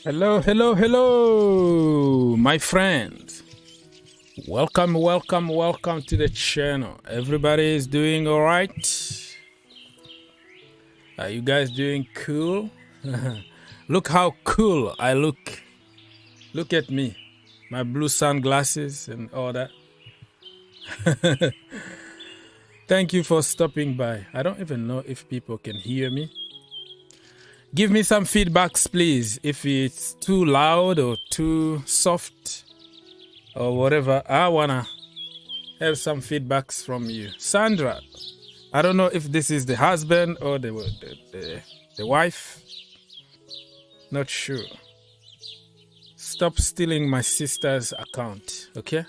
Hello, hello, hello, my friends. Welcome to the channel. Everybody is doing all right? Are you guys doing cool? Look how cool I look. Look at me. My blue sunglasses and all that. Thank you for stopping by. I don't even know if people can hear me. Give me some feedbacks, please. If it's too loud or too soft or whatever, I wanna have some feedbacks from you. Sandra, I don't know if this is the husband or the wife. Not sure. Stop stealing my sister's account, okay?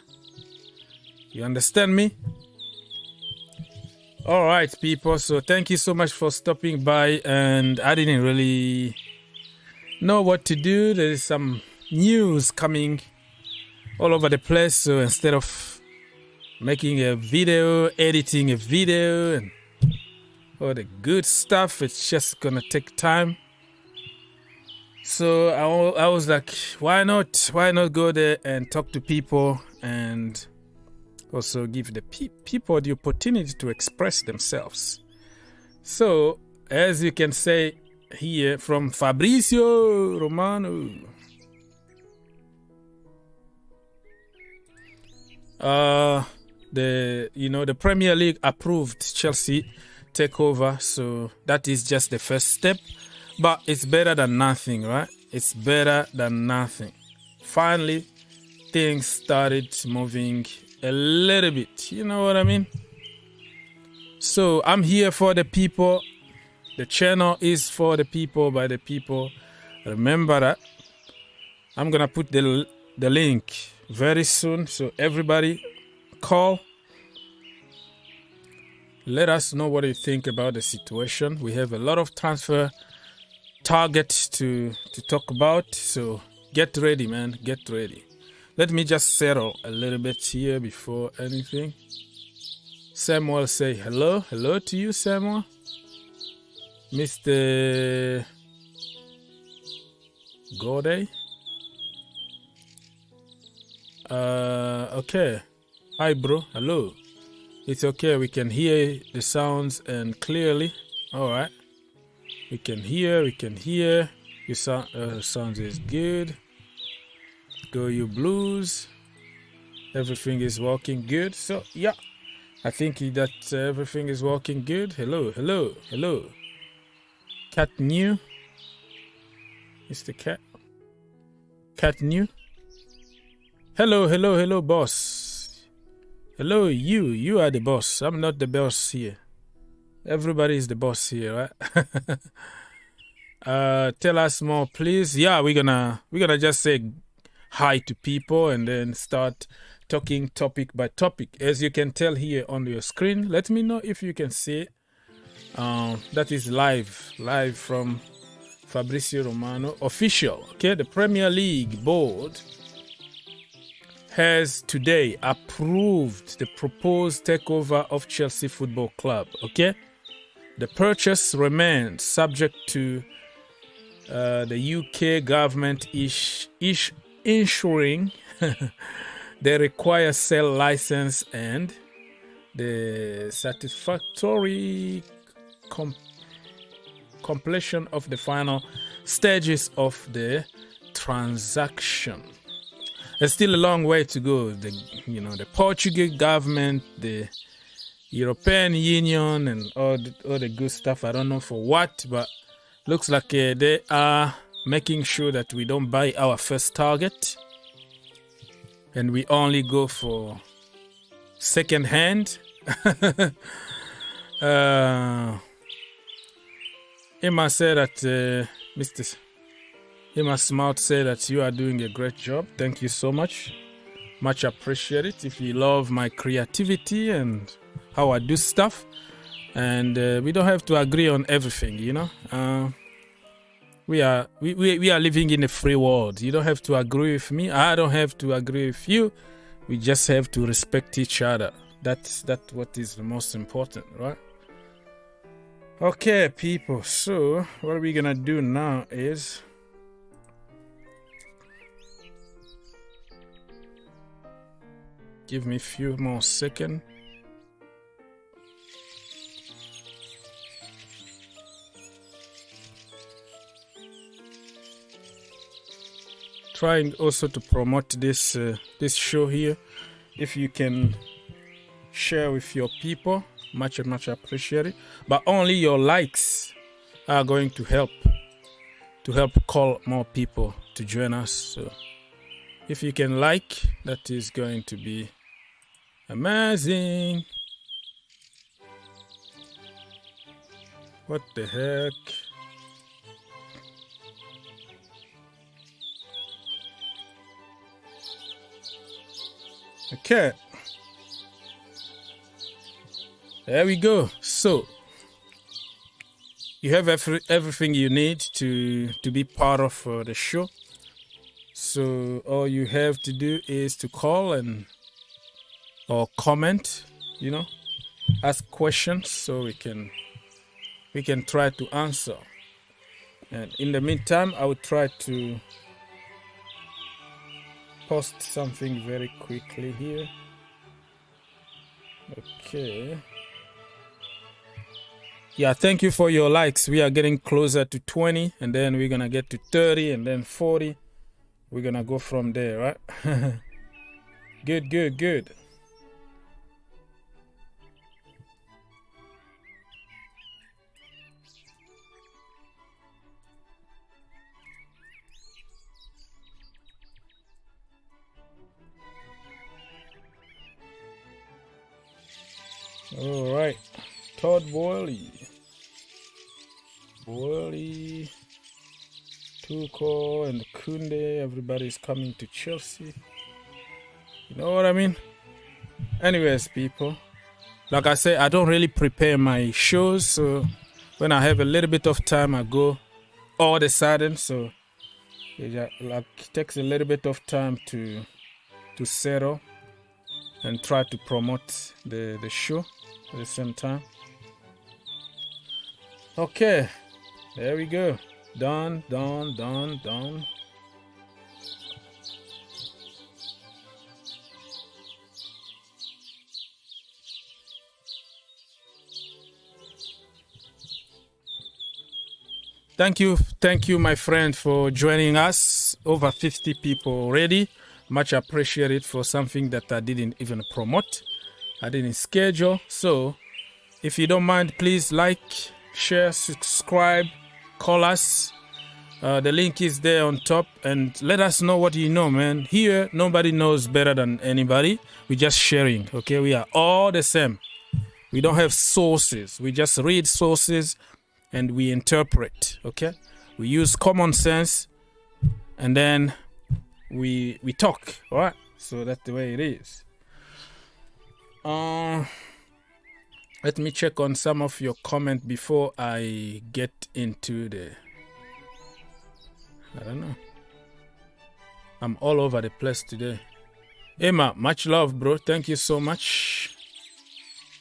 You understand me? All right, people. So thank you so much for stopping by. And I didn't really know what to do. There is some news coming all over the place. So instead of making a video, editing a video, and all the good stuff, it's just gonna take time. So I was like, why not? Why not go there and talk to people and also give the people the opportunity to express themselves. So, as you can say here from Fabrizio Romano, the Premier League approved Chelsea takeover, so that is just the first step. But it's better than nothing, right? It's better than nothing. Finally, things started moving a little bit, you know what I mean? So I'm here for the people. The channel is for the people, by the people. Remember that. I'm gonna put the link very soon, so everybody call. Let us know what you think about the situation. We have a lot of transfer targets to talk about, so get ready, man. Get ready. Let me just settle a little bit here before anything. Samuel, say hello. Hello to you, Samuel. Mr. Goldbridge. Okay. Hi, bro. Hello. It's okay. We can hear the sounds and clearly. All right. We can hear. Your sound is good. Go you Blues. Everything is working good. So yeah, I think that everything is working good. Hello. Cat new. Mr. Cat new. Hello, boss. Hello, you are the boss. I'm not the boss here. Everybody is the boss here, right? Tell us more, please. Yeah, we're gonna just say hi to people and then start talking topic by topic. As you can tell here on your screen, let me know if you can see it. That is live from Fabrizio Romano official. Okay, the Premier League board has today approved the proposed takeover of Chelsea Football Club. Okay, the purchase remains subject to the UK government ensuring they require sale license and the satisfactory completion of the final stages of the transaction. There's still a long way to go. The Portuguese government, the European Union, and all the good stuff. I don't know for what, but looks like they are making sure that we don't buy our first target and we only go for second hand. Emma said that Mr. Emma Smart said that you are doing a great job. Thank you so much. Much appreciated. If you love my creativity and how I do stuff, and we don't have to agree on everything, you know. We are living in a free world. You don't have to agree with me. I don't have to agree with you. We just have to respect each other. That's what is the most important, right? Okay, people. So what we're gonna do now is Give me a few more seconds. Trying also to promote this this show here. If you can share with your people, much appreciated. But only your likes are going to help call more people to join us. So if you can like, that is going to be amazing. What the heck? Okay. There we go. So you have everything you need to be part of the show. So all you have to do is to call or comment, you know, ask questions so we can try to answer. And in the meantime, I will try to post something very quickly here. Okay. Yeah, thank you for your likes. We are getting closer to 20, and then we're gonna get to 30, and then 40. We're gonna go from there, right? Good. All right, Todd Boehly, Tuchel and Kounde, everybody's coming to Chelsea. You know what I mean? Anyways, people, like I say, I don't really prepare my shows, so when I have a little bit of time, I go all of a sudden. So it takes a little bit of time to settle and try to promote the show at the same time. Okay, there we go. Done. Thank you, my friend, for joining us. Over 50 people already. Much appreciated for something that I didn't even promote. I didn't schedule. So, if you don't mind, please like, share, subscribe, call us. The link is there on top, and let us know what you know, man. Here, nobody knows better than anybody. We're just sharing, okay? We are all the same. We don't have sources. We just read sources and we interpret, okay? We use common sense and then we talk, all right? So that's the way it is. Let me check on some of your comment before I get into I don't know. I'm all over the place today. Emma, much love, bro. Thank you so much.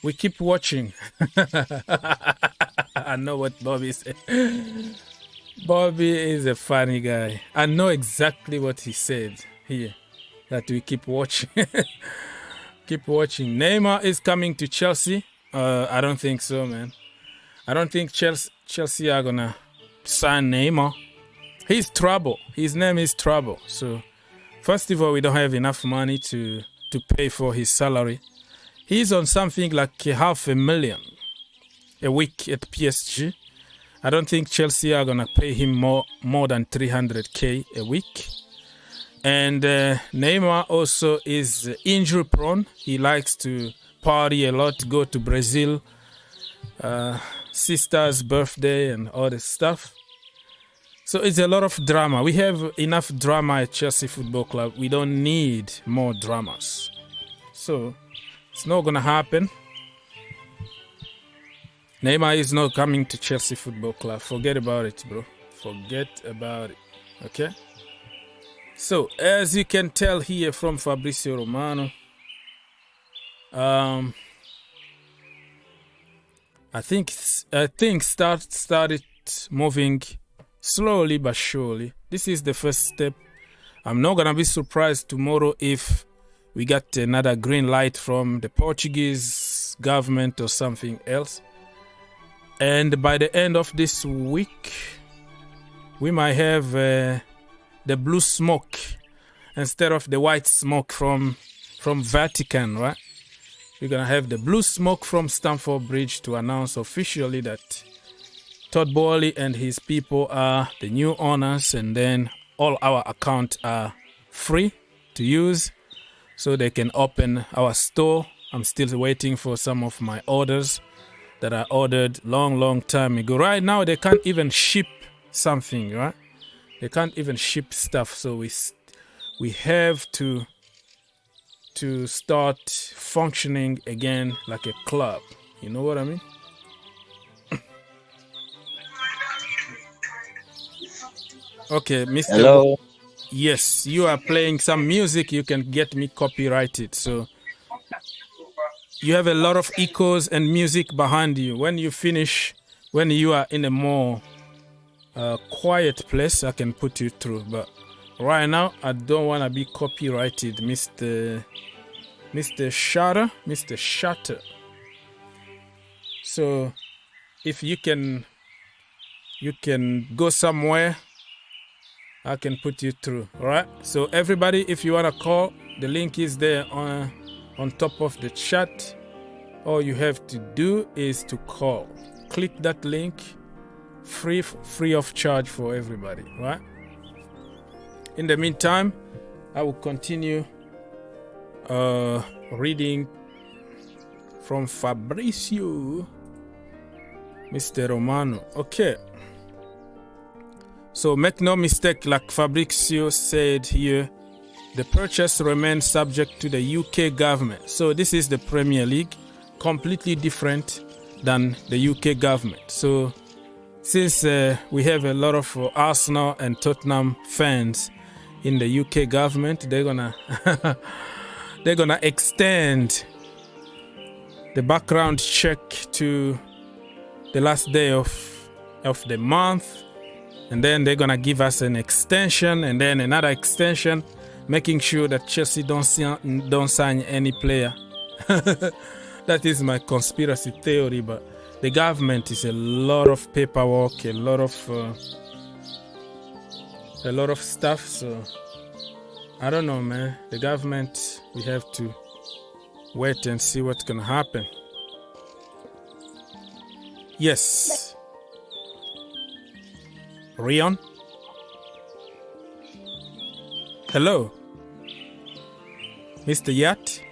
We keep watching. I know what Bobby said. Bobby is a funny guy. I know exactly what he said here. That we keep watching. Keep watching. Neymar is coming to Chelsea. I don't think so, man. I don't think Chelsea are gonna sign Neymar. He's trouble. His name is Trouble. So, first of all, we don't have enough money to pay for his salary. He's on something like $500,000 a week at PSG. I don't think Chelsea are gonna pay him more than $300K a week. And Neymar also is injury prone. He likes to party a lot, go to Brazil, sister's birthday and all this stuff. So it's a lot of drama. We have enough drama at Chelsea Football Club. We don't need more dramas. So it's not gonna happen. Neymar is not coming to Chelsea Football Club. Forget about it, bro. Forget about it. Okay? So, as you can tell here from Fabrizio Romano, I think started moving slowly but surely. This is the first step. I'm not gonna be surprised tomorrow if we got another green light from the Portuguese government or something else. And by the end of this week, we might have the blue smoke instead of the white smoke from Vatican, right? We're going to have the blue smoke from Stamford Bridge to announce officially that Todd Boehly and his people are the new owners, and then all our accounts are free to use so they can open our store. I'm still waiting for some of my orders that I ordered long time ago. Right now, they can't even ship something, right? They can't even ship stuff, so we have to start functioning again like a club. You know what I mean? Okay, Mr. Hello. Yes, you are playing some music. You can get me copyrighted. So you have a lot of echoes and music behind you. When you finish, when you are in a more quiet place, I can put you through. But right now, I don't want to be copyrighted, Mr. Shutter. So if you can go somewhere, I can put you through. All right. So everybody, if you want to call, the link is there on top of the chat. All you have to do is to call. Click that link, free of charge for everybody. All right. In the meantime, I will continue reading from Fabrizio, Mr. Romano. Okay. So make no mistake, like Fabrizio said here, the purchase remains subject to the UK government. So this is the Premier League, completely different than the UK government. So since we have a lot of Arsenal and Tottenham fans in the UK government, they're gonna extend the background check to the last day of the month. And then they're going to give us an extension and then another extension, making sure that Chelsea don't sign any player. That is my conspiracy theory, but the government is a lot of paperwork, a lot of stuff. So I don't know, man. The government, we have to wait and see what's going to happen. Yes. Rion? Hello? Mr. Yat?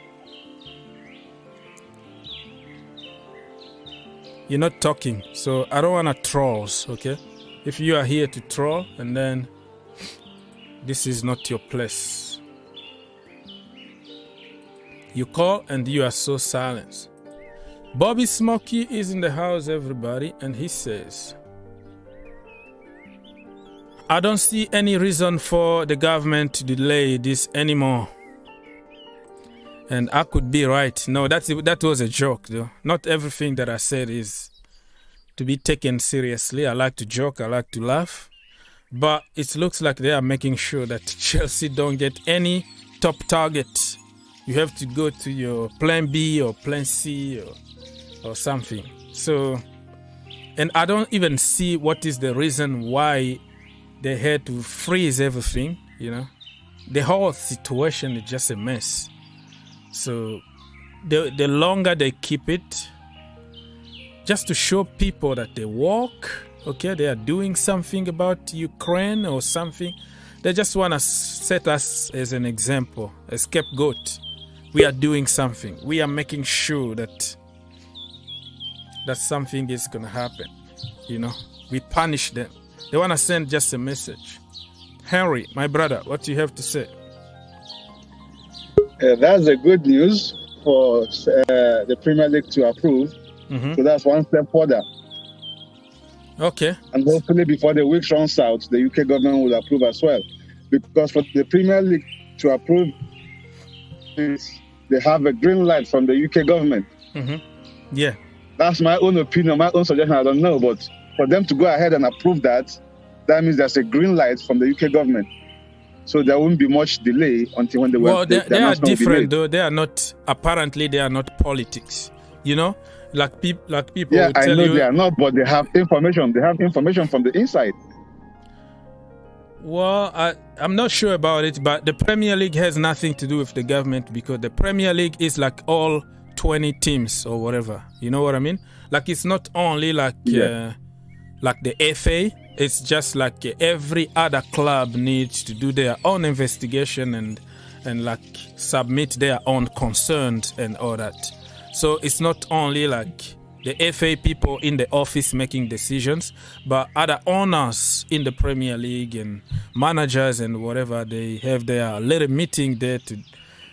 You're not talking, so I don't want to trolls, okay? If you are here to troll, and then this is not your place. You call and you are so silent. Bobby Smokey is in the house, everybody, and he says, I don't see any reason for the government to delay this anymore. And I could be right. No, that was a joke, though. Not everything that I said is to be taken seriously. I like to joke, I like to laugh. But it looks like they are making sure that Chelsea don't get any top target. You have to go to your plan B or plan C or something. So, and I don't even see what is the reason why they had to freeze everything, you know. The whole situation is just a mess. So the longer they keep it, just to show people that they work, okay, they are doing something about Ukraine or something. They just want to set us as an example, a scapegoat. We are doing something. We are making sure that something is going to happen, you know. We punish them. They want to send just a message. Henry, my brother, what do you have to say? That's a good news for the Premier League to approve. Mm-hmm. So that's one step further. Okay. And hopefully before the week runs out, the UK government will approve as well. Because for the Premier League to approve, they have a green light from the UK government. Mm-hmm. Yeah. That's my own opinion, my own suggestion, I don't know. But for them to go ahead and approve that, that means there's a green light from the UK government. So there won't be much delay until when they are different though. They are not, apparently they are not politics. You know, like people Yeah, I know they are not, but they have information. They have information from the inside. Well, I'm not sure about it, but the Premier League has nothing to do with the government, because the Premier League is like all 20 teams or whatever. You know what I mean? Like, it's not only like the FA. It's just like every other club needs to do their own investigation and like submit their own concerns and all that. So it's not only like the FA people in the office making decisions, but other owners in the Premier League and managers and whatever, they have their little meeting there to,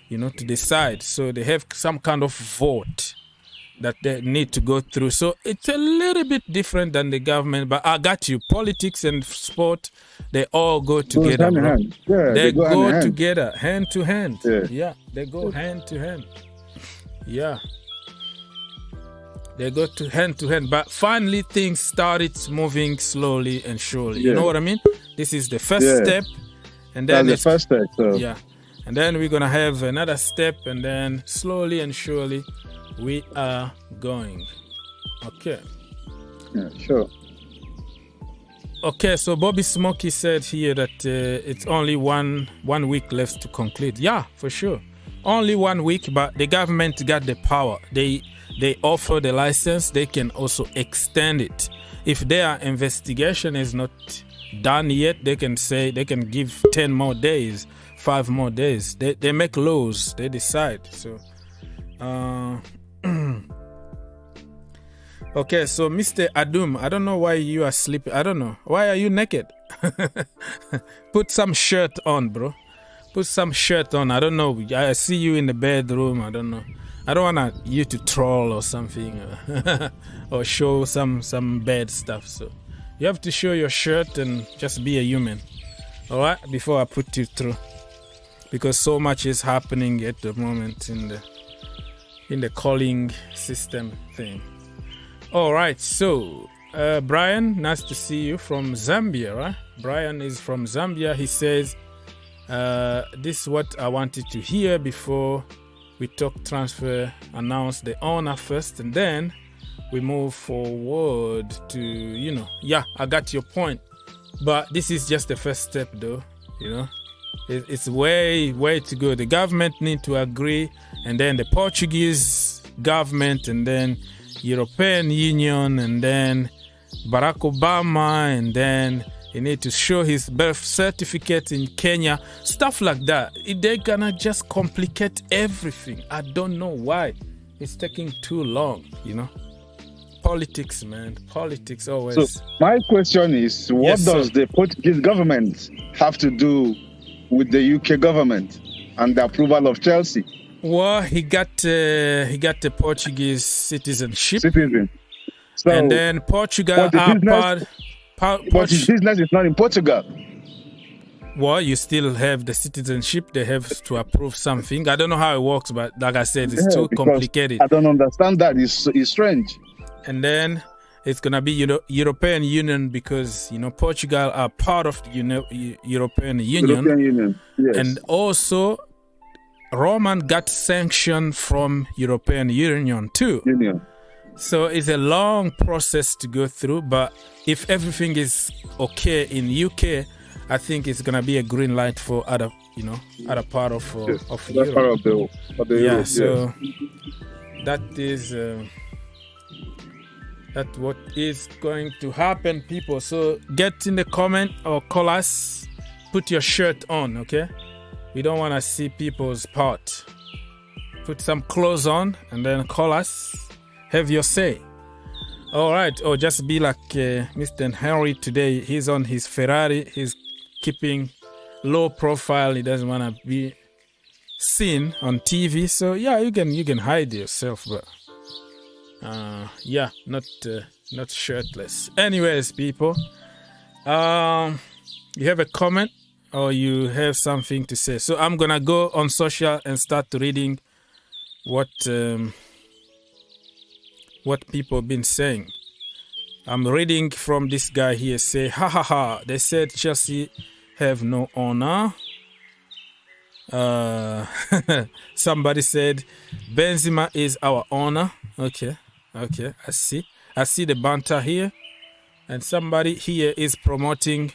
you know, to decide. So they have some kind of vote that they need to go through. So it's a little bit different than the government, but I got you. Politics and sport, they all go together. Hand in hand. Yeah, they go hand together, hand to hand. Yeah, they go hand to hand. Yeah. They go to hand, but finally things started moving slowly and surely. You know what I mean? This is the first step, and then that's the first step. So. Yeah, and then we're gonna have another step, and then slowly and surely we are going. Okay. Yeah, sure. Okay, so Bobby Smokey said here that it's only one week left to conclude. Yeah, for sure. Only 1 week, but the government got the power. They offer the license. They can also extend it. If their investigation is not done yet, they can say they can give 10 more days, 5 more days. They make laws. They decide. So, okay. So, Mr. Adum, I don't know why you are sleeping. I don't know. Why are you naked? Put some shirt on, bro. Put some shirt on. I don't know. I see you in the bedroom. I don't know. I don't want you to troll or something or show some bad stuff. So you have to show your shirt and just be a human. All right? Before I put you through. Because so much is happening at the moment in the calling system thing. All right. So, Brian, nice to see you from Zambia, right? Brian is from Zambia. He says, this is what I wanted to hear before we talk transfer, announce the owner first, and then we move forward to, you know, yeah, I got your point. But this is just the first step, though, you know. It's way to go. The government need to agree, and then the Portuguese government, and then European Union, and then Barack Obama, and then he need to show his birth certificate in Kenya, stuff like that. They're gonna just complicate everything. I don't know why. It's taking too long, you know. Politics, man. Politics always. So my question is, what does the Portuguese government have to do with the UK government and the approval of Chelsea? Well, he got the Portuguese citizenship. So, and then Portugal are but his business is not in Portugal. Well, you still have the citizenship. They have to approve something. I don't know how it works, but like I said, it's too complicated. I don't understand that. It's strange. And then it's going to be European Union, because, you know, Portugal are part of the European Union. Yes. And also, Roman got sanction from European Union too. So it's a long process to go through, but if everything is okay in UK, I think it's gonna be a green light for other part of Europe. Part of the Europe, so that is that what is going to happen, people. So get in the comment or call us. Put your shirt on, okay? We don't want to see people's part. Put some clothes on and then call us. Have your say. All right. Or just be like Mr. Henry today. He's on his Ferrari. He's keeping low profile. He doesn't want to be seen on TV. So yeah, you can hide yourself, but not shirtless. Anyways, people, you have a comment or you have something to say. So I'm gonna go on social and start reading what people have been saying. I'm reading from this guy here. Say, ha ha ha. They said Chelsea have no owner. Somebody said Benzema is our owner. Okay, I see the banter here. And somebody here is promoting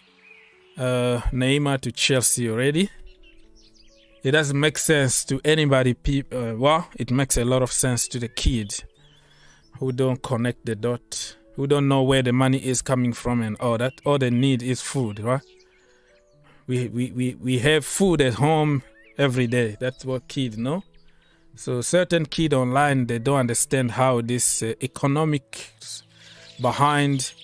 Neymar to Chelsea already. It doesn't make sense to anybody. Well, it makes a lot of sense to the kid who don't connect the dot, who don't know where the money is coming from and all that. All they need is food, right? We have food at home every day. That's what kids know. So certain kids online, they don't understand how this economics behind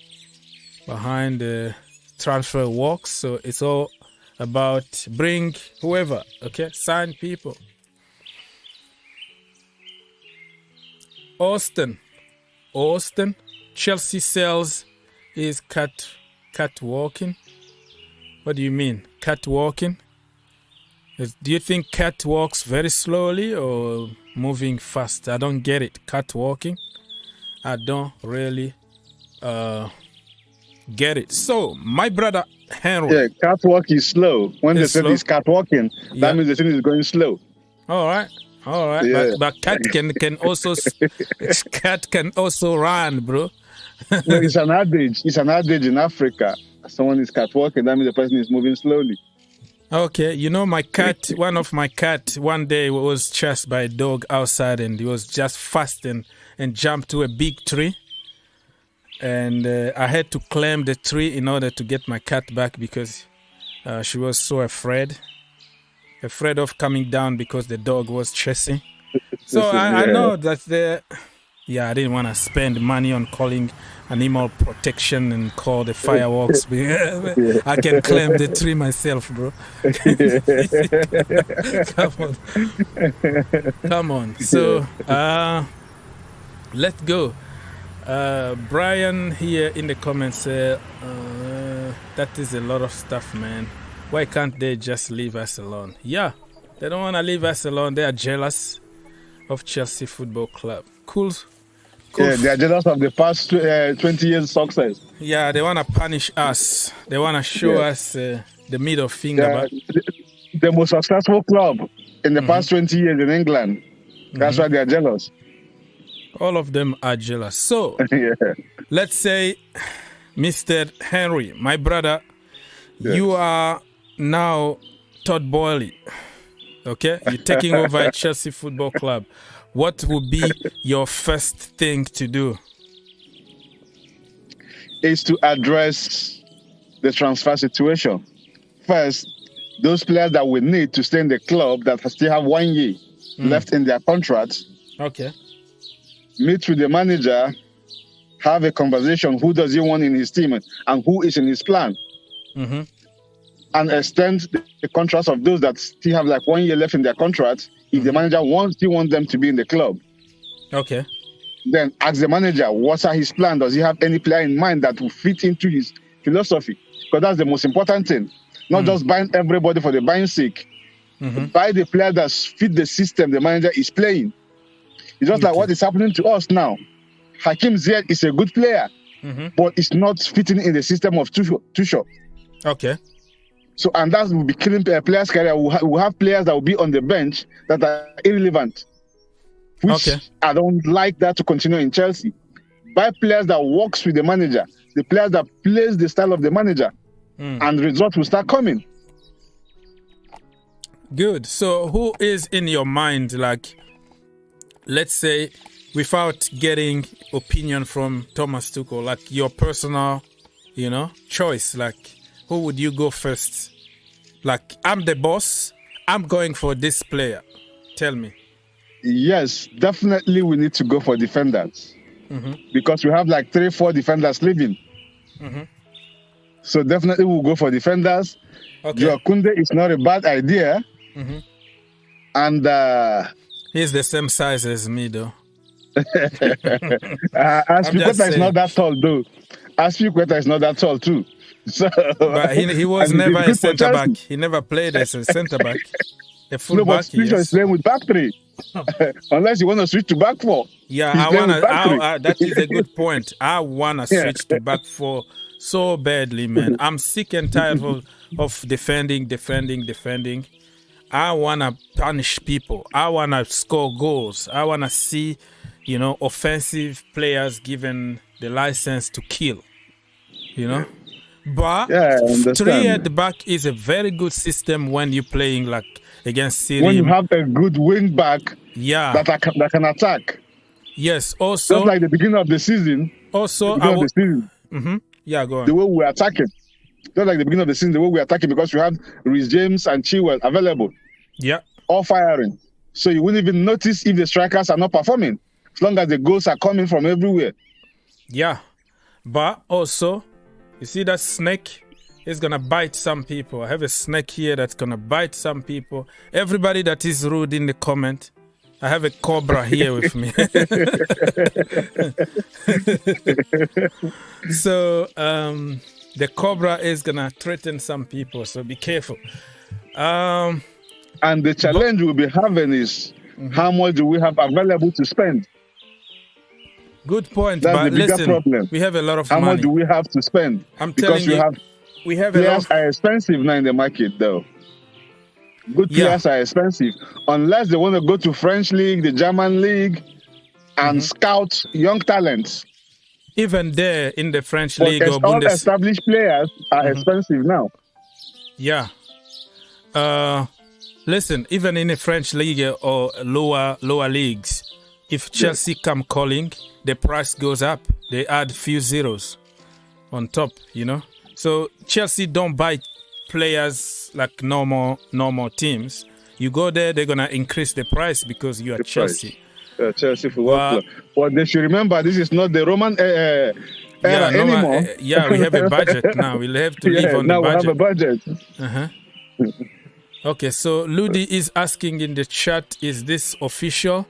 the transfer works. So it's all about bring whoever, okay, sign people. Austin, Chelsea sales is catwalking. What do you mean, catwalking? Do you think cat walks very slowly or moving fast? I don't get it. Catwalking? I don't really get it. So, my brother Henry. Yeah, catwalk is slow. When they say it's catwalking, that means the thing is going slow. All right. Yeah. But cat can also run, bro. No, it's an adage. It's an adage in Africa. Someone is catwalking, that means the person is moving slowly. Okay, you know my cat, one of my cat, one day was chased by a dog outside and he was just fast and jumped to a big tree. And I had to climb the tree in order to get my cat back because she was so afraid of coming down because the dog was chasing. So I know that I didn't want to spend money on calling animal protection and call the fireworks. I can climb the tree myself, bro. Come on. So let's go. Brian here in the comments said, that is a lot of stuff, man. Why can't they just leave us alone? Yeah, they don't want to leave us alone. They are jealous of Chelsea Football Club. Cool. Yeah, they are jealous of the past 20 years success. Yeah, they want to punish us. They want to show us the middle finger. The most successful club in the past 20 years in England. That's why they are jealous. All of them are jealous. So, let's say, Mr. Henry, my brother, you are now Todd Boehly. Okay? You're taking over at Chelsea Football Club. What would be your first thing to do? Is to address the transfer situation. First, those players that we need to stay in the club that still have 1 year left in their contract. Okay. Meet with the manager, have a conversation. Who does he want in his team and who is in his plan? And extend the contracts of those that still have like 1 year left in their contract. If the manager still wants them to be in the club. Okay. Then ask the manager, what are his plans? Does he have any player in mind that will fit into his philosophy? Because that's the most important thing. Not just buying everybody for the buying sake. Buy the player that fit the system the manager is playing. It's just like what is happening to us now. Hakim Ziyech is a good player, but it's not fitting in the system of Tuchel. Okay. So, and that will be killing a player's career. We'll have players that will be on the bench that are irrelevant. Which I don't like that to continue in Chelsea. Buy players that works with the manager, the players that plays the style of the manager, and results will start coming. Good. So, who is in your mind, like, let's say, without getting opinion from Thomas Tuchel, like your personal, choice, like, who would you go first? Like, I'm the boss. I'm going for this player. Tell me. Yes, definitely we need to go for defenders. Because we have like 3-4 defenders leaving. So definitely we'll go for defenders. Kounde is not a bad idea. And he's the same size as me, though. Aspilicueta is not that tall, though. Aspilicueta is not that tall, too. So, but he was never a centre back. He never played as a centre back. A full no, back. But is playing with back three. Unless you want to switch to back four. Yeah, that is a good point. I want to switch to back four so badly, man. I'm sick and tired of defending. I want to punish people. I want to score goals. I want to see, offensive players given the license to kill, But 3 at the back is a very good system when you're playing like against Syria. When you have a good wing back that can attack. Yes, also. Just like the beginning of the season. Also, mm-hmm. Yeah, go on. The way we're attacking. Just like the beginning of the season, the way we're attacking, because we have Reece James and Chilwell available. Yeah. All firing. So you wouldn't even notice if the strikers are not performing, as long as the goals are coming from everywhere. Yeah. But also, you see that snake is going to bite some people. I have a snake here that's going to bite some people. Everybody that is rude in the comment, I have a cobra here with me. So, the cobra is going to threaten some people, so be careful. And the challenge we'll be having is, how much do we have available to spend? Good point. That's but the bigger listen, problem. We have a lot of money. How much do we have to spend? I'm telling you, we have a lot. Players are expensive now in the market, though. Good players are expensive. Unless they want to go to French league, the German league, and scout young talents. Even there in the French league or all established players are expensive now. Yeah. Listen, even in the French league or lower leagues, if Chelsea come calling, the price goes up. They add few zeros on top, So Chelsea don't buy players like normal teams. You go there, they're gonna increase the price because you are Chelsea. Chelsea Football Club. But they should remember, this is not the Roman era anymore. We have a budget now. We'll have to live on the budget. Now we have a budget. Okay, so Ludi is asking in the chat, is this official?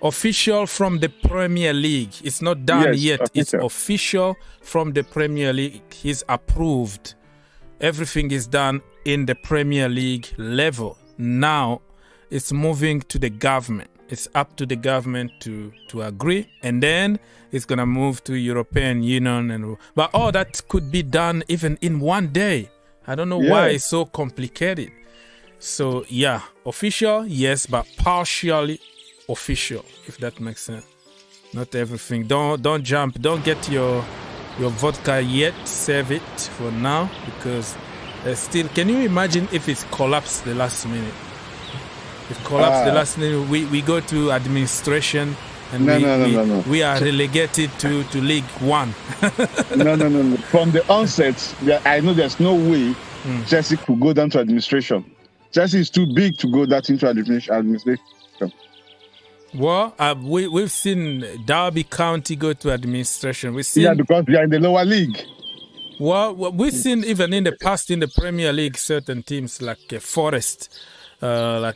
Official from the Premier League. It's not done yet. Official. It's official from the Premier League. He's approved. Everything is done in the Premier League level. Now it's moving to the government. It's up to the government to agree, and then it's gonna move to European Union. But all that could be done even in one day. I don't know why it's so complicated. So official, yes, but partially official, if that makes sense. Not everything. Don't jump. Don't get your vodka yet. Save it for now, because still. Can you imagine if it's collapsed the last minute? If collapsed the last minute, we go to administration and we are relegated to League One. No. From the onset, I know there's no way Chelsea could go down to administration. Chelsea is too big to go that into administration. Well, we've seen Derby County go to administration. We've seen, because we are in the lower league. Well, we've seen even in the past in the Premier League, certain teams like Forest. Had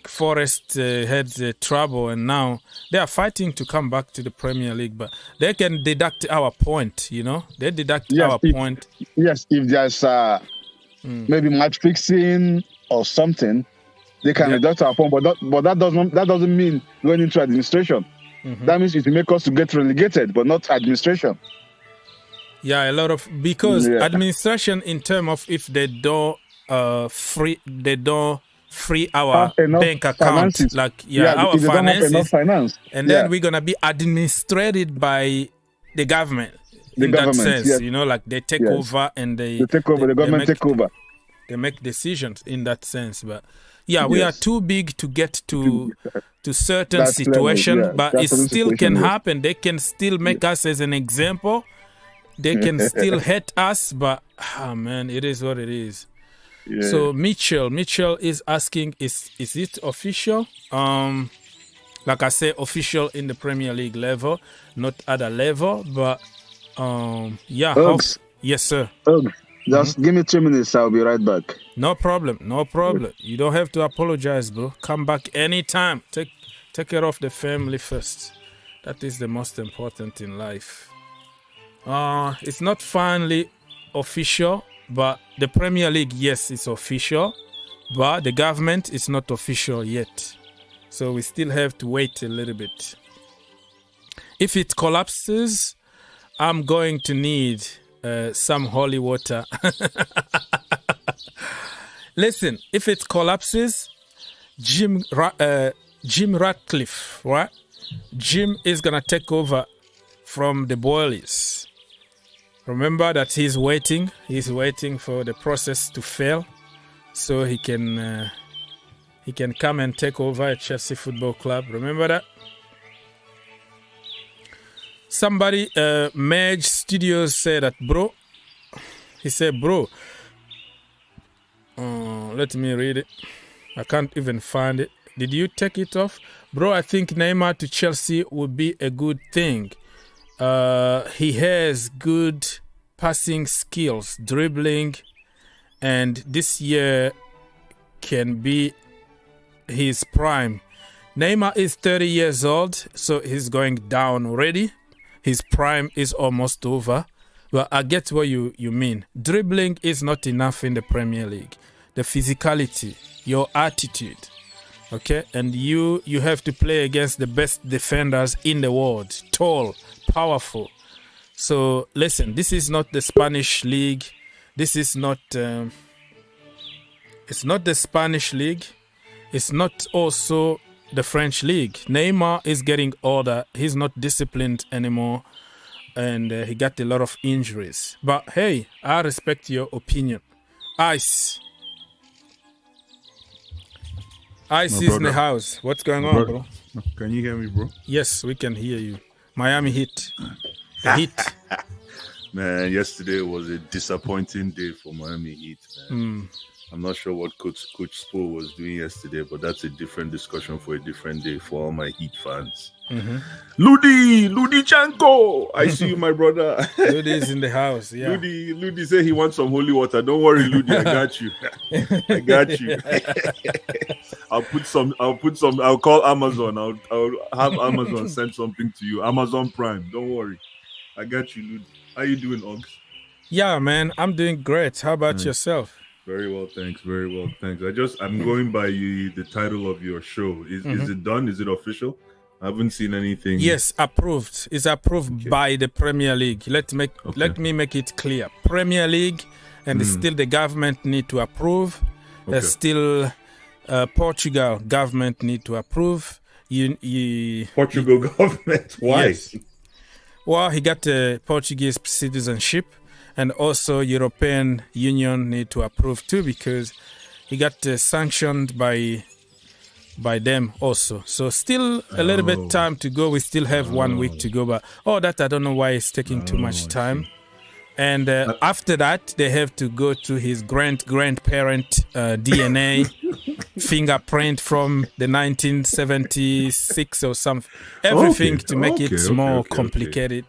trouble, and now they are fighting to come back to the Premier League, but they can deduct our point, They deduct our point. Yes, if there's maybe match fixing or something, they can deduct our point, but that doesn't mean going into administration. That means it will make us to get relegated, but not administration. Yeah, a lot of, because administration in terms of if they don't free our bank account, our finances, and then we're gonna be administered by the government. That sense, like they take over and the government take over. They make decisions in that sense, but we are too big to get to certain situations, but it still can happen. They can still make us as an example. They can still hate us, but man, it is what it is. Yeah. So Mitchell is asking, is it official? Like I say, official in the Premier League level, not other level, but yes, sir. Just give me 2 minutes, I'll be right back. No problem. You don't have to apologize, bro. Come back anytime. Take care of the family first. That is the most important in life. It's not finally official. But the Premier League, yes, it's official. But the government is not official yet. So we still have to wait a little bit. If it collapses, I'm going to need some holy water. Listen, if it collapses, Jim Ratcliffe, right? Jim is gonna take over from the Boehleys. Remember that he's waiting for the process to fail, so he can come and take over at Chelsea Football Club. Remember that? Somebody, Mage Studios said that, bro. He said, bro. Let me read it. I can't even find it. Did you take it off? Bro, I think Neymar to Chelsea would be a good thing. He has good passing skills, dribbling, and this year can be his prime. Neymar is 30 years old, so he's going down already. His prime is almost over. Well, I get what you mean. Dribbling is not enough in the Premier League. The physicality, your attitude, okay? And you have to play against the best defenders in the world. Tall, powerful. So, listen, this is not the Spanish league. This is not... it's not the Spanish league. It's not also the French league. Neymar is getting older. He's not disciplined anymore. And he got a lot of injuries. But hey, I respect your opinion. Ice is in the house. What's going on, bro? Can you hear me, bro? Yes, we can hear you. Miami Heat. The Heat. Man, yesterday was a disappointing day for Miami Heat, man. I'm not sure what Coach Spo was doing yesterday, but that's a different discussion for a different day for all my Heat fans. Mm-hmm. Ludi Chanko, I see you, my brother. Ludi is in the house. Yeah. Ludi said he wants some holy water. Don't worry, Ludi, I got you. I got you. I'll call Amazon. I'll have Amazon send something to you. Amazon Prime. Don't worry, I got you, Ludi. How you doing, Ogs? Yeah, man, I'm doing great. How about yourself? Very well, thanks. Very well, thanks. I'm going by the title of your show. Is it done? Is it official? I haven't seen anything. Yes, approved. It's approved by the Premier League. Let me make it clear. Premier League, and still the government need to approve. There's still Portugal government need to approve. Portugal government? Why? Yes. Well, he got a Portuguese citizenship. And also European Union need to approve too, because he got sanctioned by them also. So still a little bit time to go. We still have 1 week to go. But that I don't know why it's taking too much time. And after that, they have to go to his grandparent DNA fingerprint from the 1976 or something. Everything to make it more complicated.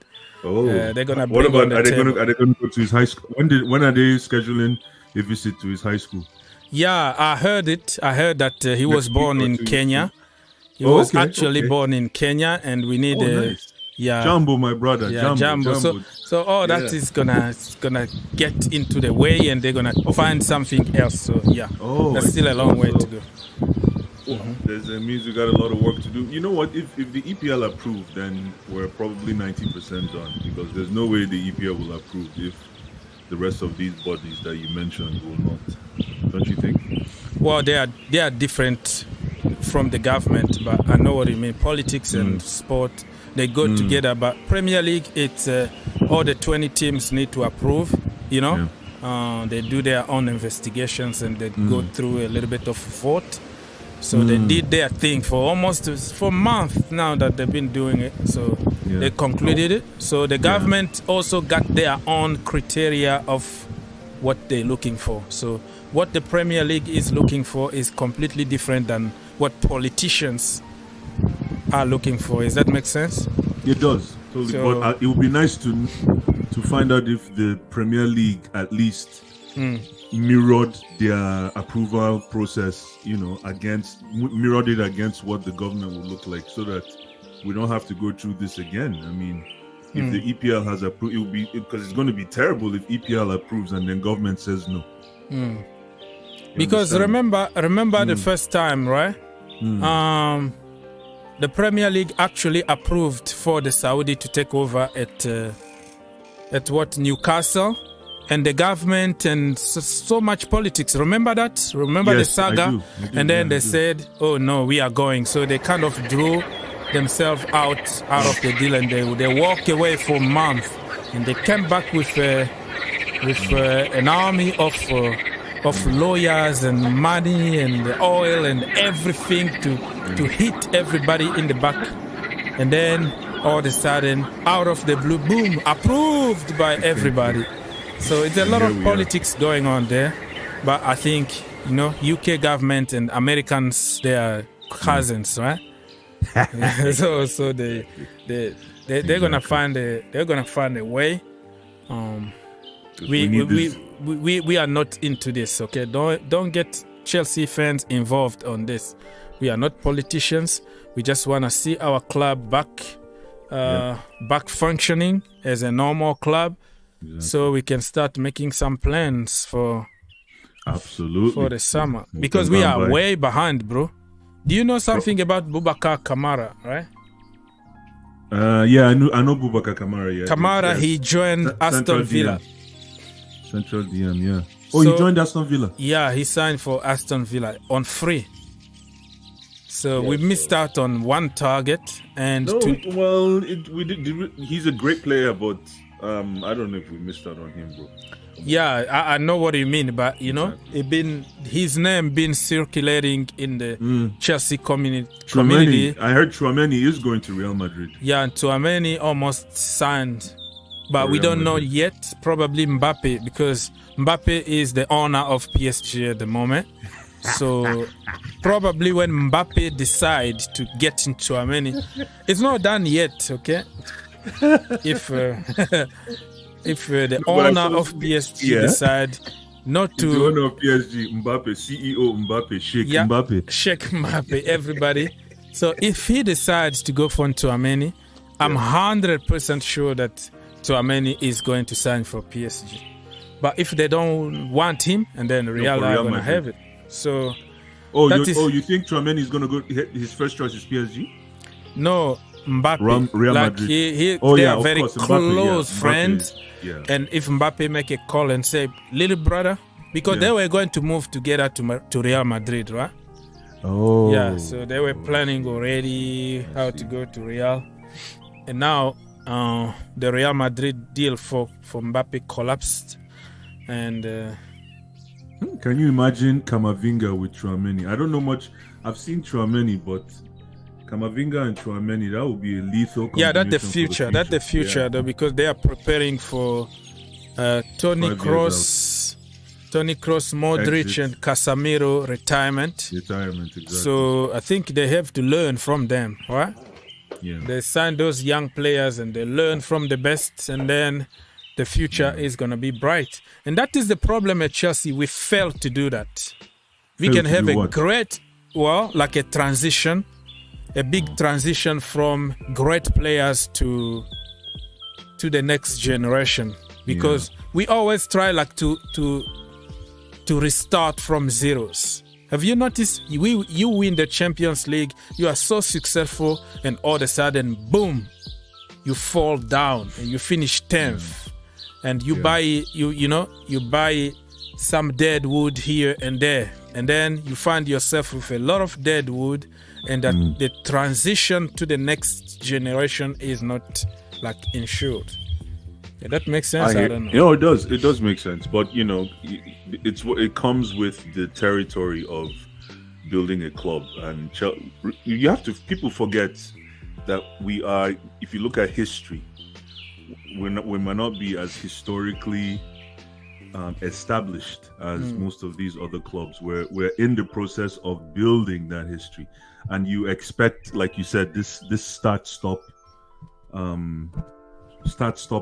They're gonna. What about are they gonna go to his high school? When are they scheduling a visit to his high school? Yeah, I heard it. I heard that he was born in Kenya. He was actually born in Kenya, and we need nice. Jumbo, my brother. Yeah, Jumbo. So that is gonna get into the way, and they're gonna find something else. So that's still a long way to go. That means we got a lot of work to do. You know what? If the EPL approved, then we're probably 90% done, because there's no way the EPL will approve if the rest of these bodies that you mentioned will not. Don't you think? Well, they are different from the government, but I know what you mean. Politics and sport, they go together. But Premier League, it's all the 20 teams need to approve. You know, they do their own investigations and they go through a little bit of vote. So they did their thing for a month now that they've been doing it. So they concluded it. So the government also got their own criteria of what they're looking for. So what the Premier League is looking for is completely different than what politicians are looking for. Does that make sense? It does. Totally. So, but it would be nice to find out if the Premier League at least mirrored their approval process, mirrored it against what the government would look like, so that we don't have to go through this again. I mean, if the EPL has approved, it will be, because it's going to be terrible if EPL approves and then government says no. Because remember the first time, right? The Premier League actually approved for the Saudi to take over at Newcastle. and the government and so much politics. Remember that? Remember the saga? I do. And then they said, "Oh no, we are going." So they kind of drew themselves out of the deal, and they walk away for a month, and they came back with an army of lawyers and money and oil and everything to hit everybody in the back, and then all of a sudden, out of the blue, boom, approved by everybody. So it's a lot of politics going on there, but I think UK government and Americans, they are cousins, right? so they're gonna find a way. We are not into this, okay? Don't get Chelsea fans involved on this. We are not politicians. We just want to see our club back functioning as a normal club, so we can start making some plans for the summer, because we are way behind, bro. Do you know something about Boubacar Kamara, right? Yeah, I know Boubacar Kamara. Yeah, Kamara, he joined Aston Villa. Central DM, yeah. Oh, he joined Aston Villa. Yeah, he signed for Aston Villa on free. So we missed out on one target, and he's a great player, but I don't know if we missed out on him, bro. Yeah, I know what you mean, but his name been circulating in the Chelsea community. I heard Tchouameni is going to Real Madrid. Yeah, and Tchouameni almost signed, but we don't know yet. Probably Mbappe, because Mbappe is the owner of PSG at the moment. So probably when Mbappe decide to get into Tchouameni, it's not done yet, okay? If the owner of PSG decide not to... The owner of PSG, Mbappe, CEO Mbappe, Sheikh Mbappe, everybody. So if he decides to go for Tchouameni, I'm 100% sure that Tchouameni is going to sign for PSG. But if they don't want him, and then Real are going to have it. So... you think Tchouameni is going to go... His first choice is PSG? No, Mbappe. Real Madrid. They are very close friends. Yeah. And if Mbappe make a call and say, little brother, because they were going to move together to Real Madrid, right? Oh. Yeah, so they were planning already how to go to Real. And now the Real Madrid deal for Mbappe collapsed. And can you imagine Camavinga with Tchouameni? I don't know much. I've seen Tchouameni, but Camavinga and Tchouameni, that would be a lethal combination. Yeah, that's the future. That's the future, though, because they are preparing for Toni Kroos, Modric, and Casemiro retirement. Exactly. So I think they have to learn from them, right? Yeah. They sign those young players and they learn from the best, and then the future is going to be bright. And that is the problem at Chelsea. We failed to do that. We can have a great, like a transition, a big transition from great players to the next generation, because we always try like to restart from zeros. Have you noticed? You win the Champions League, you are so successful, and all of a sudden, boom, you fall down and you finish 10th, and you buy some dead wood here and there, and then you find yourself with a lot of dead wood. And that the transition to the next generation is not like ensured. Yeah, that makes sense. I don't know. It does. It does make sense. But it comes with the territory of building a club, and you have to. People forget that we are. If you look at history, we might not be as historically established as most of these other clubs. We're in the process of building that history. And you expect, like you said, this start-stop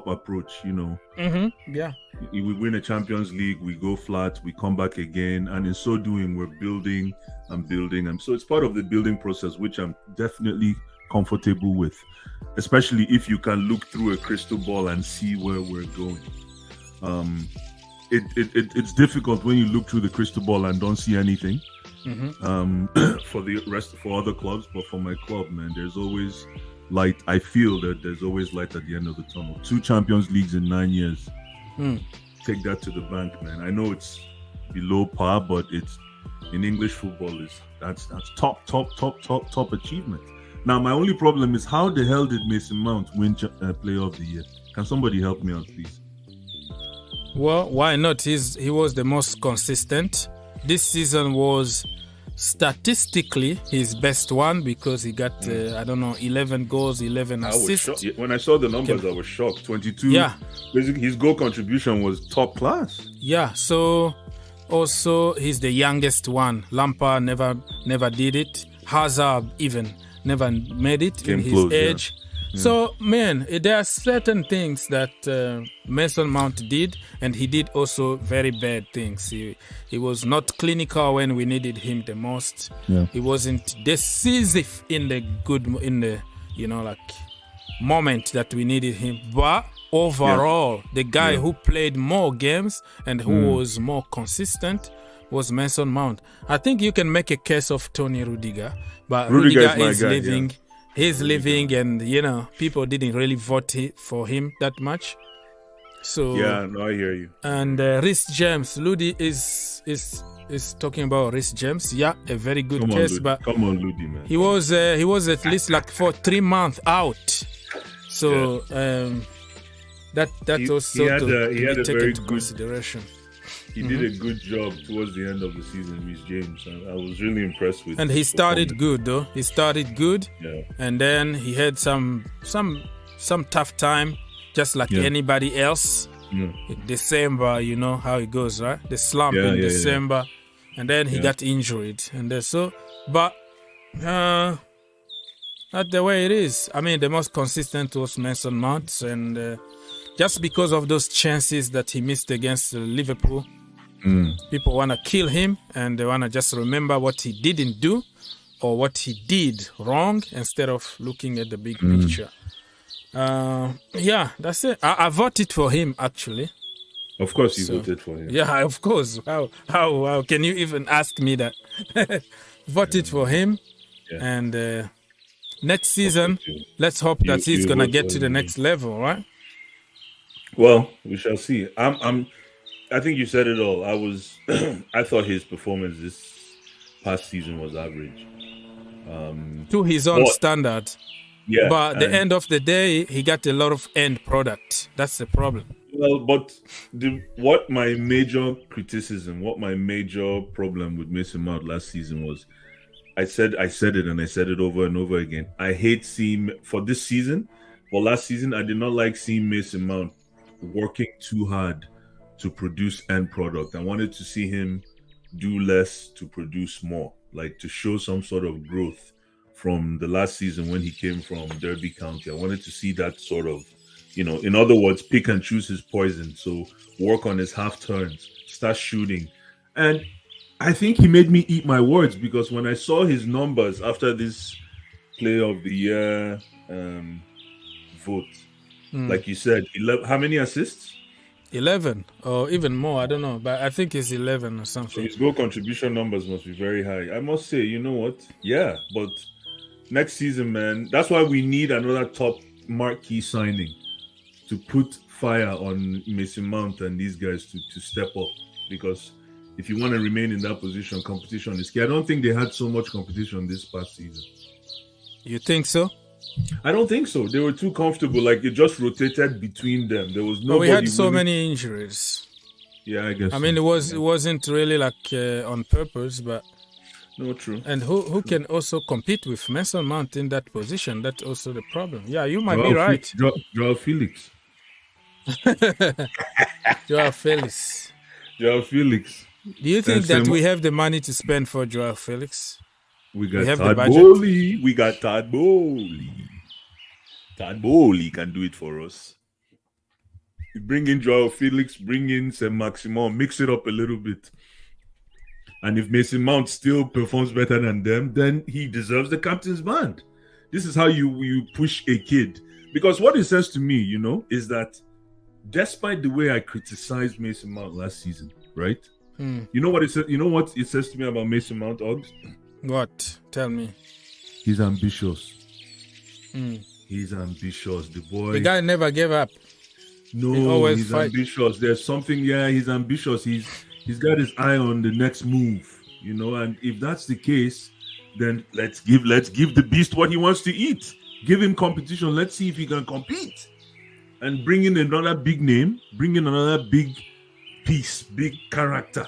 approach, Yeah. We win a Champions League, we go flat, we come back again, and in so doing, we're building and building. And so it's part of the building process, which I'm definitely comfortable with, especially if you can look through a crystal ball and see where we're going. It's difficult when you look through the crystal ball and don't see anything. For other clubs, but for my club, man, there's always light. I feel that there's always light at the end of the tunnel. 2 Champions Leagues in 9 years. take that to the bank, man. I know it's below par, but it's in English football that's top achievement. Now, my only problem is how the hell did Mason Mount win Player of the Year? Can somebody help me out, please? Well, why not? He was the most consistent. This season was statistically his best one because he got 11 goals, 11 assists. When I saw the numbers, I was shocked. 22. Yeah, basically his goal contribution was top class. Yeah, so also he's the youngest one. Lampard never did it. Hazard even never made it in his age. Yeah. So, man, there are certain things that Mason Mount did, and he did also very bad things. He was not clinical when we needed him the most. Yeah. He wasn't decisive in the moment that we needed him. But overall, the guy who played more games and who was more consistent was Mason Mount. I think you can make a case of Tony Rudiger, but Rudiger is leaving. Yeah. He's leaving, and people didn't really vote for him that much. So yeah, no, I hear you. And Reece James, Ludi is talking about Reece James. Yeah, a very good case, but come on, Ludi, man. He was at least like for 3 months out. So that also he had a very good consideration. He did a good job towards the end of the season, Reece James. I was really impressed with him. And he started good, though. He started good. Yeah. And then he had some tough time, just like anybody else. Yeah. In December, you know how it goes, right? The slump in December. Yeah. And then he got injured. And but not the way it is. I mean, the most consistent was Mason Mount. And just because of those chances that he missed against Liverpool, people want to kill him, and they want to just remember what he didn't do or what he did wrong instead of looking at the big picture. That's it. I voted for him, actually. Of course you voted for him. Yeah, of course. How can you even ask me that? Voted for him. Yeah. And next season, let's hope that he's going to get to the next level, right? Well, we shall see. I think you said it all. I thought his performance this past season was average. To his own standard. Yeah. But at the end of the day, he got a lot of end product. That's the problem. Well, but what my major problem with Mason Mount last season was, I said it and I said it over and over again. I hate seeing, for this season, for last season, I did not like seeing Mason Mount working too hard to produce end product. I wanted to see him do less to produce more, like to show some sort of growth from the last season when he came from Derby County. I wanted to see that sort of, in other words, pick and choose his poison. So work on his half turns, start shooting. And I think he made me eat my words, because when I saw his numbers after this Player of the Year vote, like you said, 11, how many assists? 11 or even more, I don't know, but I think it's 11 or something. So his goal contribution numbers must be very high. I must say, you know what? Yeah, but next season, man, that's why we need another top marquee signing to put fire on Mason Mount and these guys to step up. Because if you want to remain in that position, competition is key. I don't think they had so much competition this past season. You think so? I don't think so. They were too comfortable. Like, it just rotated between them. There was nobody. We had so many injuries. Yeah, I guess. I mean, it wasn't really like on purpose, but no, true. And who can also compete with Mason Mount in that position? That's also the problem. Yeah, you might be right. Joao Felix. Joao Felix. Joao Felix. Do you think that we have the money to spend for Joao Felix? We got Todd Boehly. We got Todd Boehly. Todd Boehly can do it for us. You bring in Joao Felix, bring in Saint-Maximin, mix it up a little bit. And if Mason Mount still performs better than them, then he deserves the captain's band. This is how you push a kid. Because what it says to me, is that despite the way I criticized Mason Mount last season, right? You know what it says? You know what it says to me about Mason Mount, Oggs? What? Tell me. He's ambitious. He's ambitious. The boy. The guy never gave up. No, he's ambitious. There's something. Yeah, he's ambitious. He's got his eye on the next move. You know, and if that's the case, then let's give the beast what he wants to eat. Give him competition. Let's see if he can compete. And bring in another big name. Bring in another big piece, big character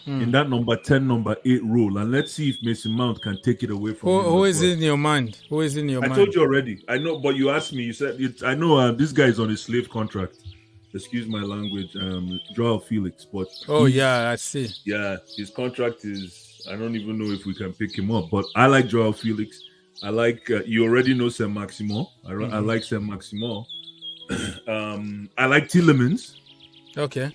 in that number 10, number 8 role. And let's see if Mason Mount can take it away from him. Who is in your mind? Who is in your mind? I told you already. I know, but you asked me. You said, I know this guy is on a slave contract. Excuse my language. Joao Felix. But yeah, I see. Yeah, his contract is, I don't even know if we can pick him up. But I like Joao Felix. I like, you already know Saint Maximin. I like Saint Maximin. I like Tielemans. Okay.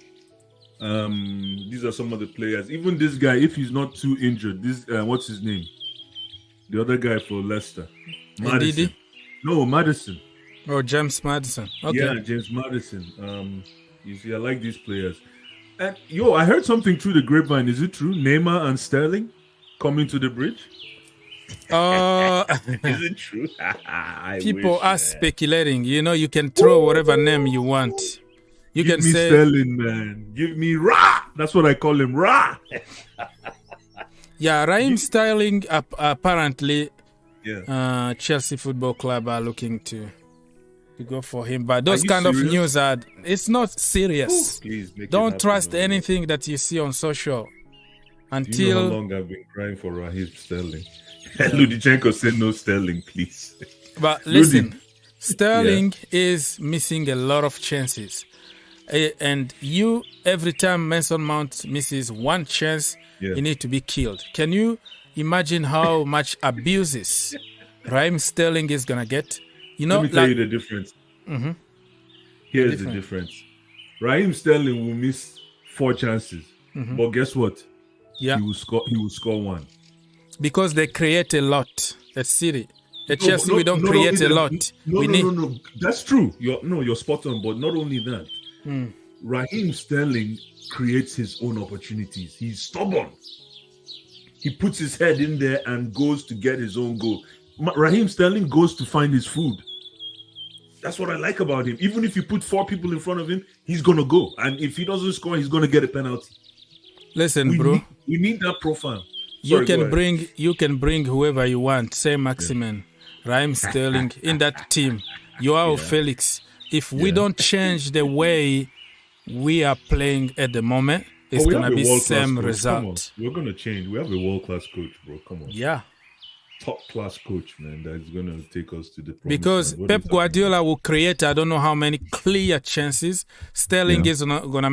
These are some of the players. Even this guy, if he's not too injured, this what's his name? The other guy for Leicester, Maddison. No, Maddison. Oh, James Maddison. Okay. Yeah, James Maddison. You see, I like these players. And I heard something through the grapevine. Is it true? Neymar and Sterling coming to the bridge. Is it true? People are speculating. You know, you can throw whatever name you want. You Give can me say Sterling, man. Give me Ra. That's what I call him, Ra. Yeah, Raheem Sterling apparently Chelsea Football Club are looking to go for him. But those kind of news it's not serious. Please don't trust anything that you see on social until. Do you know how long I've been crying for Raheem Sterling? Ludichenko said no Sterling, please. But listen, Sterling is missing a lot of chances. And every time Mason Mount misses one chance, you need to be killed. Can you imagine how much abuses Raheem Sterling is going to get? You know, let me tell you the difference. Mm-hmm. Here's the difference. Raheem Sterling will miss 4 chances. Mm-hmm. But guess what? Yeah. He will score 1. Because they create a lot at City. At Chelsea, we don't create a lot. No. That's true. You're spot on. But not only that. Raheem Sterling creates his own opportunities. He's stubborn. He puts his head in there and goes to get his own goal. Raheem Sterling goes to find his food. That's what I like about him. Even if you put 4 people in front of him, he's going to go. And if he doesn't score, he's going to get a penalty. Listen, bro. We need that profile. You can bring whoever you want. Say Maximin, Raheem Sterling in that team. Joao Felix. If we don't change the way we are playing at the moment, it's going to be the same result. We're going to change. We have a world-class coach, bro. Come on. Yeah. Top-class coach, man, that's going to take us to the promised because Pep Guardiola will create, I don't know how many clear chances. Sterling is going to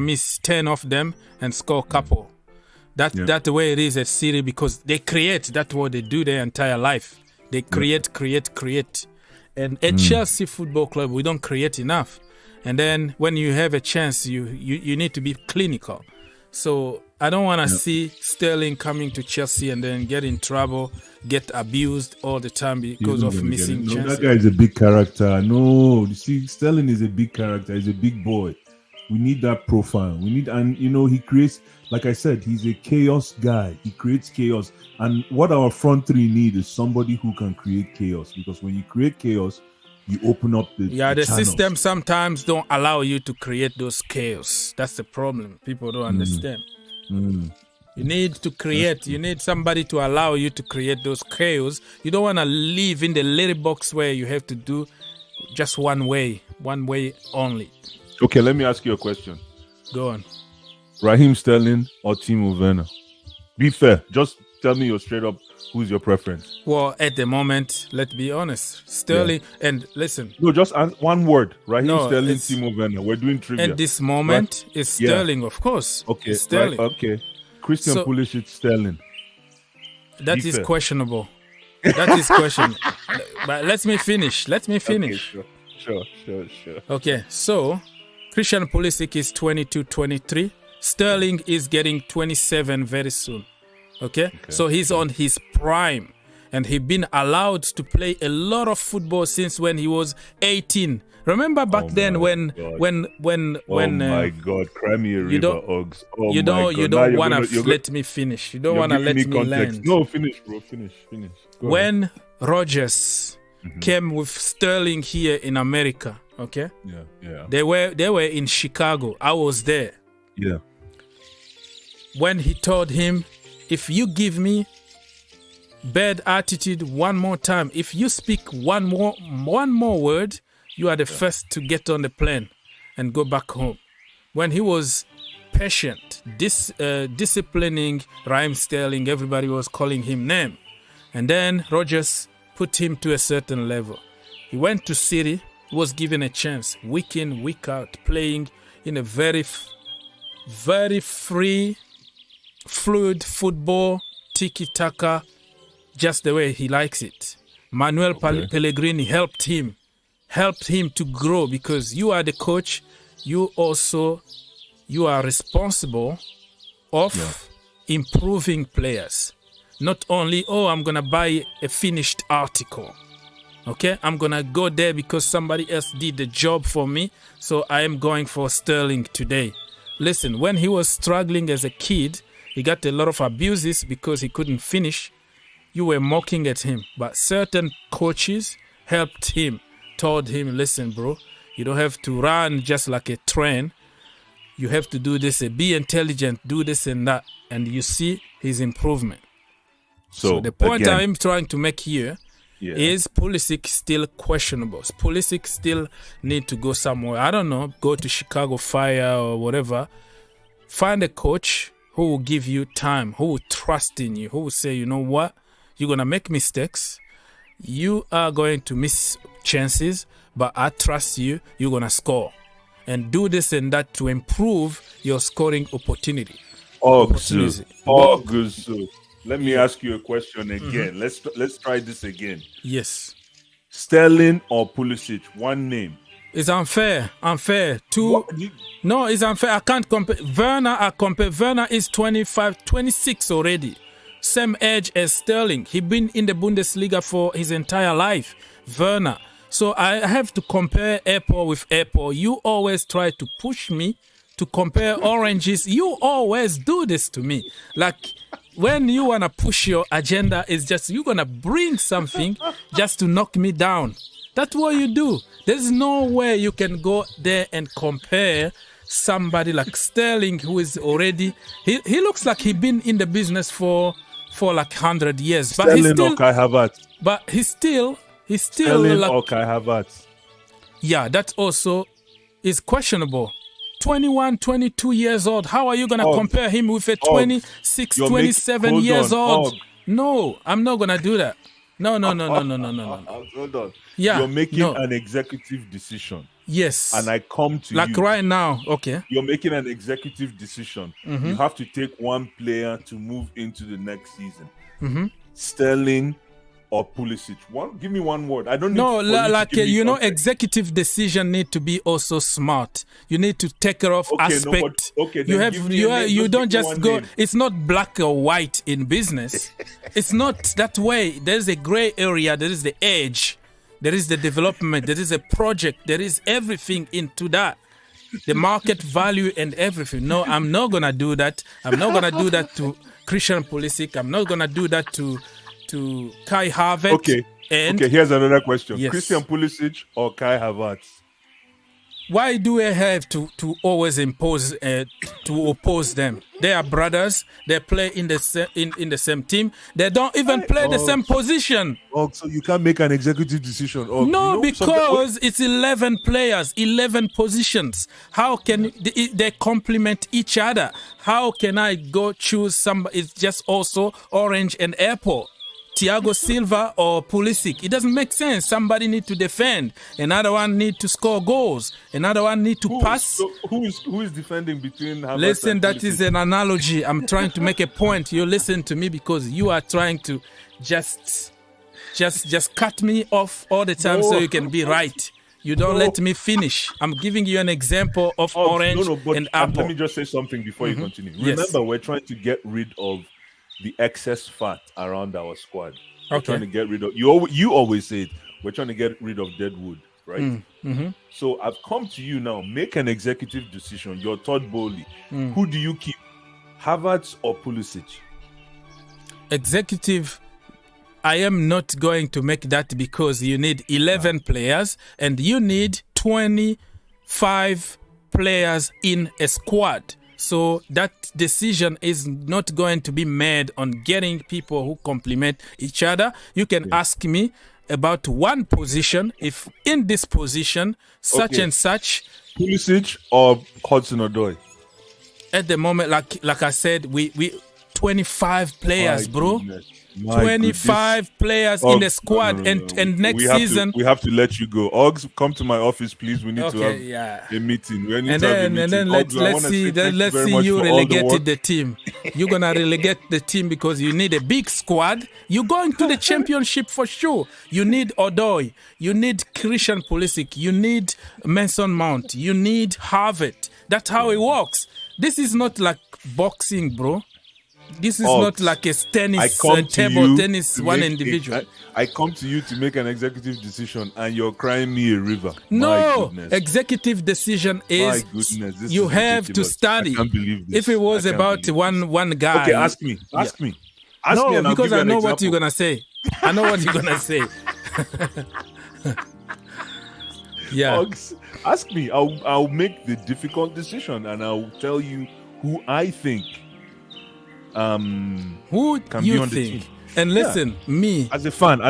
miss 10 of them and score a couple. That's the way it is at City because they create. That's what they do their entire life. They create. And at Chelsea Football Club, we don't create enough. And then when you have a chance, you need to be clinical. So I don't want to see Sterling coming to Chelsea and then get in trouble, get abused all the time because of missing chances. That guy is a big character. No, you see, Sterling is a big character. He's a big boy. We need that profile. He creates, like I said, he's a chaos guy. He creates chaos. And what our front three need is somebody who can create chaos. Because when you create chaos, you open up the channels. System sometimes don't allow you to create those chaos. That's the problem. People don't understand. You need to create. You need somebody to allow you to create those chaos. You don't want to live in the little box where you have to do just one way only. Okay, let me ask you a question. Go on. Raheem Sterling or Timo Werner? Be fair. Just tell me straight up who's your preference. Well, at the moment, let's be honest. Sterling and listen. No, just one word. Raheem Sterling, Timo Werner. We're doing trivia. At this moment, it's Sterling, of course. Okay, Sterling. Right, okay. Christian Pulisic, Sterling. That is questionable. That is questionable. But let me finish. Okay, sure. Okay, so Christian Pulisic is 22-23. Sterling is getting 27 very soon. Okay? So he's on his prime. And he's been allowed to play a lot of football since when he was 18. Remember back then when oh my God, cry me a river, Uggs. Oh you don't want to let me finish. You don't want to let me land. No, finish, bro. Finish. When Rodgers came with Sterling here in America, Okay. Yeah. They were in Chicago. I was there. Yeah. When he told him, if you give me bad attitude one more time, if you speak one more word, you are the first to get on the plane and go back home. When he was patient, disciplining Raheem Sterling, everybody was calling him name. And then Rodgers put him to a certain level. He went to City, was given a chance, week in, week out, playing in a very free, fluid football, tiki-taka, just the way he likes it. Manuel Pellegrini helped him to grow, because you are the coach. You are responsible of improving players. Not only, I'm going to buy a finished article. Okay, I'm going to go there because somebody else did the job for me, so I am going for Sterling today. Listen, when he was struggling as a kid, he got a lot of abuses because he couldn't finish. You were mocking at him, but certain coaches helped him, told him, listen, bro, you don't have to run just like a train. You have to do this, be intelligent, do this and that, and you see his improvement. So the point I'm trying to make here is Pulisic still questionable. Pulisic still need to go somewhere. I don't know, go to Chicago Fire or whatever. Find a coach who will give you time, who will trust in you, who will say, you know what, you're going to make mistakes. You are going to miss chances, but I trust you, you're going to score. And do this and that to improve your scoring opportunity. Let me ask you a question again. Let's try this again. Yes. Sterling or Pulisic? One name. It's unfair. No, it's unfair. I can't compare. Werner is 25, 26 already. Same age as Sterling. He's been in the Bundesliga for his entire life. Werner. So I have to compare apple with apple. You always try to push me to compare oranges. You always do this to me. Like, when you want to push your agenda, it's just you're going to bring something just to knock me down. That's what you do. There's no way you can go there and compare somebody like Sterling, who is already... He looks like he's been in the business for like 100 years. But Sterling or Kai Havertz? But he's still Sterling like... or Kai Havertz? Yeah, that also is questionable. 21, 22 years old. How are you going to compare him with a 26, 27 years old? No, I'm not going to do that. No. Hold on. Yeah, you're making an executive decision. Yes. And I come to like you. Like right now, okay. You're making an executive decision. Mm-hmm. You have to take one player to move into the next season. Mm-hmm. Sterling or Pulisic? Give me one word. I don't need executive decision need to be also smart. You need to take care of aspect. You don't just go. Name. It's not black or white in business. It's not that way. There's a gray area. There is the edge. There is the development. There is a project. There is everything into that. The market value and everything. No, I'm not gonna do that. I'm not gonna do that to Christian Pulisic. I'm not gonna do that to Kai Havertz. Okay, here's another question. Yes. Christian Pulisic or Kai Havertz? Why do I have to always oppose them? They are brothers. They play in the same team. They don't even play the same position. So you can't make an executive decision? No, because it's 11 players, 11 positions. How can they complement each other? How can I go choose somebody? It's just also orange and apple. Thiago Silva or Pulisic. It doesn't make sense. Somebody need to defend. Another one need to score goals. Another one need to pass. So who is defending between Havertz? Listen, that is an analogy. I'm trying to make a point. You listen to me because you are trying to just cut me off all the time so you can be right. You don't let me finish. I'm giving you an example of orange and apple. Let me just say something before you continue. Remember, we're trying to get rid of the excess fat around our squad. We're trying to get rid of you always say it, we're trying to get rid of dead wood, right? Mm-hmm. So I've come to you now. Make an executive decision. You're Todd Boehly. Who do you keep? Havertz or Pulisic? Executive, I am not going to make that because you need 11 players and you need 25 players in a squad. So that decision is not going to be made on getting people who complement each other. You can ask me about one position. If in this position, such and such. Pulisic or Hudson-Odoi? At the moment, like I said, we 25 players, bro. Goodness. 25 players in the squad, no. and next season we have to let you go. Oggs, come to my office, please. We need to have a meeting. And then let's see you relegated the team. You're gonna relegate the team because you need a big squad. You're going to the championship for sure. You need Odoi, you need Christian Pulisic, you need Mason Mount, you need Harvard. That's how it works. This is not like boxing, bro. This is not like a tennis, table tennis, one individual. I come to you to make an executive decision and you're crying me a river. No, executive decision is you have to study. I can't believe this. If it was about one guy. Okay, ask me. Ask me, and because I know what you're going to say. I know what you're going to say. Ask me. I'll make the difficult decision and I'll tell you who I think who can you be on think? the team. And listen, me as a fan,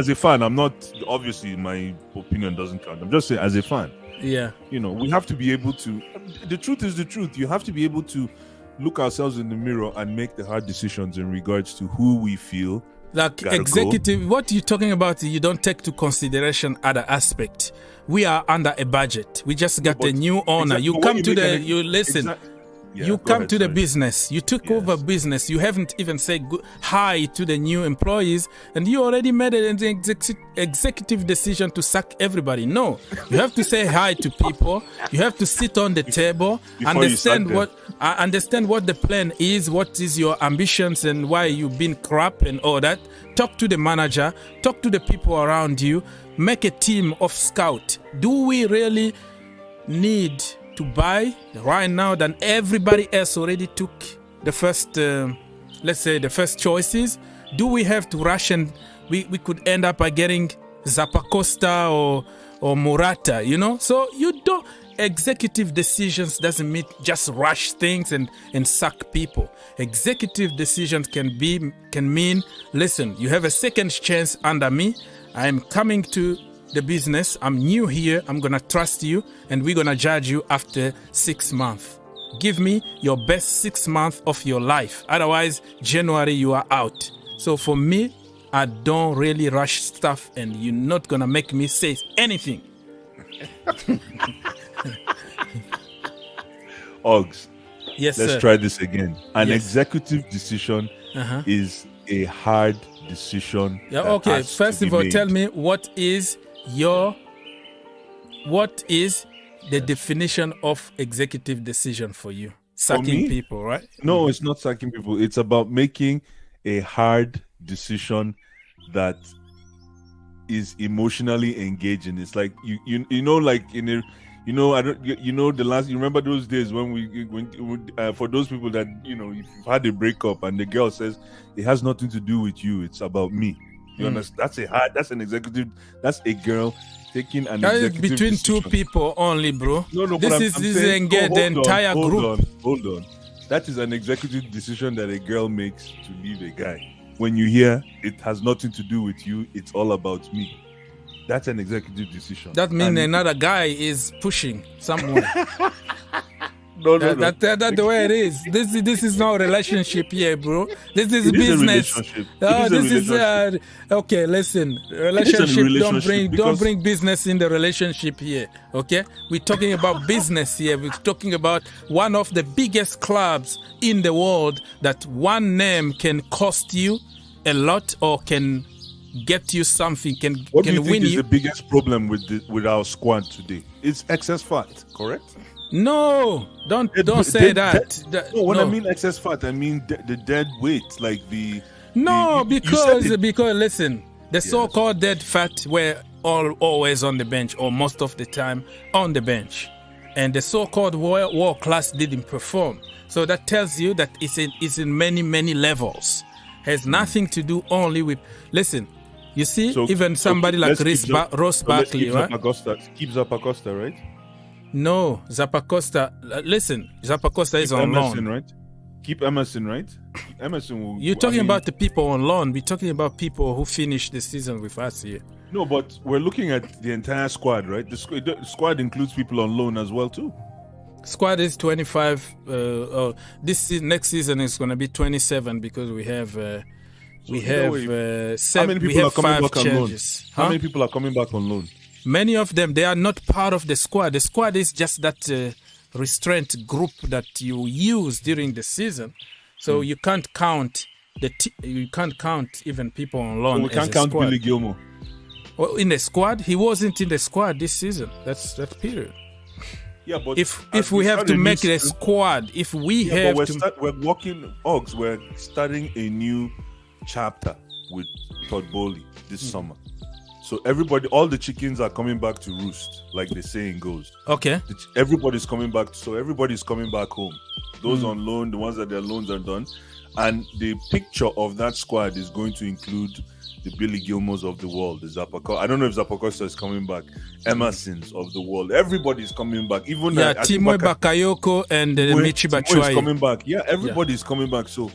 I'm not, obviously my opinion doesn't count. I'm just saying as a fan. Yeah. We have to be able to, the truth is the truth. You have to be able to look ourselves in the mirror and make the hard decisions in regards to who we feel. Like executive, what you're talking about, you don't take to consideration other aspect. We are under a budget. We just got a new owner. You come to the, you listen. You come to the business. You took over business. You haven't even said hi to the new employees, and you already made an executive decision to sack everybody. No, you have to say hi to people. You have to sit on the table, understand what the plan is, what is your ambitions, and why you've been crap and all that. Talk to the manager. Talk to the people around you. Make a team of scout. Do we really need to buy right now than everybody else already took the first, let's say the first choices? Do we have to rush and we could end up by getting Zappacosta or Morata, So you don't, executive decisions doesn't mean just rush things and sack people. Executive decisions can mean, listen, you have a second chance under me. I am coming to the business. I'm new here. I'm going to trust you and we're going to judge you after 6 months. Give me your best 6 months of your life. Otherwise, January, you are out. So for me, I don't really rush stuff and you're not going to make me say anything. Oggs, yes, let's try this again. An executive decision is a hard decision. Yeah, okay. First of all, tell me what is the definition of executive decision for you? Sacking people, right? No, it's not sacking people. It's about making a hard decision that is emotionally engaging. It's like you remember those days when for those people that if you've had a breakup and the girl says it has nothing to do with you, it's about me. You understand? That's an executive. That's a girl taking an executive between decision. 2 people only, bro. No. This is the entire group. Hold on. That is an executive decision that a girl makes to leave a guy. When you hear it has nothing to do with you, it's all about me. That's an executive decision. That means another guy is pushing someone. No. That's the way it is. This is not a relationship here, bro. This is business. Okay. Listen, don't bring business in the relationship here. Okay, we're talking about business here. We're talking about one of the biggest clubs in the world. That one name can cost you a lot or can get you something. What do you think is the biggest problem with our squad today? It's excess fat, correct? No, don't say that. I mean excess fat, I mean the dead weight, like the. No, because listen, the so-called dead fat were always on the bench, or most of the time on the bench, and the so-called world class didn't perform. So that tells you that it's in many levels. Has nothing to do only with. Listen, you see, even somebody like Ross Barkley, right? Keeps Zappacosta, right? No, Zappacosta. Listen, Zappacosta is on Emerson, loan. Right? Keep Emerson, right? Emerson will. You're talking about the people on loan. We're talking about people who finished the season with us here. No, but we're looking at the entire squad, right? The squad includes people on loan as well, too. Squad is 25. Next season is going to be 27 because we have seven. How many people are coming back on loan? How Huh? many people are coming back on loan? Many of them, they are not part of the squad. The squad is just that restraint group that you use during the season. So you can't count you can't count even people on loan. So we can't count Billy Gilmore. Well, in the squad, he wasn't in the squad this season. That's period. Yeah, but if we have to make the squad, if we have to, we're walking Ogs. We're starting a new chapter with Todd Boehly this summer. So everybody, all the chickens are coming back to roost, like the saying goes. Okay. Everybody's coming back. So everybody's coming back home. Those on loan, the ones that their loans are done, and the picture of that squad is going to include the Billy Gilmores of the world, the Zappacosta. I don't know if Zappacosta is coming back. Emersons of the world. Everybody's coming back. Even Timo Bakayoko and Michi Timo is Batshuayi. coming back. Yeah, everybody's coming back. So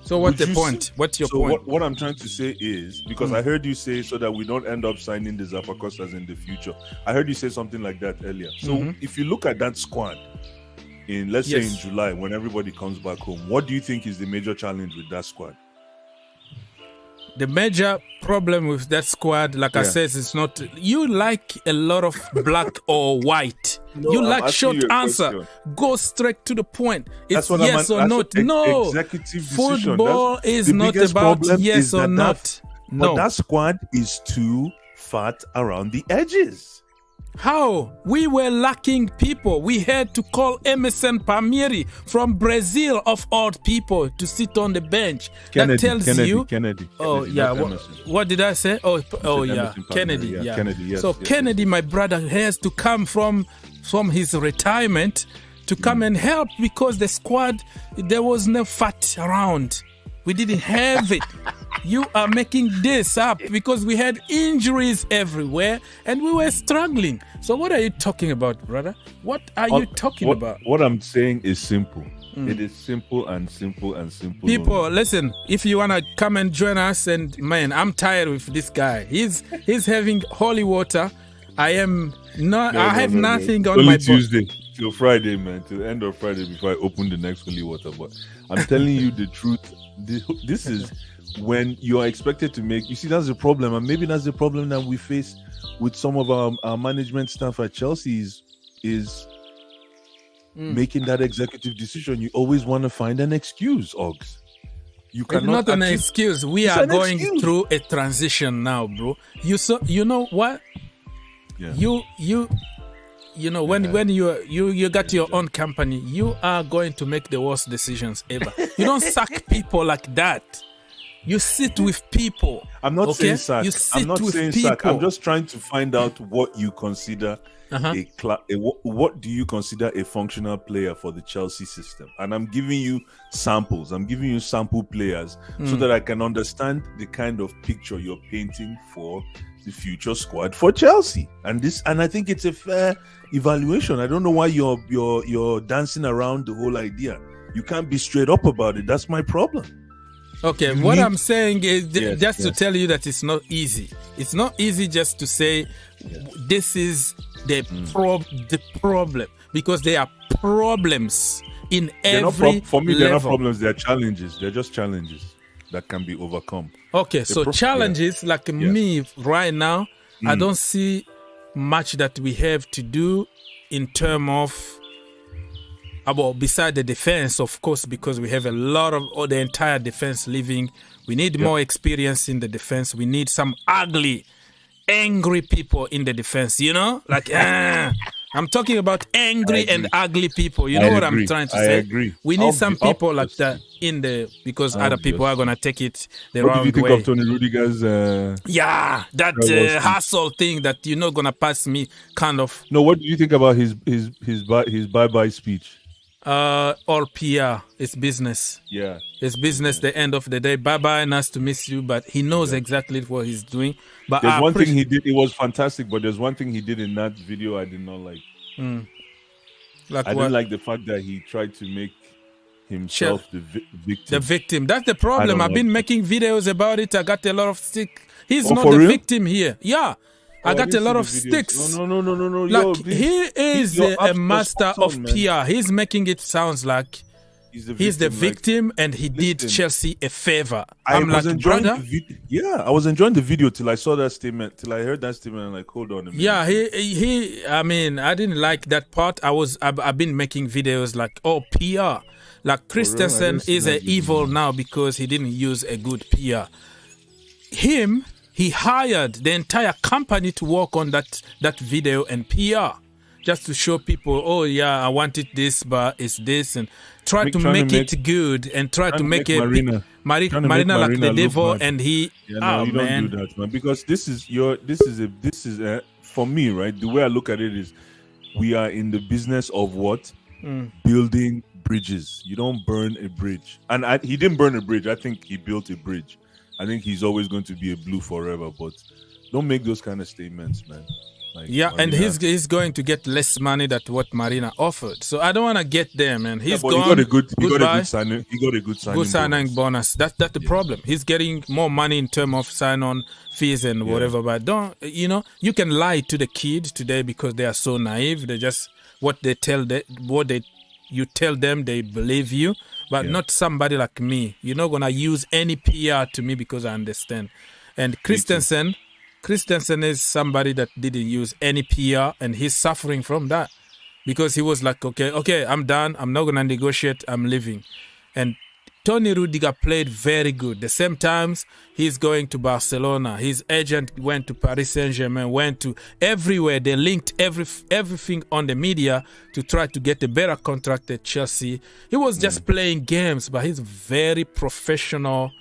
what's the point? What's your point? What I'm trying to say is, because I heard you say so that we don't end up signing the Zappacostas in the future. I heard you say something like that earlier. So if you look at that squad in, let's say in July, when everybody comes back home, what do you think is the major challenge with that squad? The major problem with that squad, like I said, is not you like a lot of black or white. No, you I'm like asking short you a answer. question. Go straight to the point. It's That's yes or not. No. Executive decision. Football is the not biggest about problem yes is or that not. No. But that squad is too fat around the edges. How? We were lacking people. We had to call Emerson Palmieri from Brazil, of all people, to sit on the bench. Kennedy, that tells you. Kennedy. Oh, yeah. What did I say? Oh, yeah. Kennedy. Yeah. Kennedy, yes, so yes, Kennedy, my brother, has to come from his retirement to come and help because the squad, there was no fat around. We didn't have it. You are making this up because we had injuries everywhere and we were struggling. So what are you talking about, brother? What are you talking about? What I'm saying is simple. It is simple and simple and simple. People, listen, if you want to come and join us, and man, I'm tired with this guy. He's having holy water. I have nothing on only my Tuesday till Friday, man, till the end of Friday before I open the next holy water. But I'm telling you the truth. This is when you are expected to make. You see, that's the problem, and maybe that's the problem that we face with some of our management staff at Chelsea is making that executive decision. You always want to find an excuse, Ogs. You cannot. It's not an excuse. We are going through a transition now, bro. You know what? Yeah. You know, when you got your own company, you are going to make the worst decisions ever. You don't sack people like that. You sit with people. I'm not saying sack. You sit I'm not with saying people. sack. I'm just trying to find out what you consider what do you consider a functional player for the Chelsea system? And I'm giving you samples. I'm giving you sample players so that I can understand the kind of picture you're painting for the future squad for Chelsea. And I think it's a fair evaluation. I don't know why you're dancing around the whole idea. You can't be straight up about it. That's my problem. Okay, what I'm saying is to tell you that it's not easy. It's not easy just to say this is the problem, because there are problems in every for me, level. they're not problems. They're challenges. They're just challenges that can be overcome. Okay, so challenges like me right now, I don't see much that we have to do in terms of beside the defense, of course, because we have a lot of the entire defense leaving. We need more experience in the defense. We need some ugly, angry people in the defense, you know? Like, I'm talking about angry and ugly people. You know what I'm trying to say? I agree. We need some people like that in the, because other people are going to take it the wrong way. What did you think of Tony Rudiger's that hustle thing that you're not going to pass me kind of. No, what do you think about his bye-bye speech? All PR. It's business. Yeah. It's business. The end of the day. Bye-bye. Nice to miss you. But he knows exactly what he's doing. But there's one thing he did. It was fantastic. But there's one thing he did in that video I did not like. Like I didn't like the fact that he tried to make himself the victim. The victim. That's the problem. I've been making videos about it. I got a lot of stick. He's not the victim here. Yeah. I got a lot of sticks. No. Like, he is a master of PR. He's making it sound like he's the victim and he did Chelsea a favor. I'm like, brother. I was enjoying the video till I saw that statement, till I heard that statement. I'm like, hold on a minute. Yeah, I mean, I didn't like that part. I've been making videos like, PR. Like, Christensen is an evil now because he didn't use a good PR. He hired the entire company to work on that video and PR, just to show people, I wanted this, but it's this, and try to make it good and try to make it Marina like the devil, and he. You don't do that, man, because this is for me, right? The way I look at it is, we are in the business of what? Building bridges. You don't burn a bridge, and he didn't burn a bridge. I think he built a bridge. I think he's always going to be a blue forever, but don't make those kind of statements, man. Like, Marina, and he's going to get less money than what Marina offered. So I don't want to get there, man. He's gone. He got a good signing. He got a good signing bonus. That's the problem. He's getting more money in terms of sign-on fees and whatever. But you can lie to the kid today because they are so naive. They just you tell them, they believe you. But not somebody like me. You're not gonna use any PR to me because I understand. And Christensen is somebody that didn't use any PR, and he's suffering from that because he was like, okay, I'm done. I'm not gonna negotiate. I'm leaving. And Tony Rudiger played very good. The same times he's going to Barcelona. His agent went to Paris Saint-Germain, went to everywhere. They linked everything on the media to try to get a better contract at Chelsea. He was just playing games, but he's a very professional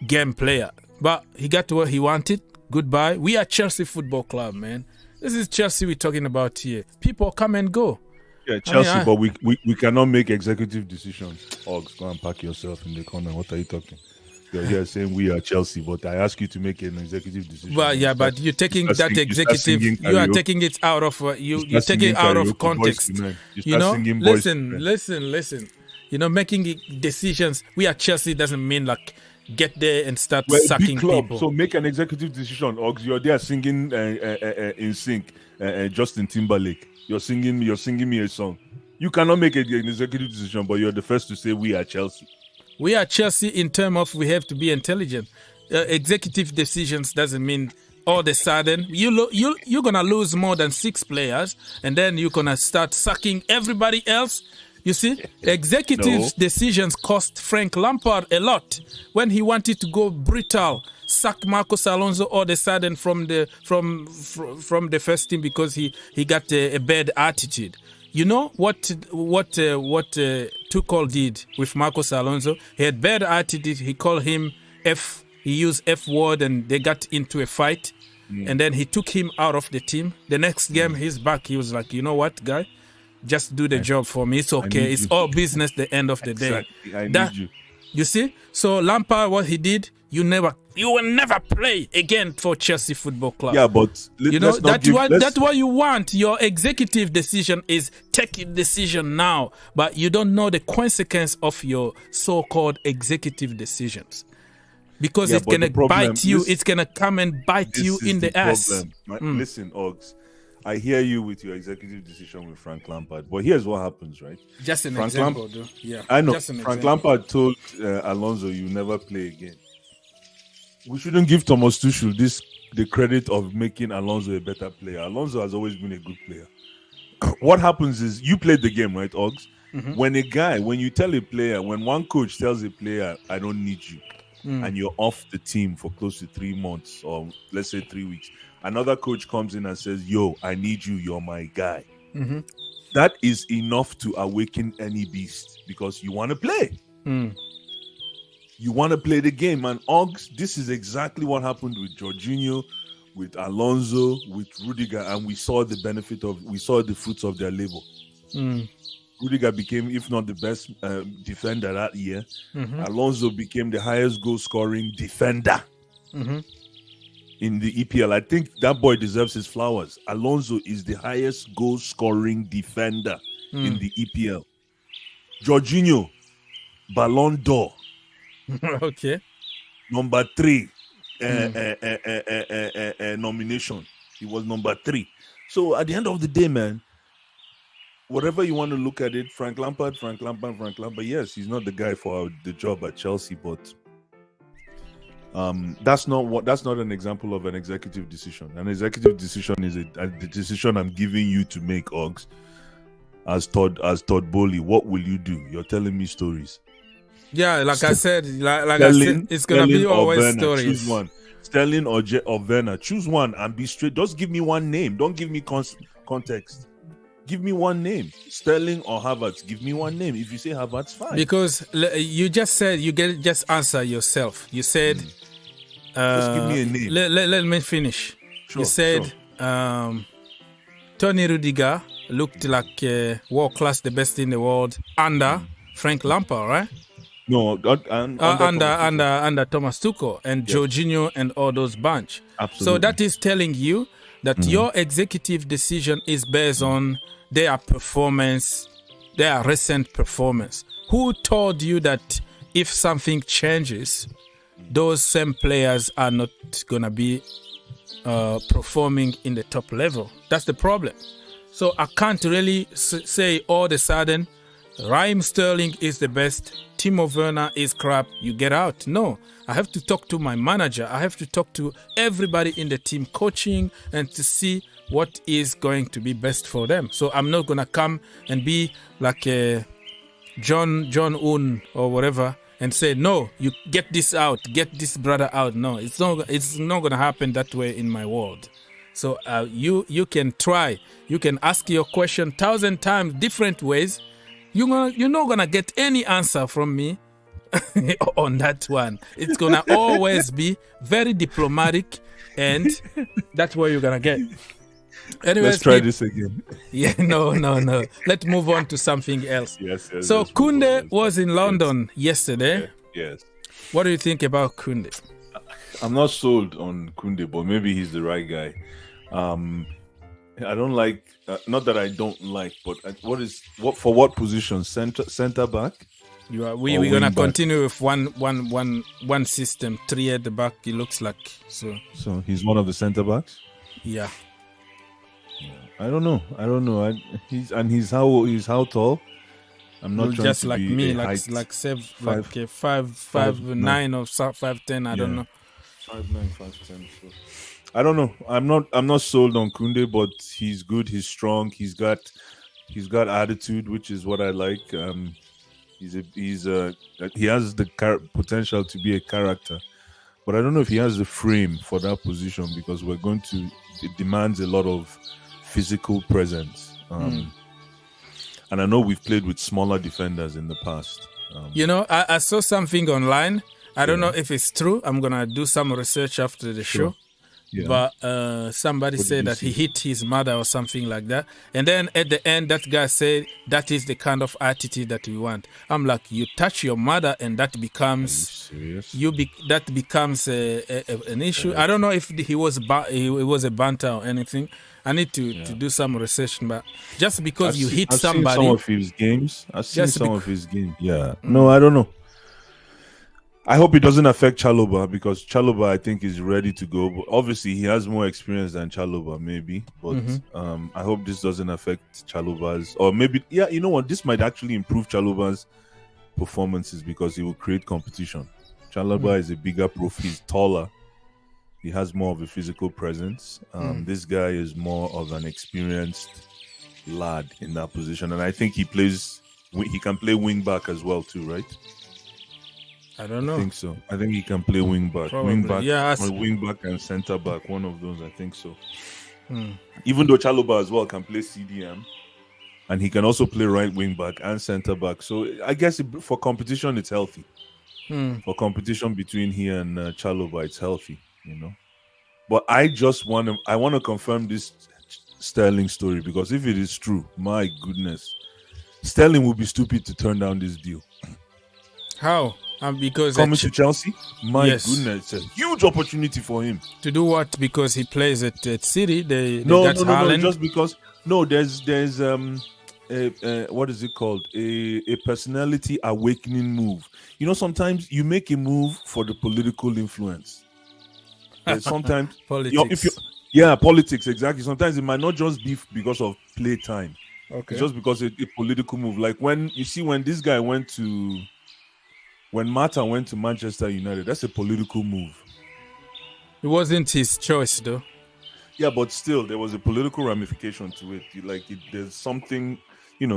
game player. But he got to what he wanted. Goodbye. We are Chelsea Football Club, man. This is Chelsea we're talking about here. People come and go. Yeah, Chelsea, but we cannot make executive decisions. Ogs, go and pack yourself in the corner. What are you talking? You're here saying we are Chelsea, but I ask you to make an executive decision. Well, but you're taking that executive. You are taking it out of you're taking it out of context. Listen. Making decisions. We are Chelsea doesn't mean like get there and start sucking people. So make an executive decision, Ogs. You're there singing in sync, Justin Timberlake. You're singing me a song. You cannot make an executive decision, but you're the first to say we are Chelsea. We are Chelsea in terms of we have to be intelligent. Executive decisions doesn't mean all of a sudden you're gonna lose more than 6 players, and then you're gonna start sucking everybody else. You see, executive decisions cost Frank Lampard a lot when he wanted to go brutal. Sack Marcos Alonso all of a sudden from the first team because he got a bad attitude. You know what Tuchel did with Marcos Alonso? He had bad attitude. He called him F. He used F word and they got into a fight. And then he took him out of the team. The next game he's back. He was like, you know what, guy? Just do the job for me. It's okay. It's all business at the end of the day. I need you. You see? So Lampard, what he did, you will never play again for Chelsea Football Club. Yeah, but that's what you want. Your executive decision is take a decision now, but you don't know the consequence of your so-called executive decisions. Because it's going to bite you. It's going to come and bite you in the ass. Right? Listen, Ogs, I hear you with your executive decision with Frank Lampard, but here's what happens, right? Just an example, though. Yeah, I know. Frank Lampard told Alonso, "You never play again." We shouldn't give Thomas Tuchel the credit of making Alonso a better player. Alonso has always been a good player. What happens is you played the game, right, Ogs? When you tell a player, when one coach tells a player, "I don't need you," and you're off the team for close to 3 months or let's say 3 weeks. Another coach comes in and says, "Yo, I need you. You're my guy." That is enough to awaken any beast because you want to play. You want to play the game. And Ogs, this is exactly what happened with Jorginho, with Alonso, with Rudiger, and we saw the fruits of their labor. Rudiger became, if not the best defender that year. Alonso became the highest goal-scoring defender. in the EPL. I think that boy deserves his flowers. Alonso is the highest goal-scoring defender in the EPL. Jorginho, Ballon d'Or. Okay. Number 3 nomination. He was number 3. So at the end of the day, man, whatever you want to look at it, Frank Lampard. Yes, he's not the guy for the job at Chelsea, but that's not an example of an executive decision. An executive decision is the decision I'm giving you to make, Oggs. As Todd Boehly, what will you do? You're telling me stories. Yeah, like I said, it's gonna be always Werner, stories. Choose one. Sterling or Werner. Choose one and be straight. Just give me one name. Don't give me context. Give me one name. Sterling or Havertz. Give me one name. If you say Havertz, fine. Because you just said just answer yourself. You said. Just give me a name. Let me finish. Sure, you said Tony Rudiger looked like world class, the best in the world under Frank Lampard, right? No, under Thomas Tuchel and Jorginho and all those bunch. Absolutely. So that is telling you that your executive decision is based on their performance, their recent performance. Who told you that if something changes, those same players are not gonna be performing in the top level? That's the problem. So I can't really say all of a sudden Raheem Sterling is the best, Timo Werner is crap, you get out. No, I have to talk to my manager. I have to talk to everybody in the team coaching and to see what is going to be best for them. So I'm not going to come and be like John Un or whatever and say, no, you get this out, get this brother out. No, it's not going to happen that way in my world. So you can try. You can ask your question 1,000 times, different ways. You're not going to get any answer from me on that one. It's going to always be very diplomatic, and that's what you're going to get. Anyways, let's try this again. Yeah, no. Let's move on to something else. Yes. So Kounde was in London yesterday. Yes. What do you think about Kounde? I'm not sold on Kounde, but maybe he's the right guy. I don't like, not that I don't like, but for what position? Center back? We're gonna continue with one system, 3 at the back. It looks like so. So he's one of the center backs. Yeah. I don't know. He's how tall? I'm not trying just to like be me, a like height. 5'9" or 5'10". I don't know. 5'9", 5'10". So. I don't know. I'm not sold on Kounde, but he's good. He's strong. He's got attitude, which is what I like. He has the potential to be a character, but I don't know if he has the frame for that position because it demands a lot of physical presence. And I know we've played with smaller defenders in the past. I saw something online. I don't know if it's true. I'm gonna do some research after the show. Yeah. But somebody said that he hit his mother or something like that. And then at the end, that guy said that is the kind of attitude that we want. I'm like, you touch your mother and that becomes that becomes an issue. I don't know if he was a banter or anything. I need to do some research, but just because you hit somebody. I've seen some of his games. Yeah. No, I don't know. I hope it doesn't affect Chalobah because Chalobah, I think, is ready to go. But obviously, he has more experience than Chalobah, maybe. But I hope this doesn't affect Chalobah's. Or maybe, you know what? This might actually improve Chalobah's performances because he will create competition. Chalobah is a bigger profile. He's taller. He has more of a physical presence. This guy is more of an experienced lad in that position. And I think he can play wing back as well, too, right? I don't know. I think so. I think he can play wing back. Probably. Wing back and center back. One of those, I think so. Even though Chalobah as well can play CDM. And he can also play right wing back and center back. So I guess for competition, it's healthy. For competition between he and Chalobah, it's healthy, But I want to confirm this Sterling story because if it is true, my goodness, Sterling would be stupid to turn down this deal. How Because coming to Chelsea, my yes. goodness, it's a huge opportunity for him. To do what? Because he plays at City. No, just because. No, there's what is it called? A personality awakening move. You know, sometimes you make a move for the political influence. And sometimes politics. Politics, exactly. Sometimes it might not just be because of play time. Okay. It's just because a political move. Like when this guy when Mata went to Manchester United, that's a political move. It wasn't his choice, though. Yeah, but still, there was a political ramification to it. There's something,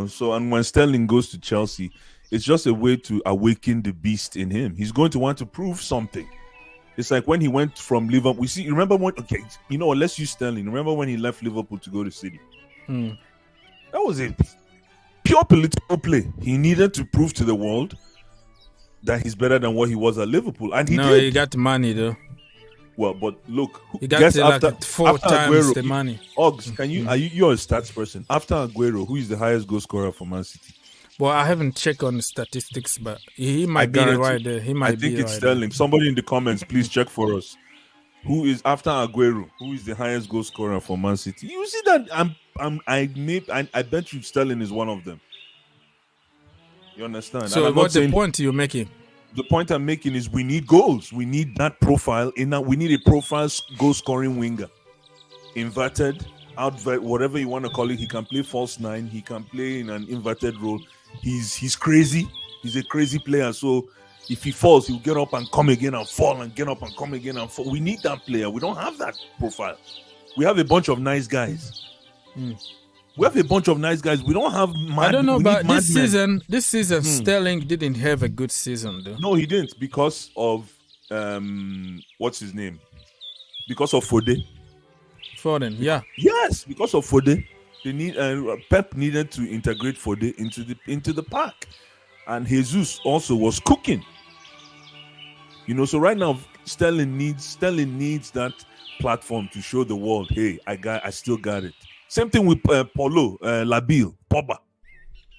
So, and when Sterling goes to Chelsea, it's just a way to awaken the beast in him. He's going to want to prove something. It's like when he went from Liverpool. Let's use Sterling. Remember when he left Liverpool to go to City? That was a pure political play. He needed to prove to the world that he's better than what he was at Liverpool, and he did. He got money though. Well, but look, he got four times Aguero, the money. Oggs, you're a stats person. After Aguero, who is the highest goal scorer for Man City? Well, I haven't checked on the statistics, but he might be right there. I think it's Sterling. Somebody in the comments, please check for us. Who is after Aguero? Who is the highest goal scorer for Man City? You see that? I bet you Sterling is one of them. You understand? So what's the point you're making? The point I'm making is we need goals. We need that profile. We need a profile goal-scoring winger. Inverted, outvert, whatever you want to call it. He can play false nine. He can play in an inverted role. He's crazy. He's a crazy player. So if he falls, he'll get up and come again and fall and get up and come again and fall. We need that player. We don't have that profile. We have a bunch of nice guys. We have a bunch of nice guys. We don't have I don't know, but this season, Sterling didn't have a good season, though. No, he didn't because of what's his name? Because of Foden, yeah. Yes, because of Foden. Pep needed to integrate Foden into the pack, and Jesus also was cooking. So right now Sterling needs that platform to show the world, hey, I still got it. Same thing with Paulo Labille, Pogba.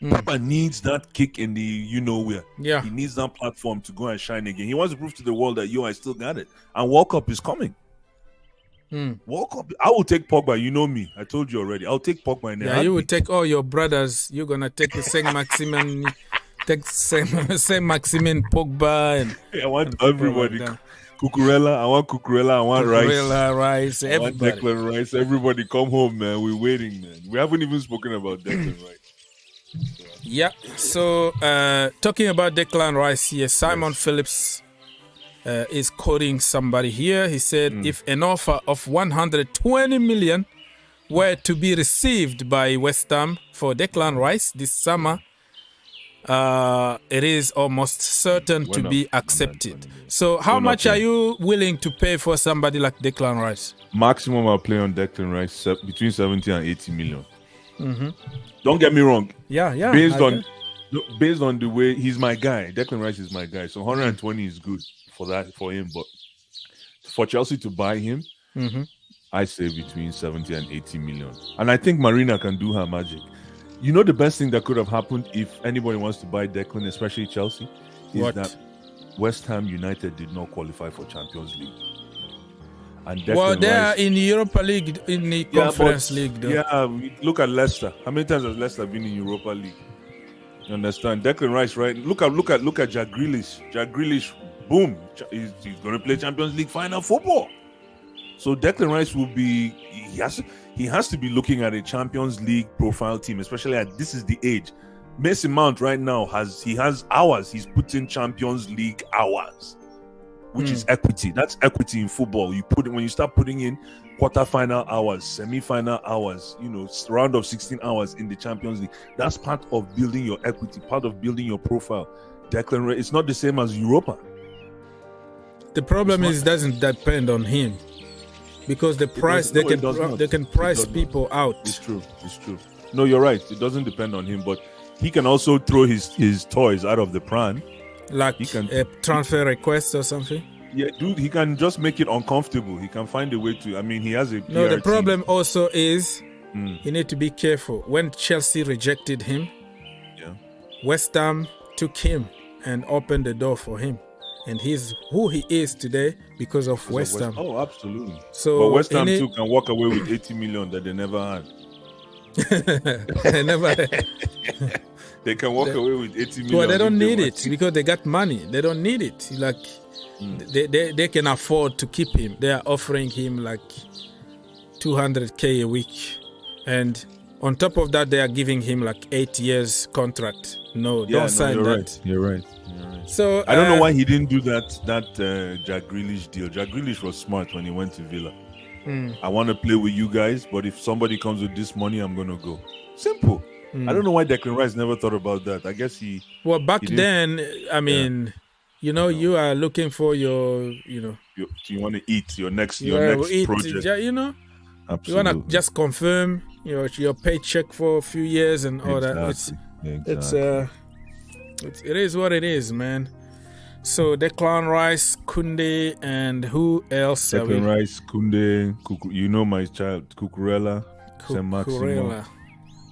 Pogba needs that kick in the where. Yeah. He needs that platform to go and shine again. He wants to prove to the world that I still got it. And World Cup is coming. World Cup. I will take Pogba. You know me. I told you already. I'll take Pogba in there. Yeah, you will take all your brothers. You're gonna take the same Maximin, same Maximin Pogba, and I want everybody. Cucurella, I want Rice. Rice, everybody. I want Declan Rice. Everybody come home, man. We're waiting, man. We haven't even spoken about Declan Rice. Yeah. So, talking about Declan Rice here, Simon Phillips is quoting somebody here. He said, if an offer of 120 million were to be received by West Ham for Declan Rice this summer, it is almost certain to be accepted. So how much are you willing to pay for somebody like Declan Rice? Maximum I'll play on Declan Rice between 70 and 80 million. Don't get me wrong. Yeah. Based on the way he's my guy. Declan Rice is my guy. So 120 is good for him. But for Chelsea to buy him, I say between 70 and 80 million. And I think Marina can do her magic. The best thing that could have happened if anybody wants to buy Declan, especially Chelsea, is that West Ham United did not qualify for Champions League. And Declan they are Rice, in the Europa League, in the Conference League, though. Yeah, look at Leicester. How many times has Leicester been in Europa League? You understand? Declan Rice, right? Look at Jack Grealish. Jack Grealish, boom, he's going to play Champions League final football. So Declan Rice will be. He has to be looking at a Champions League profile team, especially this is the age. Mason Mount right now has hours. He's put in Champions League hours, which is equity. That's equity in football. When you start putting in quarterfinal hours, semi-final hours, round of 16 hours in the Champions League. That's part of building your equity, part of building your profile. Declan Rice, it's not the same as Europa. The problem is it doesn't depend on him. Because the price, they can price people out. It's true. No, you're right. It doesn't depend on him, but he can also throw his toys out of the pram. Like he can, a transfer request or something? Yeah, dude, he can just make it uncomfortable. He can find a way to, he has a PR No, the problem team. also is he need to be careful. When Chelsea rejected him, West Ham took him and opened the door for him. And he's who he is today because of West Ham. Oh, absolutely. So but West Ham too can walk away with 80 million that they never had. They never. They can walk away with 80 million. Well, they don't need it because they got money. They don't need it. Like they can afford to keep him. They are offering him like 200K a week, and on top of that, they are giving him like 8 years contract. Don't sign that. Right. You're right. So I don't know why he didn't do that Jack Grealish deal. Jack Grealish was smart when he went to Villa. I want to play with you guys, but if somebody comes with this money, I'm going to go. Simple. I don't know why Declan Rice never thought about that. I guess he... Well, back then, I mean, you are looking for your, you want to eat your next project. Absolutely. You want to just confirm your paycheck for a few years and all that. It is what it is, man. So Declan Rice, Kounde, and who else? Declan Rice, Kounde, my child, Cucurella, Saint-Maximin,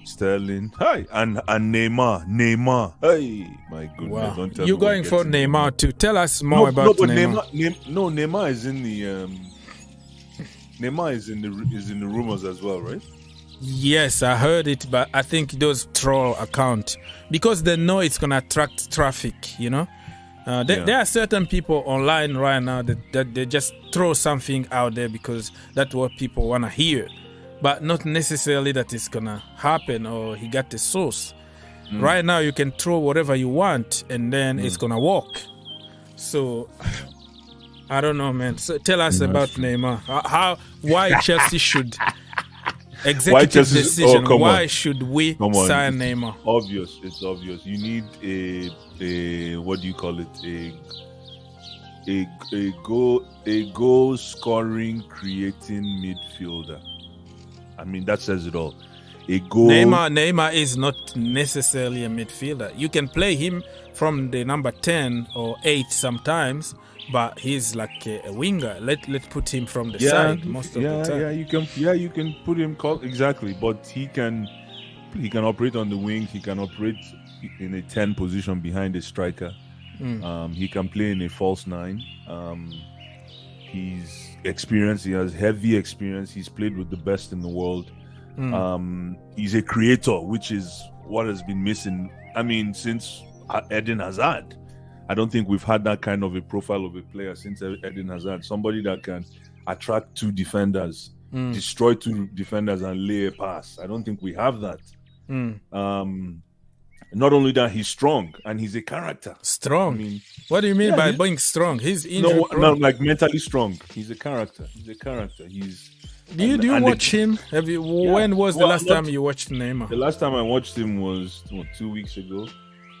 Sterling. Hi, and Neymar. Hey, my goodness! Wow. Don't tell You're going for Neymar too. Tell us more about Neymar. Neymar is in the Neymar is in the rumors as well, right? Yes, I heard it, but I think those troll account because they know it's gonna attract traffic. There are certain people online right now that they just throw something out there because that's what people wanna hear, but not necessarily that it's gonna happen or he got the source. Right now, you can throw whatever you want and then it's gonna work. So I don't know, man. So tell us about Neymar. Why Chelsea should. Executive decision. Why should we sign Neymar? It's obvious. You need a what do you call it? A goal scoring, creating midfielder. I mean, that says it all. A goal. Neymar is not necessarily a midfielder. You can play him from the number 10 or 8 sometimes, but he's like a winger. Let's put him from the side most of the time. You can put him exactly, but he can operate on the wing. He can operate in a 10 position behind a striker. He can play in a false 9. He's experienced. He has heavy experience. He's played with the best in the world. He's a creator, which is what has been missing. I mean, since Eden Hazard. I don't think we've had that kind of a profile of a player since Eden Hazard. Somebody that can attract 2 defenders, destroy 2 defenders and lay a pass. I don't think we have that. Not only that, he's strong and he's a character. Strong? I mean, what do you mean by being strong? He's injured. No, like mentally strong. He's a character. Do you watch him? When was the last time you watched Neymar? The last time I watched him was 2 weeks ago.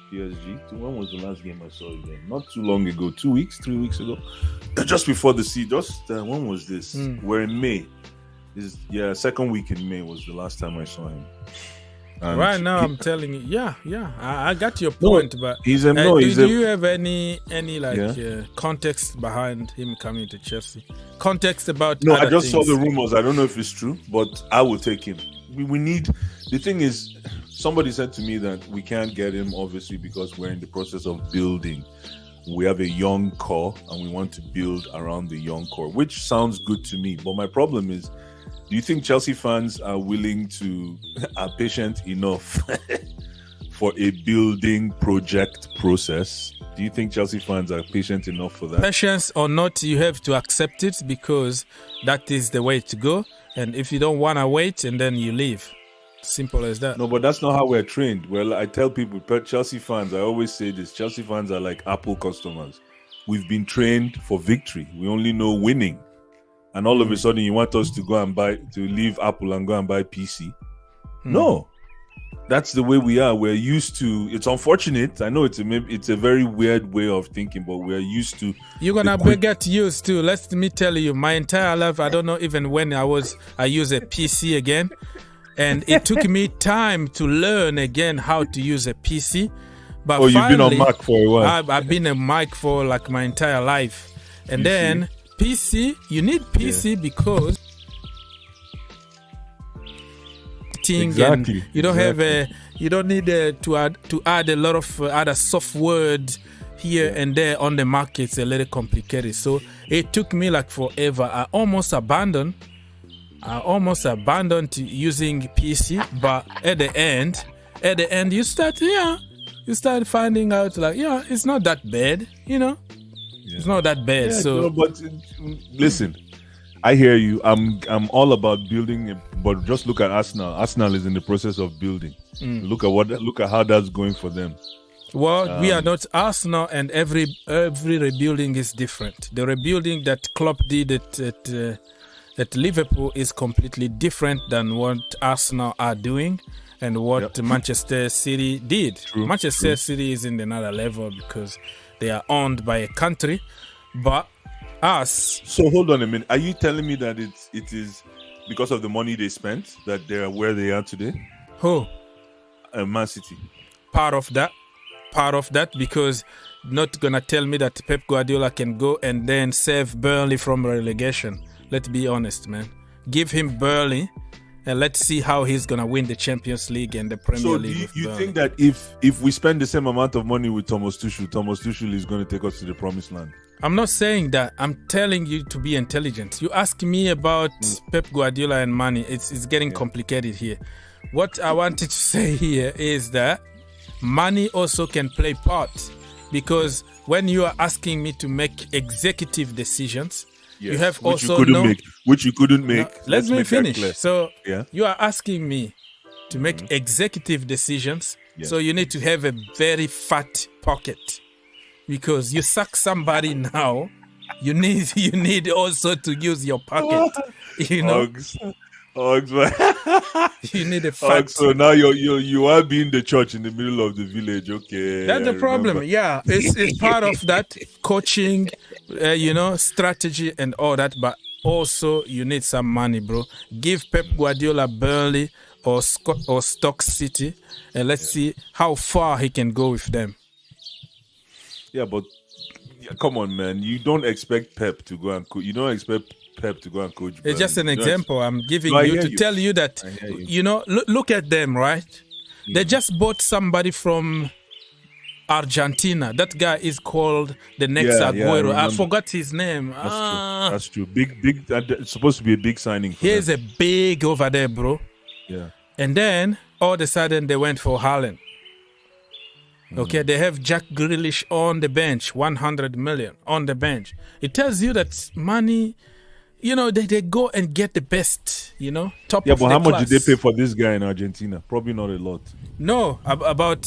PSG. When was the last game I saw again? Not too long ago. 2 weeks, 3 weeks ago. Just before the season. When was this? We're in May. Second week in May was the last time I saw him. And right now, I'm telling you, I got your point, but do you have any context behind him coming to Chelsea? Context about I just saw the rumors. I don't know if it's true, but I will take him. We need. The thing is, somebody said to me that we can't get him, obviously, because we're in the process of building. We have a young core, and we want to build around the young core, which sounds good to me. But my problem is, do you think Chelsea fans are patient enough for a building project process? Do you think Chelsea fans are patient enough for that? Patience or not, you have to accept it because that is the way to go. And if you don't want to wait, and then you leave. Simple as that. No, but that's not how we're trained. Well, I tell people, Chelsea fans, I always say this, Chelsea fans are like Apple customers. We've been trained for victory. We only know winning. And all of a sudden you want us to go and leave Apple and go and buy PC. No. That's the way we are. We're used to, it's unfortunate. I know it's a very weird way of thinking, but we're used to. You're going to get used to. Let me tell you, my entire life, I don't know even when I use a PC again. And it took me time to learn again how to use a PC. But you've been on Mac for a while. I've been on Mac for like my entire life. And then PC, you need PC because you don't have you don't need to add a lot of other software here and there on the market's a little complicated. So it took me like forever. I almost abandoned using PC, but at the end you start finding out like, it's not that bad, It's not that bad. But listen, I hear you. I'm all about building, but just look at Arsenal. Arsenal is in the process of building. Look at how that's going for them. Well, we are not Arsenal, and every rebuilding is different. The rebuilding that Klopp did at Liverpool is completely different than what Arsenal are doing and what Manchester City did. Manchester City is in another level because they are owned by a country, but us. So hold on a minute. Are you telling me that it is because of the money they spent that they are where they are today? Who? Man City. Part of that, because not gonna tell me that Pep Guardiola can go and then save Burnley from relegation. Let's be honest, man. Give him Burnley, and let's see how he's gonna win the Champions League and the Premier League. So you think that if we spend the same amount of money with Thomas Tuchel is going to take us to the promised land? I'm not saying that. I'm telling you to be intelligent. You ask me about Pep Guardiola and money. It's getting complicated here. What I wanted to say here is that money also can play part, because when you are asking me to make executive decisions, you have which also which you couldn't make. Let me finish. So yeah. You are asking me to make executive decisions, so you need to have a very fat pocket, because you suck somebody now. You need also to use your pocket. Hugs, man. You need a fat. So now you are being the church in the middle of the village. Okay, that's the problem. Yeah, it's part of that coaching, strategy and all that. But also you need some money, bro. Give Pep Guardiola Burnley or Stoke City, and let's see how far he can go with them. Yeah, but come on, man. You don't expect Pep to go and coach. You don't expect Pep to go and coach. It's just an example I'm giving you to tell you that, look at them, right? They just bought somebody from Argentina. That guy is called the next Aguero. I forgot his name. That's true. Big. It's supposed to be a big signing. He's a big over there, bro. Yeah. And then all of a sudden they went for Haaland. Okay, they have Jack Grealish on the bench, 100 million on the bench. It tells you that money, they go and get the best, top of the class. Yeah, but how much did they pay for this guy in Argentina? Probably not a lot. No,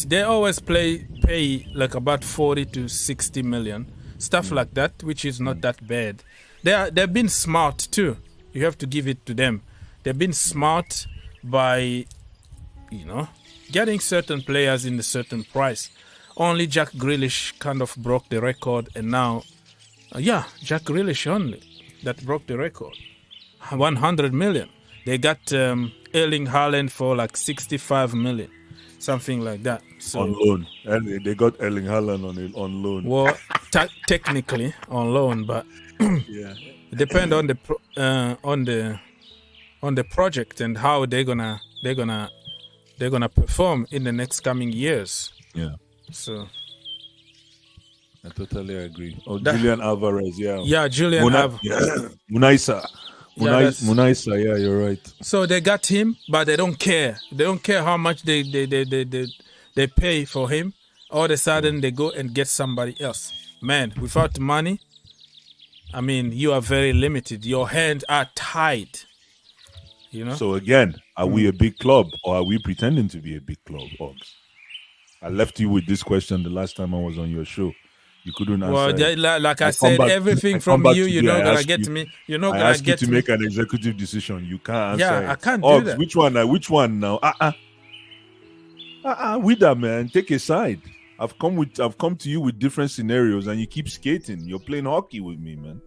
they always pay like about 40 to 60 million, stuff like that, which is not that bad. They've been smart too. You have to give it to them. They've been smart by, getting certain players in a certain price. Only Jack Grealish kind of broke the record, and now, Jack Grealish only that broke the record. 100 million. They got Erling Haaland for like 65 million, something like that. So, on loan, and they got Erling Haaland on loan. Well, technically on loan, but it depends on the project and how they're gonna perform in the next coming years. Yeah. So I totally agree. Julian Alvarez, Julian Alvarez. Munaisa, you're right. So they got him, but they don't care. They don't care how much they pay for him. All of a sudden they go and get somebody else. Man, without money, you are very limited. Your hands are tied. So again, are we a big club, or are we pretending to be a big club? I left you with this question the last time I was on your show. You couldn't answer. Well, like I said, everything from you, you're not gonna get to me. You're not gonna get to make an executive decision. You can't answer. Yeah, I can't do that. Which one now? With that, man, take a side. I've come to you with different scenarios, and you keep skating. You're playing hockey with me, man.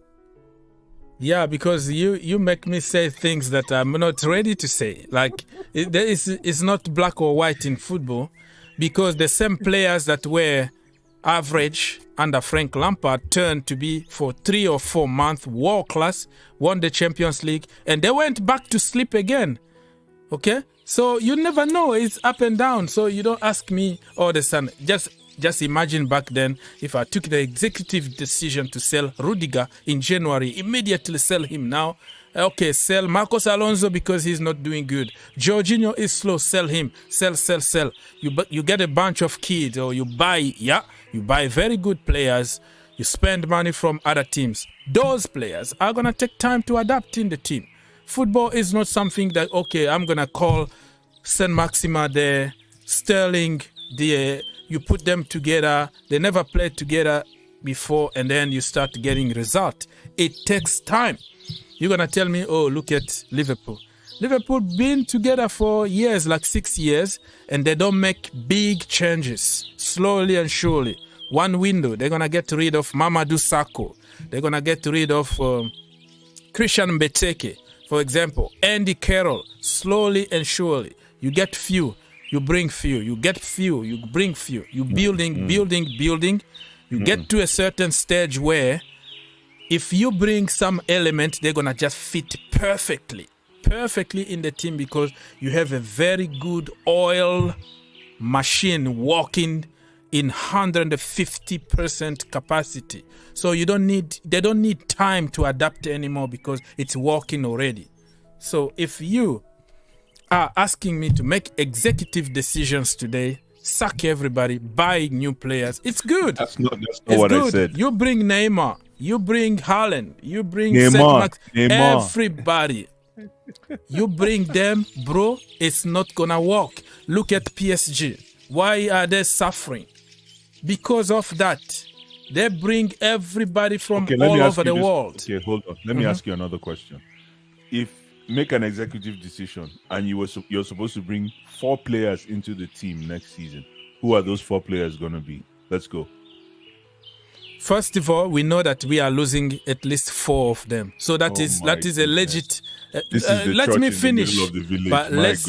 Yeah, because you make me say things that I'm not ready to say. Like it's not black or white in football, because the same players that were average under Frank Lampard turned to be for 3 or 4 months world class, won the Champions League, and they went back to sleep again. Okay, so you never know. It's up and down. So you don't ask me all the time. Just just imagine back then if I took the executive decision to sell Rudiger in January, immediately sell him now. Okay, sell Marcos Alonso because he's not doing good. Jorginho is slow, sell him. Sell. You get a bunch of kids, or you buy very good players. You spend money from other teams. Those players are going to take time to adapt in the team. Football is not something that, okay, I'm going to call Saint-Maxima there, Sterling there. You put them together. They never played together before, and then you start getting result. It takes time. You're going to tell me, oh, look at Liverpool. Liverpool been together for years, like 6 years, and they don't make big changes. Slowly and surely. One window, they're going to get rid of Mamadou Sakho. They're going to get rid of Christian Mbeteke, for example. Andy Carroll, slowly and surely. You get few, you bring few. You get few, you bring few. You building. You get to a certain stage where if you bring some element, they're going to just fit perfectly in the team because you have a very good oil machine working in 150% capacity. So they don't need time to adapt anymore because it's working already. So if you are asking me to make executive decisions today, sack everybody, buy new players, it's good. That's not what good. I said. You bring Neymar, you bring Haaland, you bring Neymar. Everybody. You bring them, bro, it's not gonna work. Look at PSG. Why are they suffering? Because of that. They bring everybody from all over the world. Okay, hold on. Let me ask you another question. If make an executive decision and you're supposed to bring 4 players into the team next season, who are those 4 players going to be? Let's go. First of all, we know that we are losing at least 4 of them. So that is a legit. Let me finish.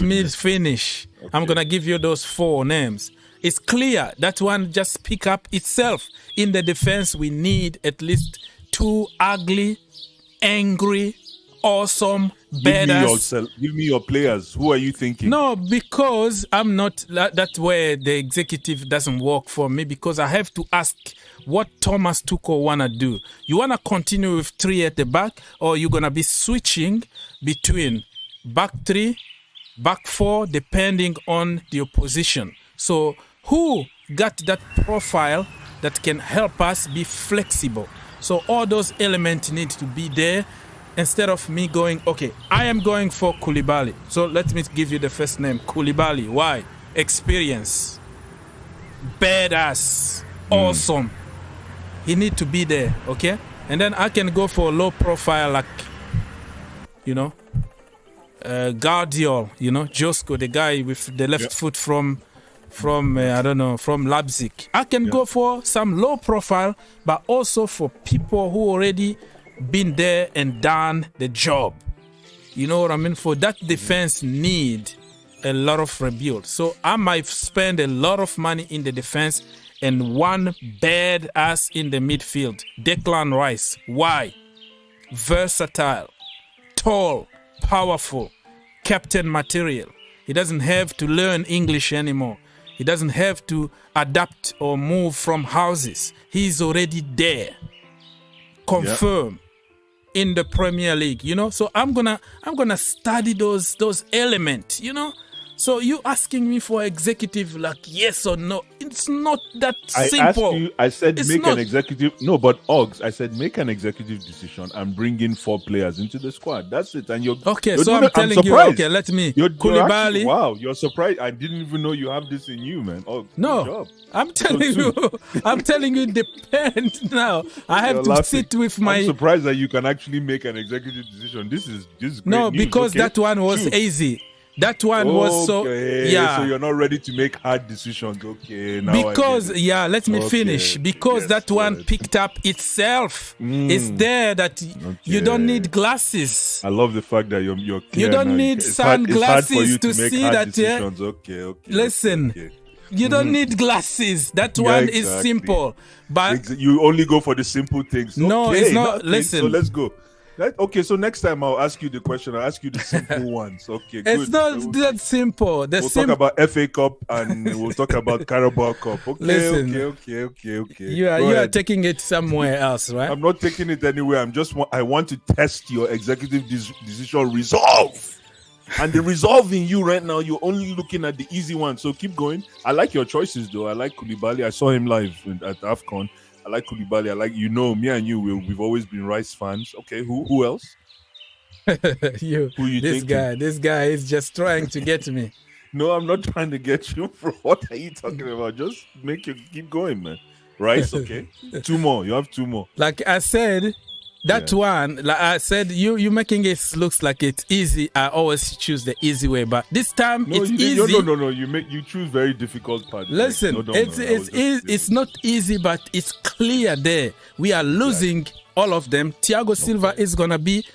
Me finish. Okay. I'm gonna give you those 4 names. It's clear that one just pick up itself. In the defense, we need at least 2 ugly, angry, awesome, badass. Give me your players. Who are you thinking? No, because I'm not. That's where the executive doesn't work for me, because I have to ask what Thomas Tuchel wanna do. You wanna continue with 3 at the back, or you're gonna be switching between back 3, back 4, depending on the opposition. So who got that profile that can help us be flexible? So all those elements need to be there. Instead of me going, okay, I am going for Koulibaly. So let me give you the first name, Koulibaly. Why? Experience. Badass. Awesome. He need to be there, okay? And then I can go for a low profile like, Guardiol, Josko, the guy with the left foot from Leipzig. I can go for some low profile, but also for people who already been there and done the job. You know what I mean? For that defense need a lot of rebuild. So I might spend a lot of money in the defense and one bad ass in the midfield. Declan Rice. Why? Versatile, tall, powerful, captain material. He doesn't have to learn English anymore. He doesn't have to adapt or move from houses. He's already there. Confirm. In the Premier League, so I'm gonna study those elements, So you asking me for executive like yes or no? It's not that simple. I said make an executive. No, but Oggs, I said make an executive decision and bring in 4 players into the squad. That's it. And you're okay. So I'm telling you. Okay, let me. Koulibaly. Wow, you're surprised. I didn't even know you have this in you, man. Oggs, no, I'm telling you. I'm telling you. Depend now. I have to sit with my. I'm surprised that you can actually make an executive decision. This is great no, news. because that one was easy. That one was so So you're not ready to make hard decisions, okay? Now because let me finish. Because that one picked up itself. It's there that you don't need glasses. I love the fact that you're clear. You don't need sunglasses to see that. Decisions. Okay. Listen. Okay. You don't need glasses. That one is simple. But you only go for the simple things. No, okay, it's not. Listen. So let's go. Okay, so next time I'll ask you the question. I'll ask you the simple ones. Okay, good. It's not that simple. We'll talk about FA Cup and we'll talk about Carabao Cup. Okay, Listen, okay. You are taking it somewhere else, right? I'm not taking it anywhere. I want to test your executive decision resolve. And the resolve in you right now, you're only looking at the easy one. So keep going. I like your choices, though. I like Koulibaly. I saw him live at AFCON. I like Koulibaly. I like, me and you, we've always been Rice fans. Okay, who else? Who you thinking? This guy is just trying to get me. No, I'm not trying to get you. What are you talking about? Just keep going, man. Rice, okay. 2 more. You have 2 more. Like I said, one, like I said, you making it looks like it's easy. I always choose the easy way, but this time it's easy. No. You choose very difficult parts. Listen, it's not easy, but it's clear there. We are losing all of them. Thiago Silva is gonna be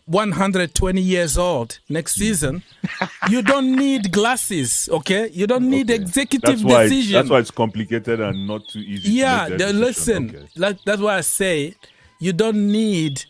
120 years old next season. You don't need glasses, okay? You don't need executive decision. That's why it's complicated and not too easy. Yeah, listen, that's why I say. You don't need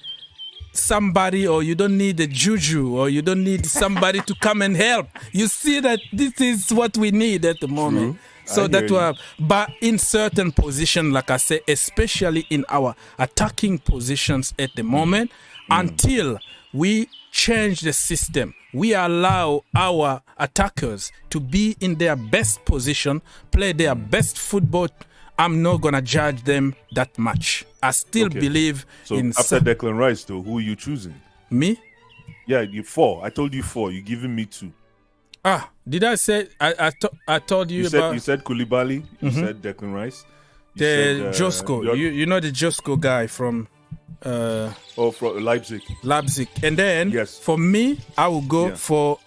somebody, or you don't need a juju, or you don't need somebody to come and help. You see that this is what we need at the moment. True. So that's why. But in certain positions, like I say, especially in our attacking positions at the moment, until we change the system, we allow our attackers to be in their best position, play their best football. I'm not going to judge them that much. I still believe in... So after Declan Rice, though, who are you choosing? Me? Yeah, you 4. I told you 4. You're giving me 2. Did I say... I told you about... You said Koulibaly. You said Declan Rice. Josko. You know the Josko guy from... from Leipzig. And then, for me, I will go for...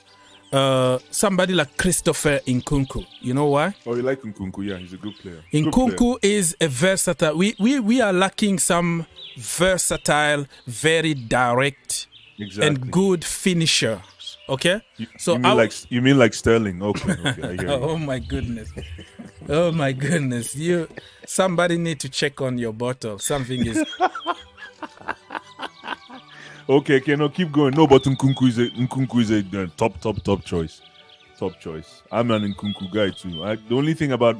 somebody like Christopher Nkunku. You know why? Oh, you like Nkunku? Yeah, he's a good player. Nkunku is a versatile. We are lacking some versatile, very direct, and good finisher. Okay, you mean like Sterling? Okay. I hear you. Oh my goodness! Oh my goodness! Somebody need to check on your bottle. Something is. Okay, no, keep going. No, but Nkunku is a top choice. Top choice. I'm an Nkunku guy too. My only thing about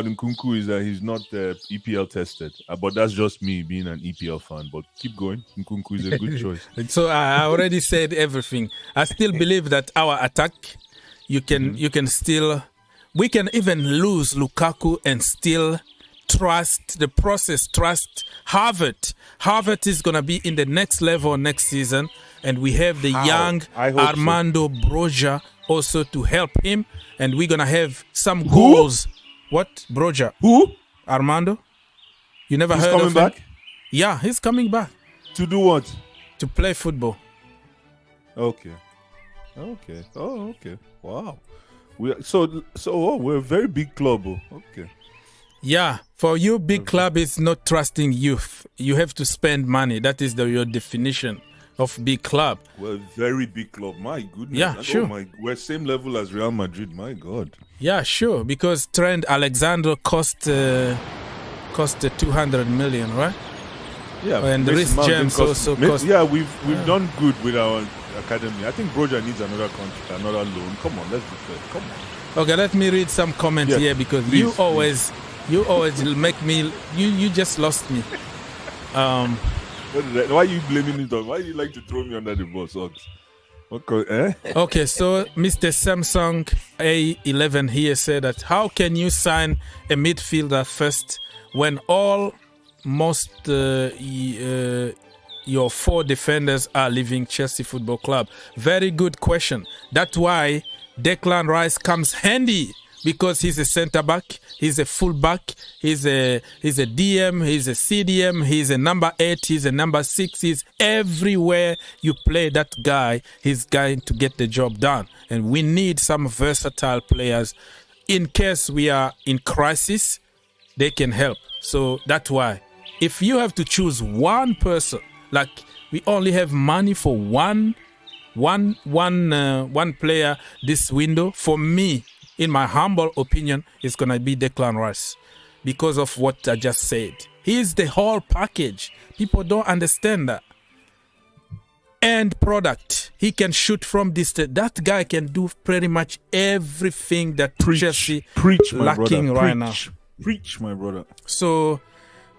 Nkunku is that he's not EPL tested. But that's just me being an EPL fan. But keep going. Nkunku is a good choice. So I already said everything. I still believe that our attack, you can still, we can even lose Lukaku and still trust the process, trust Harvard. Harvard is going to be in the next level next season, and we have the young Armando Broja also to help him, and we're going to have some goals. What? Broja. Who? Armando? You never heard of him? He's coming back? Yeah, he's coming back. To do what? To play football. Okay. Oh, okay. Wow. We're a very big club. Okay. Yeah, for you, big club is not trusting youth. You have to spend money. That is your definition of big club. Well, very big club. My goodness. Yeah, sure. We're same level as Real Madrid. My God. Yeah, sure. Because Trent Alexander cost 200 million, right? Yeah. And Reece James also cost. Yeah, we've done good with our academy. I think Broja needs another contract, another loan. Come on, let's be fair. Come on. Okay, let me read some comments here because you always make me. You just lost me. Why are you blaming it on? Why do you like to throw me under the bus, Ox? Okay, so Mr. Samsung A11 here said that how can you sign a midfielder first when most your 4 defenders are leaving Chelsea Football Club? Very good question. That's why Declan Rice comes handy, because he's a centre back, he's a full back, he's a DM, he's a CDM, he's a number 8, he's a number 6, he's everywhere you play that guy, he's going to get the job done. And we need some versatile players. In case we are in crisis, they can help. So that's why. If you have to choose one person, like we only have money for one player this window, for me, in my humble opinion, it's going to be Declan Rice because of what I just said. He's the whole package. People don't understand that. end product. He can shoot from distance. That guy can do pretty much everything that Chelsea lacking right now. Preach, my brother. So,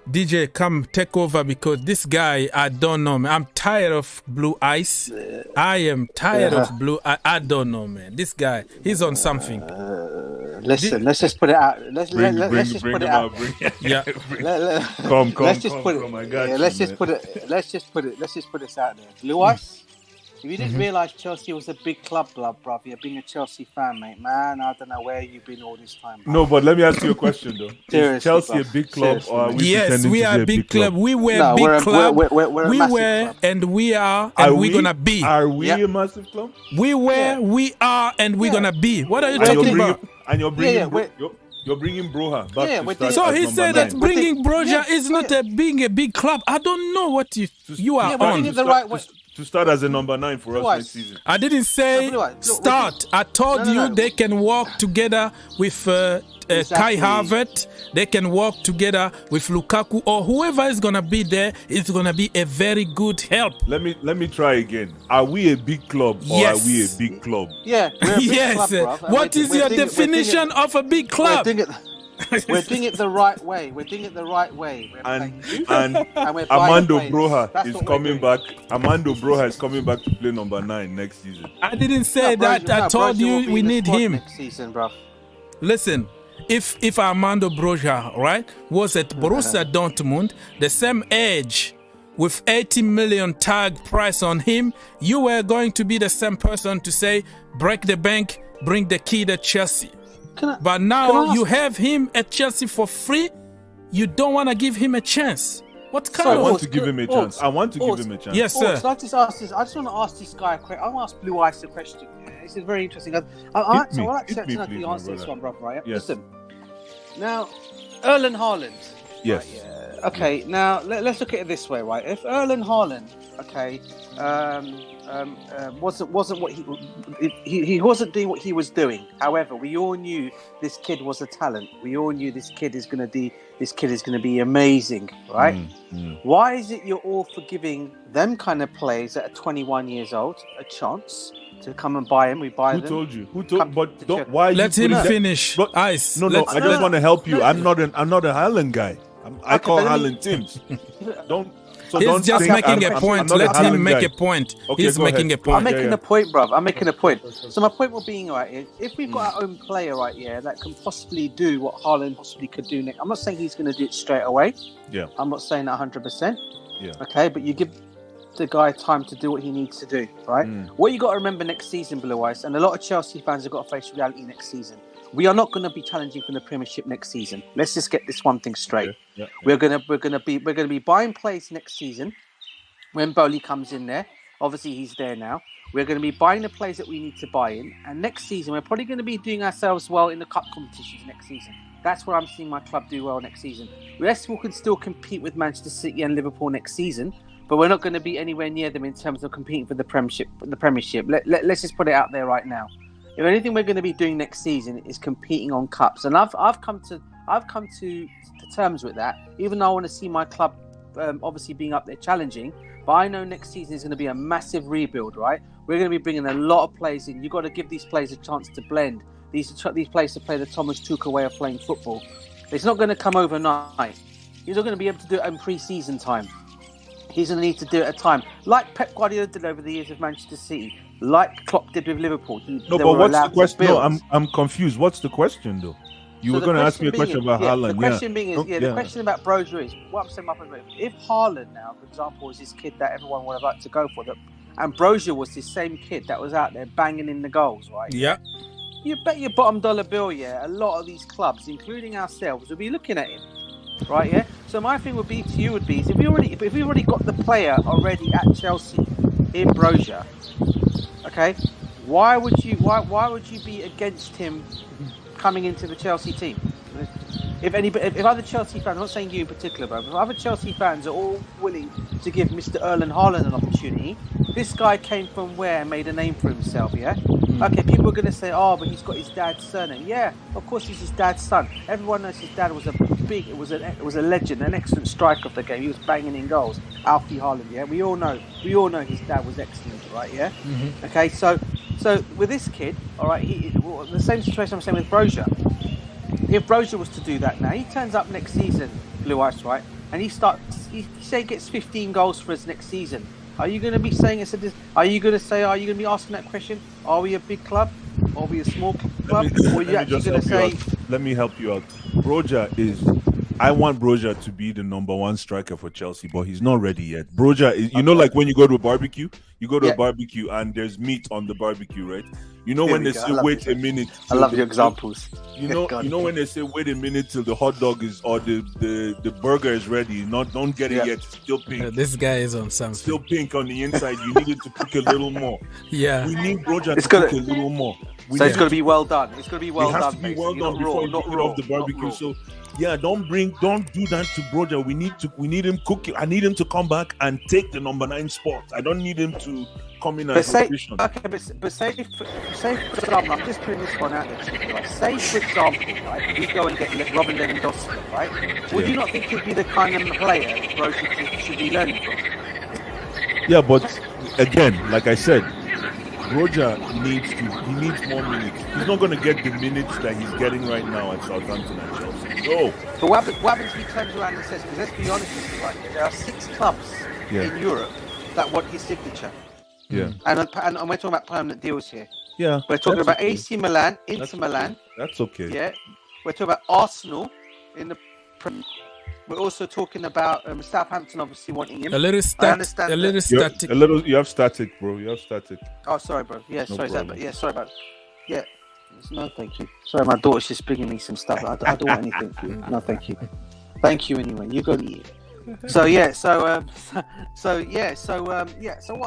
DJ, come take over because this guy, I don't know, man. I'm tired of blue eyes. I am tired of blue eyes. I don't know, man. This guy, he's on something. Listen, let's just put it out. Let's just put it out. Yeah. Come. Let's just put this out there. Blue eyes. If you didn't realise Chelsea was a big club, bruv, you're being a Chelsea fan, mate. Man, I don't know where you've been all this time. Bro. No, but let me ask you a question, though. Is Chelsea a big club, or are we yes, we are a big club. We were a big club. We're a massive club. And we are, and we're going to be. Are we a massive club? We were, we are, and we're going to be. What are you talking about? And you're bringing... You're bringing Broja back to start. So he said that bringing Broja is not being a big club. I don't know what you are on. To start as a number 9 for us next season. I didn't say start. I told you they can work together with Kai Havertz. They can work together with Lukaku, or whoever is gonna be there is gonna be a very good help. Let me try again. Are we a big club or are we a big club? Yeah, we're a big club, bro. What is your definition of a big club? We're doing it the right way. And Armando Broja is coming back. Armando Broja is coming back to play number 9 next season. I didn't say that. I told you we need him next season, bro. Listen, if Armando Broja, right, was at Borussia Dortmund, the same age, with 80 million tag price on him, you were going to be the same person to say, break the bank, bring the key to Chelsea. But now you have him at Chelsea for free. You don't want to give him a chance. What kind of... I want to give him a chance. I want to give him a chance. Yes, sir. I just want to ask this guy a question. I want to ask Blue Eyes a question. This is very interesting. I'd like to answer this one, brother. Right? Yes. Listen. Now, Erling Haaland. Yes. Right, yeah. Okay. Now let's look at it this way, right? If Erling Haaland, wasn't what he wasn't doing what he was doing. However, we all knew this kid was a talent. We all knew this kid is going to be amazing, right? Why is it you're all for giving them kind of players that are 21 years old a chance to come and buy him? We buy them. Who told you? But don't, why? Let him finish. But, Ice. No. I just want to help you. I'm not a Haaland guy. I call Haaland Timms. Don't. So he's just making a point. Let him make a point. Okay, he's making a point. I'm making a point, bruv. I'm making a point. So my point will being right is, if we've got our own player right here that can possibly do what Haaland possibly could do next, I'm not saying he's going to do it straight away. Yeah. I'm not saying that 100%. Yeah. Okay, but you give the guy time to do what he needs to do, right? What you got to remember next season, Blue Eyes, and a lot of Chelsea fans have got to face reality next season. We are not going to be challenging for the Premiership next season. Let's just get this one thing straight. Yeah. We're going to be buying players next season. When Boehly comes in there, obviously he's there now. We're going to be buying the players that we need to buy in, and next season we're probably going to be doing ourselves well in the cup competitions next season. That's where I'm seeing my club do well next season. Yes, we can still compete with Manchester City and Liverpool next season, but we're not going to be anywhere near them in terms of competing for the Premiership. Let's just put it out there right now. If anything we're going to be doing next season is competing on cups, and I've come to terms with that. Even though I want to see my club obviously being up there challenging, but I know next season is going to be a massive rebuild, right? We're going to be bringing a lot of players in. You've got to give these players a chance to blend. These players to play the Thomas Tuchel way of playing football. It's not going to come overnight. He's not going to be able to do it in pre-season time. He's going to need to do it at a time, like Pep Guardiola did over the years of Manchester City, like Klopp did with Liverpool. But what's the question? No, I'm confused. What's the question, though? You were going to ask me a question about Haaland. The question about Broja is, what I'm saying, if Haaland now, for example, is this kid that everyone would have liked to go for, and Broja was this same kid that was out there banging in the goals, right? Yeah. You bet your bottom dollar bill, a lot of these clubs, including ourselves, will be looking at him, right? Yeah. So my thing would be to you is if we already got the player already at Chelsea in Broja, okay, why would you be against him coming into the Chelsea team? If other Chelsea fans, I'm not saying you in particular, but if other Chelsea fans are all willing to give Mr. Erling Haaland an opportunity, this guy came from where and made a name for himself, yeah? Okay, people are going to say, but he's got his dad's surname. Yeah, of course he's his dad's son. Everyone knows his dad was a big. It was a legend, an excellent striker of the game. He was banging in goals. Alfie Haaland, yeah. We all know his dad was excellent, right? Yeah. Mm-hmm. Okay, so with this kid, all right, the same situation I'm saying with Broja. If Broja was to do that now, he turns up next season, Blue Ice, right, and he gets 15 goals for us next season. Are you going to be saying Are you going to be asking that question? Are we a big club? Are we a small club? Or are you actually going to say? Let me help you out. I want Broja to be the number one striker for Chelsea, but he's not ready yet. Broja is, like when you go to a barbecue, a barbecue and there's meat on the barbecue, right? You know when they say wait a minute. I love your examples. You know when they say wait a minute till the hot dog is or the burger is ready. Don't get it yet. It's still pink. This guy is on something. Still pink on the inside. You need it to cook a little more. Yeah. We need Broja to cook a little more. So it's going to be well done. It's going to be well done. It has to be well done before you put it off the barbecue. So yeah, don't do that to Broja. We need him cooking. I need him to come back and take the number 9 spot. I don't need him to come in as rotation. Okay, but say for example, I'm just putting this one out there. Right? Say for example, right, we go and get Robin Lewandowski, right? Would you not think he'd be the kind of player Broja should be learning from? Yeah, but again, like I said, Broja needs more minutes. He's not going to get the minutes that he's getting right now at Southampton and Chelsea. No. But what happens if he turns around and says, because let's be honest with you, right, there are 6 clubs in Europe that want his signature. Yeah. And we're talking about permanent deals here. Yeah. We're talking about AC Milan, Inter Milan. That's okay. Yeah. We're talking about Arsenal in the We're also talking about Southampton obviously wanting him. A little static. You have static, bro. You have static. Oh, sorry, bro. Yeah, sorry about that. Yeah. No, thank you. Sorry, my daughter's just bringing me some stuff. I don't want anything for you. No, thank you. Thank you anyway. You go to eat. So what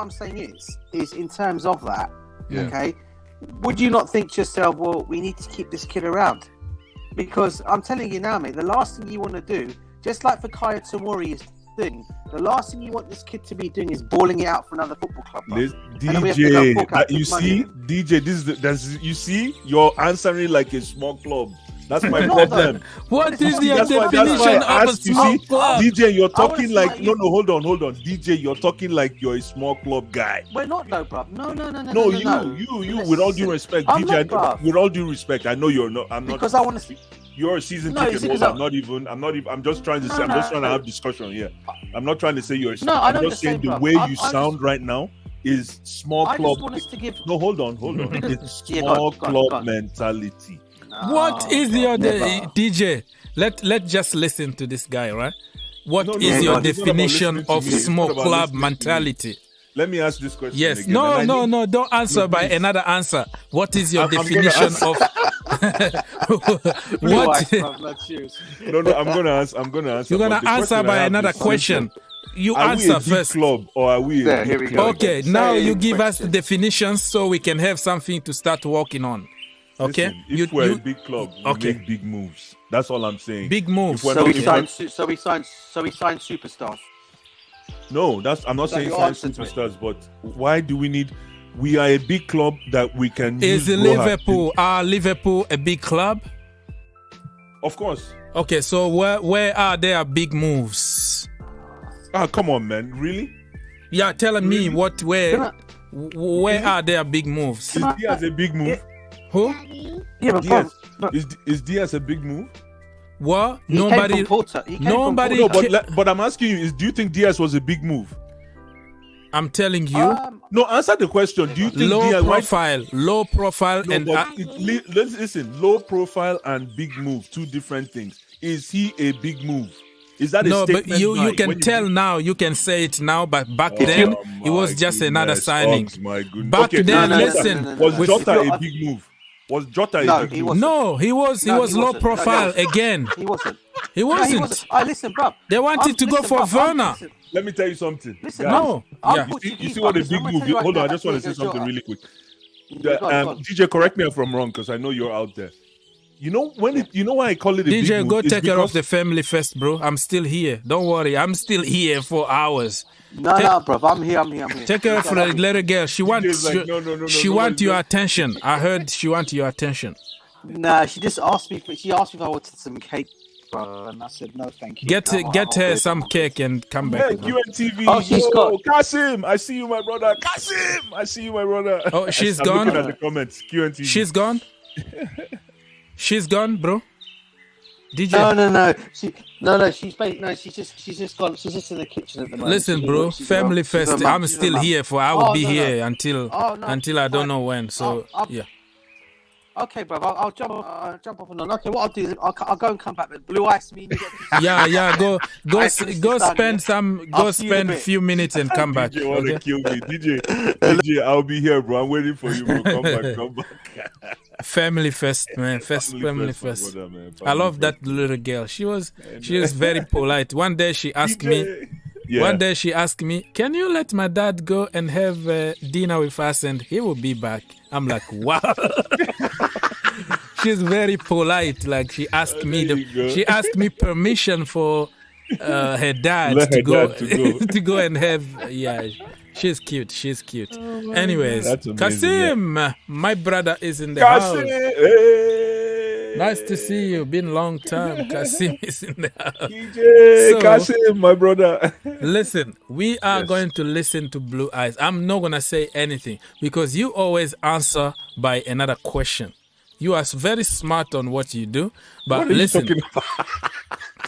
I'm saying is in terms of that, okay, would you not think to yourself, well, we need to keep this kid around? Because I'm telling you now, mate, the last thing you want to do, just like Fikayo Tomori is doing, the last thing you want this kid to be doing is balling it out for another football club. You see, you're answering like a small club. That's my problem. What is the definition of a small club? DJ, you're talking like hold on. DJ, you're talking like you're a small club guy. We're not, no, bro. No. You. With all due respect, DJ. With all due respect, I know you're not. I'm not. Because I want to see. You're a season ticket holder. I'm not even. I'm just trying to say. I'm just trying to have discussion here. I'm not trying to say you're. I'm just saying the way you sound right now is small club. I just want us to give. No, hold on. It's small club mentality. What is your DJ? Let's just listen to this guy, right? What is your definition of small club mentality? Let me ask this question. Yes. Again. No. Don't answer by another answer. What is your definition of what? No. I'm gonna answer. You're gonna answer by another question. You answer first. Club or are we? Here we go. Okay. Now you give us the definitions so we can have something to start working on. Okay. Listen, if we're a big club, we make big moves. That's all I'm saying. Big moves. So we signed superstars. No, I'm not saying sign superstars, but why do we need? We are a big club that we can. Is Liverpool a big club? Of course. Okay, so where are their big moves? Come on, man! Really? Yeah, telling me where are their big moves? Is Diaz a big move? Who? Yeah, but is Diaz a big move? What? Nobody. No, but I'm asking you: do you think Diaz was a big move? I'm telling you. No, answer the question. Do you think low profile, no, and listen, low profile and big move, two different things. Is he a big move? Is that a statement? But you can tell now. You can say it now, but back then it was just another signing. Back then, listen. Was Jota a big move? Was Jota a big move? No, he was low profile again. He wasn't. He wasn't. Listen, bro. They wanted to go for Werner. Let me tell you something. Listen, no. You see what a big move is? Hold on, I just want to say something really quick. DJ, correct me if I'm wrong, because I know you're out there. You know why I call it a big move? DJ, go take care of the family first, bro. I'm still here. Don't worry. I'm still here for hours. No, bro. I'm here. Take care of the little girl. She wants your attention. I heard she wants your attention. Nah, she just asked me. She asked me if I wanted some cake bro. And I said, no, thank you. Get her some cake and come back. QNTV. Oh, she's got Kasim. I see you, my brother. Kasim. I see you, my brother. Oh, she's I'm gone. looking at the comments. QNTV. She's gone. She's gone, bro. DJ. No. She's just gone. She's just in the kitchen at the moment. Listen, bro. Family first. I'm still here I will be here until I don't know when. So yeah. Okay, bro. I'll jump off and on. Okay, what I'll do is I'll go and come back with Blue Ice. Yeah. Go spend a few minutes and come back. DJ want to kill me. DJ, I'll be here, bro. I'm waiting for you, bro. Come back. Family first, man. Family first. Brother, man. I love that little girl. She was very polite. One day she asked me. Yeah. One day she asked me, "Can you let my dad go and have dinner with us and he will be back?" I'm like, wow. She's very polite. Like she asked me permission for her dad to go and have. Yeah, she's cute. Anyways, Kasim, my brother is in the house. Hey. Nice to see you. Been a long time. Kasim is in the house. DJ Kasim, my brother. Listen, we are going to listen to Blue Eyes. I'm not going to say anything because you always answer by another question. You are very smart on what you do. But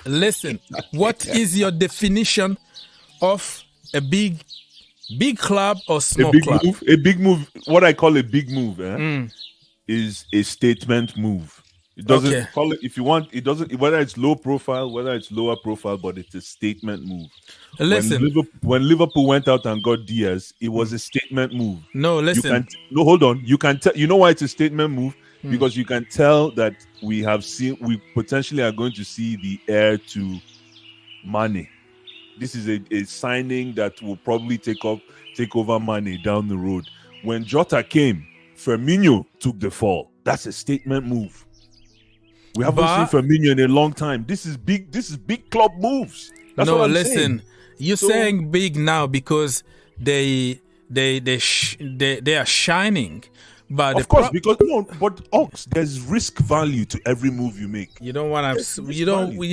listen, what is your definition of a big club or small club? A big move. What I call a big move is a statement move. It doesn't call it if you want. It doesn't, whether it's low profile, whether it's lower profile, but it's a statement move. Listen, when Liverpool went out and got Diaz, it was a statement move. No, listen. Hold on. You can tell. You know why it's a statement move? Because you can tell that we potentially are going to see the heir to Mane. This is a signing that will probably take over Mane down the road. When Jota came, Firmino took the fall. That's a statement move. We haven't seen Firmino in a long time. This is big club moves. That's what I'm saying. You're saying big now because they are shining. But of course, but Ox, there's risk value to every move you make. You don't want to. You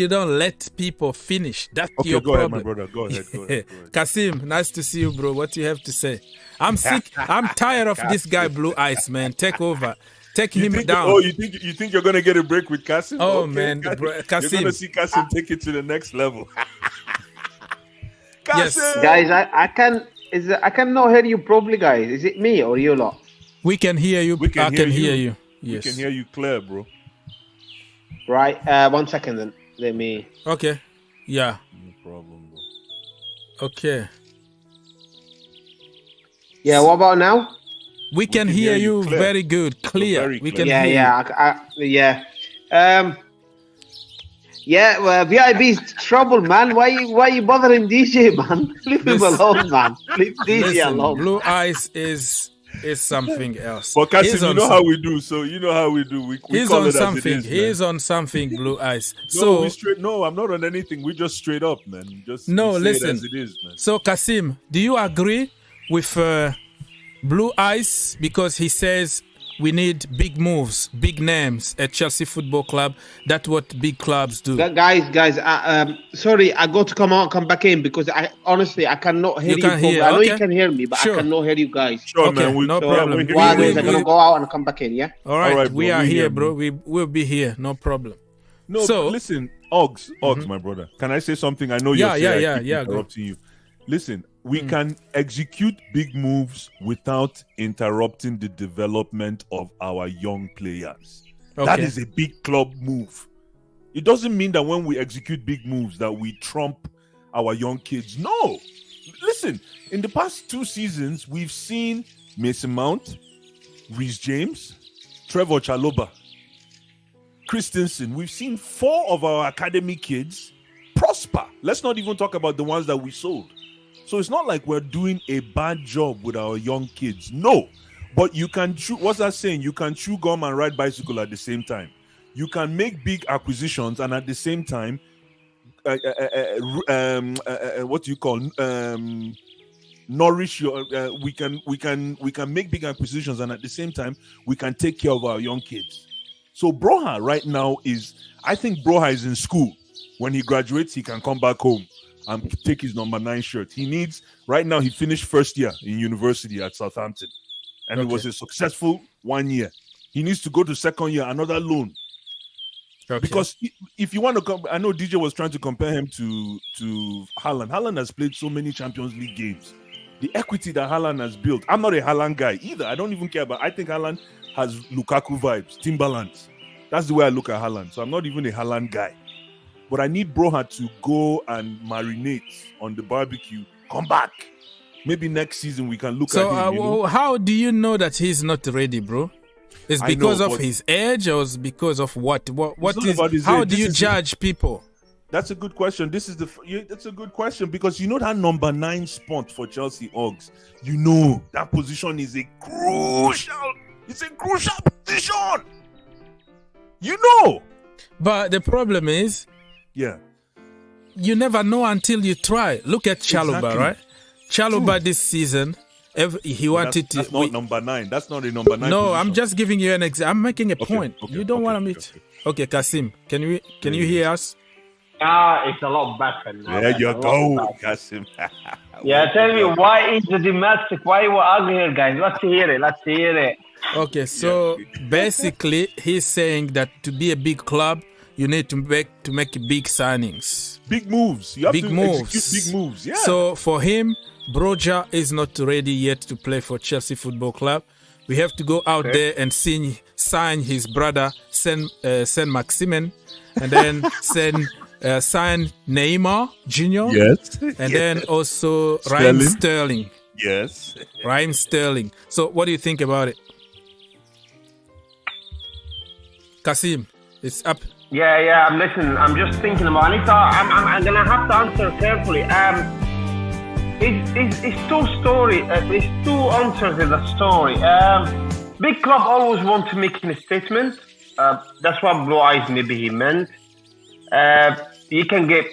don't let people finish. That's your go problem. Ahead, my brother. Go ahead. Kasim, nice to see you, bro. What do you have to say? I'm sick. I'm tired of this guy, Blue Eyes, man. Take over. Take him down. Oh, you think you're gonna get a break with Kasim? Oh man, Kasim. You're gonna see Kasim take it to the next level. Yes, guys, I cannot hear you properly, guys. Is it me or you lot? We can hear you. I can hear you. Yes. We can hear you clear, bro. Right. 1 second then. Let me. Okay. Yeah. No problem, bro. Okay. Yeah. What about now? We can hear you very good, clear. We can hear you. Well, VIB's trouble, man. Why you bothering DJ, man? Leave him alone, man. Leave DJ alone. Blue Eyes is something else. But Kasim, you know how we do. So you know how we do. We he's call on it something. As it is, he's on something. Blue Eyes. No, I'm not on anything. We just straight up, man. Listen. It as it is, man. So Kasim, do you agree with Blue Eyes because he says we need big moves, big names at Chelsea Football Club? That's what big clubs do. Guys, sorry, I got to come back in because I honestly cannot hear you. I know you can hear me, but I cannot hear you guys. Sure, man. No problem. I'm gonna go out and come back in. Yeah. All right, we are here, bro. We will be here. No problem. No, so listen, Oggs, my brother. Can I say something? I know you're interrupting you. Listen, we can execute big moves without interrupting the development of our young players. Okay. That is a big club move. It doesn't mean that when we execute big moves that we trump our young kids. No. Listen, in the past 2 seasons, we've seen Mason Mount, Reece James, Trevor Chalobah, Christensen. We've seen 4 of our academy kids prosper. Let's not even talk about the ones that we sold. So it's not like we're doing a bad job with our young kids. No. But you can what's that saying? You can chew gum and ride bicycle at the same time. You can make big acquisitions and at the same time nourish your we can make big acquisitions and at the same time we can take care of our young kids. So Broha right now I think Broha is in school. When he graduates, he can come back home and take his number 9 shirt. Right now, he finished first year in university at Southampton. And it was a successful 1 year. He needs to go to second year, another loan. Okay. Because if you want to come, I know DJ was trying to compare him to Haaland. Haaland has played so many Champions League games. The equity that Haaland has built. I'm not a Haaland guy either. I don't even care, but I think Haaland has Lukaku vibes, Timberlands. That's the way I look at Haaland. So I'm not even a Haaland guy. But I need Broha to go and marinate on the barbecue. Come back. Maybe next season we can look at him. So how do you know that he's not ready, bro? It's because of his age, or it's because of what? How do you judge people? That's a good question. That's a good question because you know that number 9 spot for Chelsea Ogs. You know that position is a crucial position. You know. But the problem is, you never know until you try. Look at Chalobah, right? Chalobah this season. He wanted to. That's not number 9. That's not a number 9. No, position. I'm just giving you an example. I'm making a point. You don't want to meet. Okay, Kasim, can you hear us? It's a lot better now. There you go, Kasim. Tell me, why is the domestic? Why you ugly here, guys? Let's hear it. Okay, so basically, he's saying that to be a big club, you need to make big signings, big moves. You have to execute big moves. Yeah. So for him, Broja is not ready yet to play for Chelsea Football Club. We have to go out there and sign his brother, Saint-Maximin, and then sign Neymar Jr. Yes. And then also Raheem Sterling. Yes. Raheem Sterling. So what do you think about it? Kasim, it's up. Yeah, I'm listening. I'm just thinking about it. I'm going to have to answer carefully. It's two stories. It's two answers in the story. Big club always want to make a statement. That's what Blue Eyes maybe he meant. You can get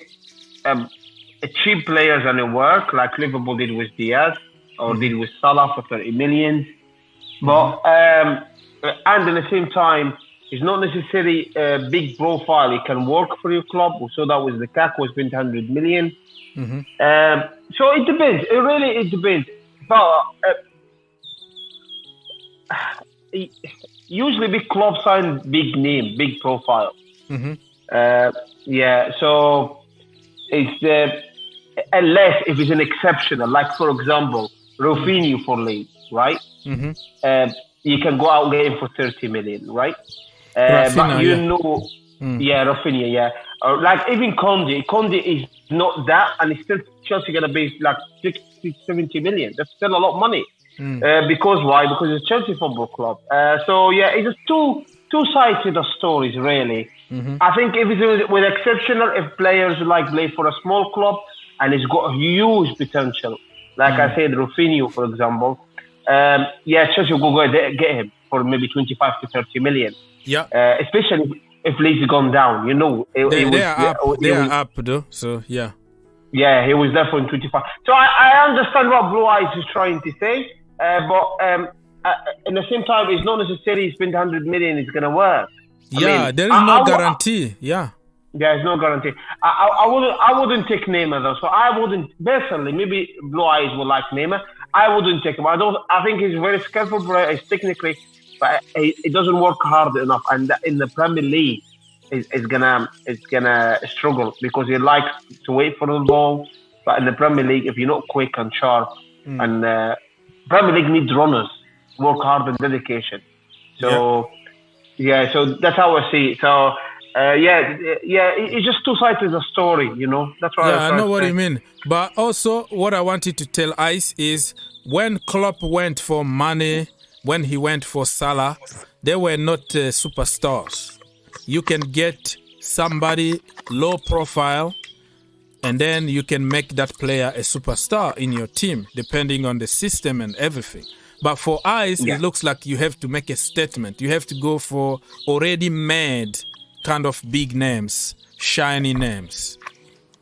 cheap players and it work, like Liverpool did with Diaz or did with Salah for 30 million. But and at the same time, it's not necessarily a big profile. It can work for your club. We saw that with the CAC was 100 million. So it depends. It depends. But usually big clubs sign big name, big profile. So it's unless if it's an exceptional, like for example, Rafinha for Leeds, right? You can go out and get him for 30 million, right? But you know, Rafinha, like even Kounde is not that, and it's still Chelsea gonna be like 60-70 million. That's still a lot of money. Because why? Because it's Chelsea Football Club. It's just two sides to the stories, really. I think if it's with exceptional, if players like play for a small club and it's got a huge potential, like I said, Rafinha, for example, Chelsea will go get him for maybe 25 to 30 million. Especially if Leeds gone down, you know. They are up though, so yeah. Yeah, he was there for 25. So I understand what Blue Eyes is trying to say, but at the same time, it's not necessarily spend 100 million is going to work. There is no guarantee. There's no guarantee. I wouldn't take Neymar though. So I wouldn't personally. Maybe Blue Eyes would like Neymar. I wouldn't take him. I think he's very skillful, but he's technically, but it doesn't work hard enough. And in the Premier League, it's gonna struggle because he likes to wait for the ball. But in the Premier League, if you're not quick and sharp, and Premier League needs runners, work hard and dedication. So so that's how I see it. So it's just two sides of the story, you know. That's what I know what you mean. But also, what I wanted to tell Ice is when Klopp went for Mane, when he went for Salah, they were not superstars. You can get somebody low profile, and then you can make that player a superstar in your team, depending on the system and everything. But for Ice, it looks like you have to make a statement. You have to go for already made kind of big names, shiny names.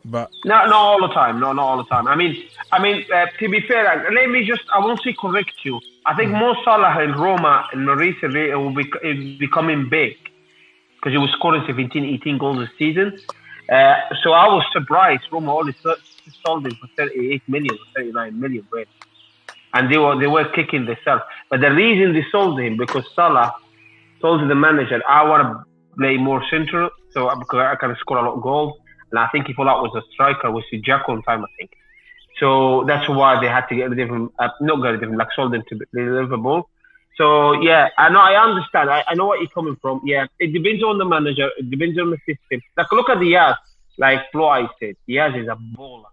But not all the time. No, not all the time. I mean, to be fair, I won't say correct you. I think Mo Salah in Roma in recently will be becoming big because he was scoring 17, 18 goals a season. So I was surprised. Roma only sold him for 38 million, 39 million, right? And they were kicking themselves. But the reason they sold him because Salah told the manager, "I want to play more central, so because I can score a lot of goals." And I think he thought that was a striker, was Ziyech on time, I think. So that's why they had to get rid of him. Not get rid of him, like sold him to Liverpool. So yeah, I know, I understand. I know what you're coming from. Yeah, it depends on the manager. It depends on the system. Like look at Diaz. Like Flo said, Diaz is a baller.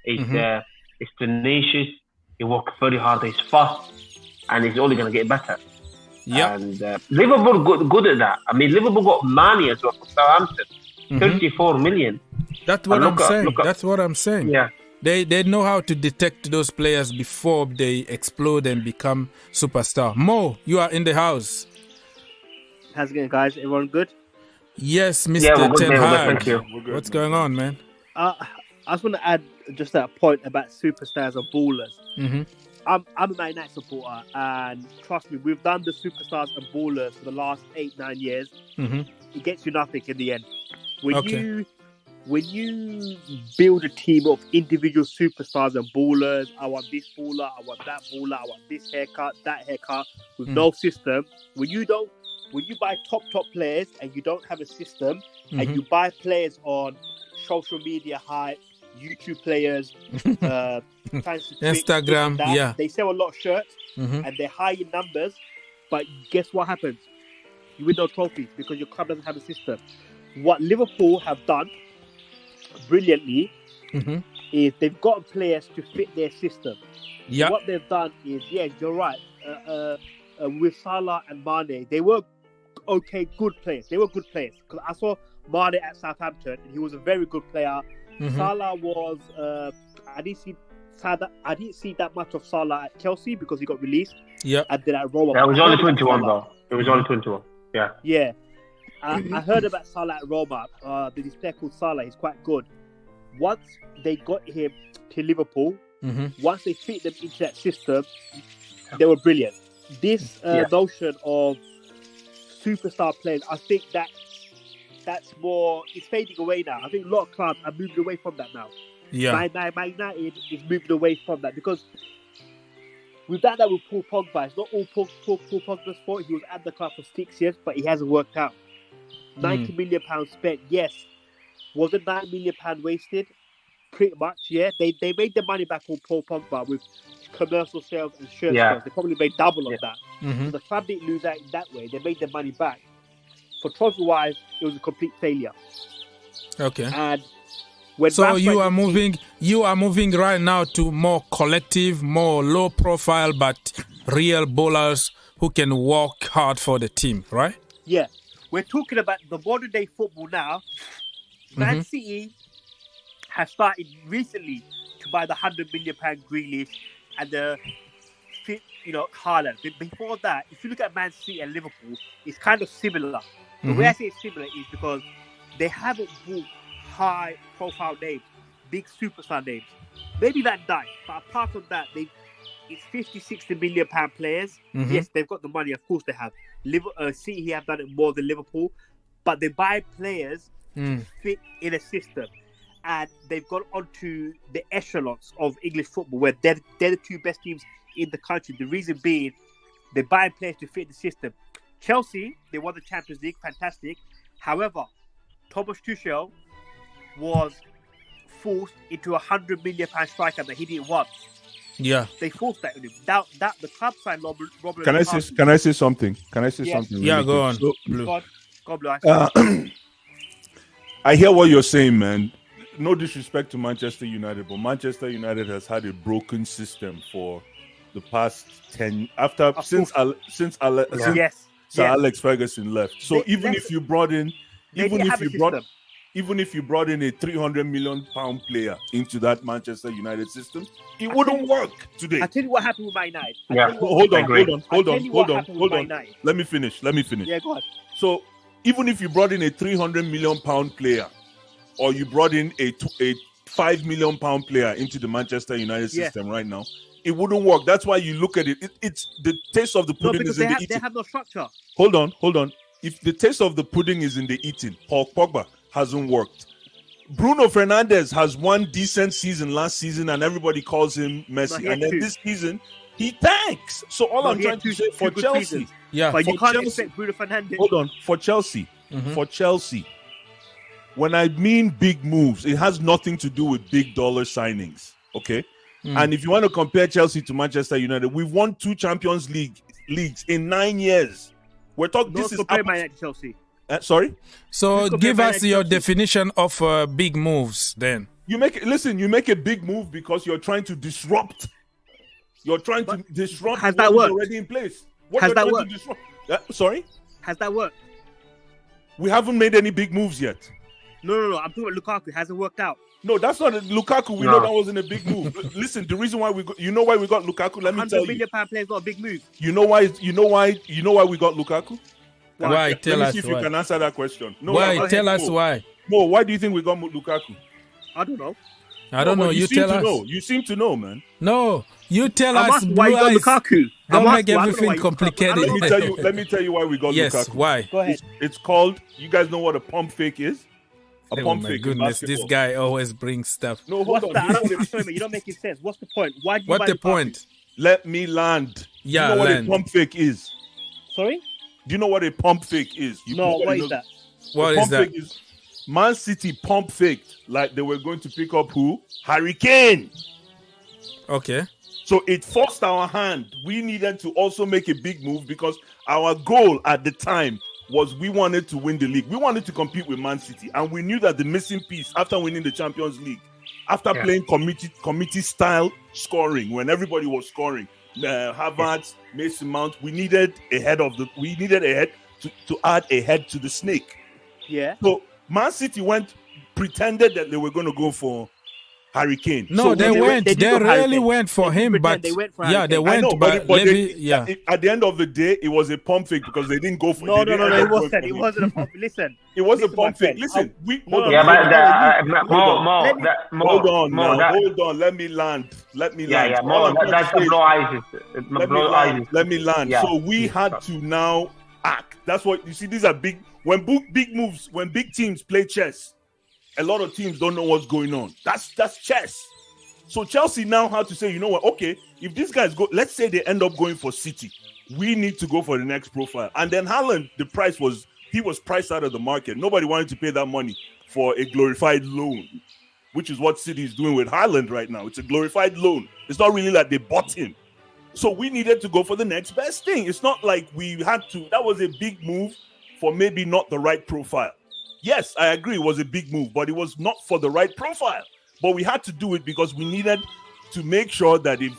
He's tenacious. He works very hard. He's fast, and he's only going to get better. Yeah. And Liverpool good at that. I mean, Liverpool got money as well from Southampton, 34 million. That's what I'm saying. That's what I'm saying. Yeah. They know how to detect those players before they explode and become superstar. Mo, you are in the house. How's it going, guys? Everyone good? Yes, Mr. Ten Hag. Thank you. What's going on, man? I just want to add just that point about superstars and ballers. I'm a Man United supporter, and trust me, we've done the superstars and ballers for the last 8-9 years. It gets you nothing in the end. When you build a team of individual superstars and ballers, I want this baller, I want that baller, I want this haircut, that haircut, with no system. When you buy top players and you don't have a system, and you buy players on social media hype, YouTube players, Instagram, yeah, they sell a lot of shirts and they're high in numbers, but guess what happens? You win no trophies because your club doesn't have a system. What Liverpool have done brilliantly is they've got players to fit their system. Yeah. What they've done is, yeah, you're right. With Salah and Mane, they were good players. They were good players because I saw Mane at Southampton and he was a very good player. Salah was I didn't see that much of Salah at Chelsea because he got released. Yeah, and then at Roma. Yeah, it was only 21 though. It was only 21. Yeah. Yeah. I heard about Salah at Roma. There's this player called Salah. He's quite good. Once they got him to Liverpool, once they fit them into that system, they were brilliant. This notion of superstar players, I think that's more, it's fading away now. I think a lot of clubs are moving away from that now. Yeah. Man United is moving away from that because we've done that with Paul Pogba. It's not all Paul Pogba's fault. He was at the club for 6 years, but he hasn't worked out. £90 million spent, yes. Was it £9 million wasted? Pretty much, yeah. They made the money back on Paul Pogba with commercial sales and shirt sales. They probably made double of that. So the club didn't lose out in that way. They made their money back. For trophy-wise, it was a complete failure. Okay. And when so you are moving right now to more collective, more low profile, but real bowlers who can work hard for the team, right? Yeah. We're talking about the modern day football now. Man City has started recently to buy the £100 million Grealish and the Haaland. Before that, if you look at Man City and Liverpool, it's kind of similar. The way I say it's similar is because they haven't bought high profile names, big superstar names. Maybe Van Dijk, but apart from that, it's 50-60 million pound players. Yes, they've got the money, of course they have. City have done it more than Liverpool, but they buy players to fit in a system, and they've got onto the echelons of English football where they're the two best teams in the country. The reason being, they buy players to fit the system. Chelsea, they won the Champions League, fantastic. However, Thomas Tuchel was forced into a £100 million striker that he didn't want. Yeah, they forced that on him. That the club signed Robert. Can I say something? Something? Yeah, go on. So, God bless. I hear what you're saying, man. No disrespect to Manchester United, but Manchester United has had a broken system for the past 10 since Alex Ferguson left. So even if you brought in a £300 million player into that Manchester United system, it wouldn't work today. I tell you what happened with Man United. Hold on. Let me finish. Yeah, go on. So even if you brought in a £300 million player, or you brought in a £5 million player into the Manchester United system right now, it wouldn't work. That's why you look at it. It's the taste of the pudding is in the eating. They have no structure. Hold on. If the taste of the pudding is in the eating, Paul Pogba hasn't worked. Bruno Fernandes has one decent season last season, and everybody calls him Messi. And then this season, he tanks. So all I'm trying to say for Chelsea, but you can't expect Bruno Fernandes. Hold on, for Chelsea, when I mean big moves, it has nothing to do with big dollar signings. Okay, and if you want to compare Chelsea to Manchester United, we've won 2 Champions leagues in 9 years. We're talking. This is Chelsea. Sorry. So give us your definition of big moves. Then you make a big move because you're trying to disrupt. You're trying to disrupt. Has that worked? Already in place. Has that worked? Sorry. Has that worked? We haven't made any big moves yet. No. I'm talking about Lukaku. Has it worked out? No, that's not Lukaku. We know that wasn't a big move. Listen, the reason why you know why we got Lukaku. Let me tell you. £100 million player is not a big move. You know why we got Lukaku? Why? Tell us see if why. You can answer that question. No, why? Tell us why. No, why do you think we got Lukaku? I don't know. I don't know. You tell us. You seem to know, man. No, you tell us. Why you got Lukaku? Don't make everything complicated. Let me tell you why we got Lukaku. Yes, why? Go ahead. It's called. You guys know what a pump fake is? A pump my fake. Goodness, this guy always brings stuff. No, hold on. You're not making sense. What's the point? Why do you What's the point? Let me land. Yeah, you know what land. a pump fake is? Sorry? Do you know what a pump fake is? What is that? What is that? Man City pump faked like they were going to pick up who? Harry Kane. Okay. So it forced our hand. We needed to also make a big move because our goal at the time was we wanted to win the league. We wanted to compete with Man City, and we knew that the missing piece after winning the Champions League, after playing committee style scoring, when everybody was scoring, Havertz, Mason Mount, we needed a head to add a head to the snake. Yeah. So Man City pretended that they were going to go for Harry Kane. No, so they really went for him, but they went for at the end of the day, it was a pump fake because they didn't go for. No, it wasn't. It wasn't a pump. Listen, it was a pump fake. Listen, hold on. Let me land. Let me land. Yeah. So we had to now act. That's what you see. These are big. When big moves, when big teams play chess, a lot of teams don't know what's going on. That's chess. So Chelsea now had to say, you know what? Okay, if these guys go, let's say they end up going for City, we need to go for the next profile. And then Haaland, he was priced out of the market. Nobody wanted to pay that money for a glorified loan, which is what City is doing with Haaland right now. It's a glorified loan. It's not really like they bought him. So we needed to go for the next best thing. It's not like we had to. That was a big move for maybe not the right profile. Yes, I agree, it was a big move, but it was not for the right profile. But we had to do it because we needed to make sure that if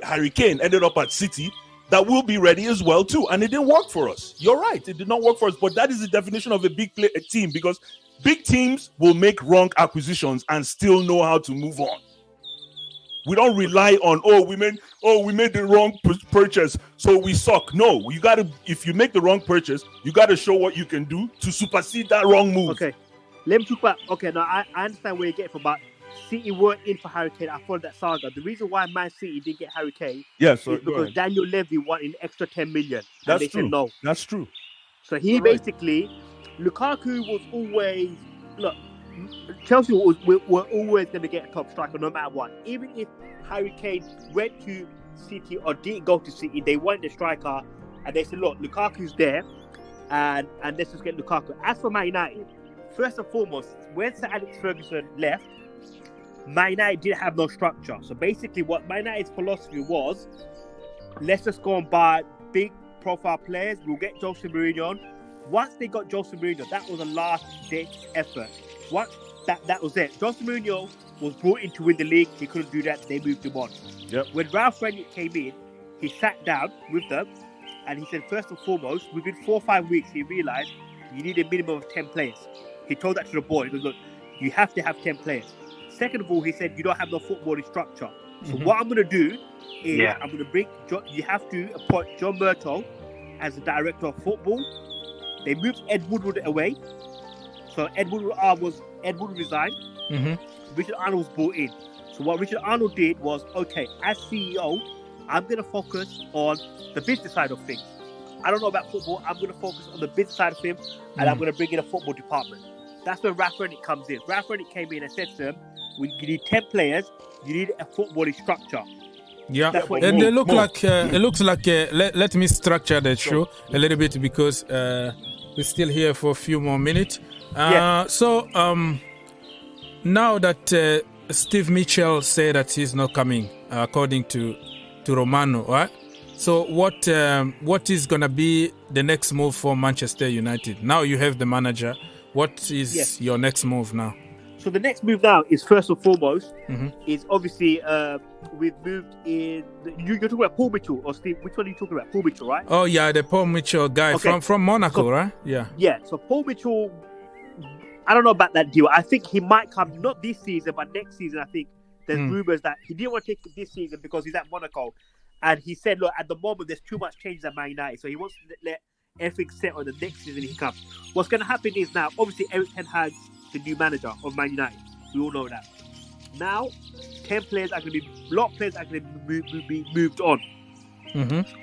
Harry Kane ended up at City, that we'll be ready as well too. And it didn't work for us. You're right, it did not work for us. But that is the definition of a team, because big teams will make wrong acquisitions and still know how to move on. We don't rely on we made the wrong purchase, so we suck. No, if you make the wrong purchase, you gotta show what you can do to supersede that wrong move. Okay, let me talk about. Okay, now I understand where you get from, but City weren't in for Harry Kane. I followed that saga. The reason why Man City didn't get Harry Kane is because Daniel Levy wanted an extra 10 million. That's true. Said no. That's true. So Lukaku was always Chelsea were always going to get a top striker no matter what. Even if Harry Kane went to City or didn't go to City, they wanted a striker, and they said, look, Lukaku's there, and let's just get Lukaku. As for Man United, first and foremost, when Sir Alex Ferguson left, Man United didn't have no structure. So basically what Man United's philosophy was, let's just go and buy big profile players, we'll get Jose Mourinho on. Once they got Jose Mourinho, that was a last-ditch effort. That was it. Jose Mourinho was brought in to win the league. He couldn't do that. They moved him on. Yep. When Ralph Rangnick came in, he sat down with them and he said, first and foremost, within 4 or 5 weeks, he realized you need a minimum of 10 players. He told that to the board. He goes, look, you have to have 10 players. Second of all, he said, you don't have no footballing structure. So what I'm going to do is I'm going to bring, you have to appoint John Murtough as the director of football. They moved Ed Woodward away. So Ed Woodward resigned. Richard Arnold was brought in. So what Richard Arnold did was, okay, as CEO, I'm going to focus on the business side of things. I don't know about football. I'm going to focus on the business side of things, and I'm going to bring in a football department. That's where Ralph Rangnick comes in. Ralph Rangnick came in and said to them, you need 10 players, you need a footballing structure. Yeah, and they look like it looks like let me structure the show a little bit because we're still here for a few more minutes. So now that Steve Mitchell said that he's not coming, according to Romano, right? So what is gonna be the next move for Manchester United? Now you have the manager. What is your next move now? So the next move now is first and foremost is obviously we've moved in. You're talking about Paul Mitchell or Steve? Which one are you talking about? Paul Mitchell, right? Oh yeah, the Paul Mitchell guy from Monaco, right? Yeah. Yeah. So Paul Mitchell, I don't know about that deal. I think he might come not this season, but next season. I think there's rumors that he didn't want to take it this season because he's at Monaco, and he said, look, at the moment there's too much changes at Man United, so he wants to let everything set on the next season he comes. What's going to happen is now, obviously, Erik ten Hag's the new manager of Man United. We all know that. Now, 10 players are going to be, a lot of players are going to be moved on.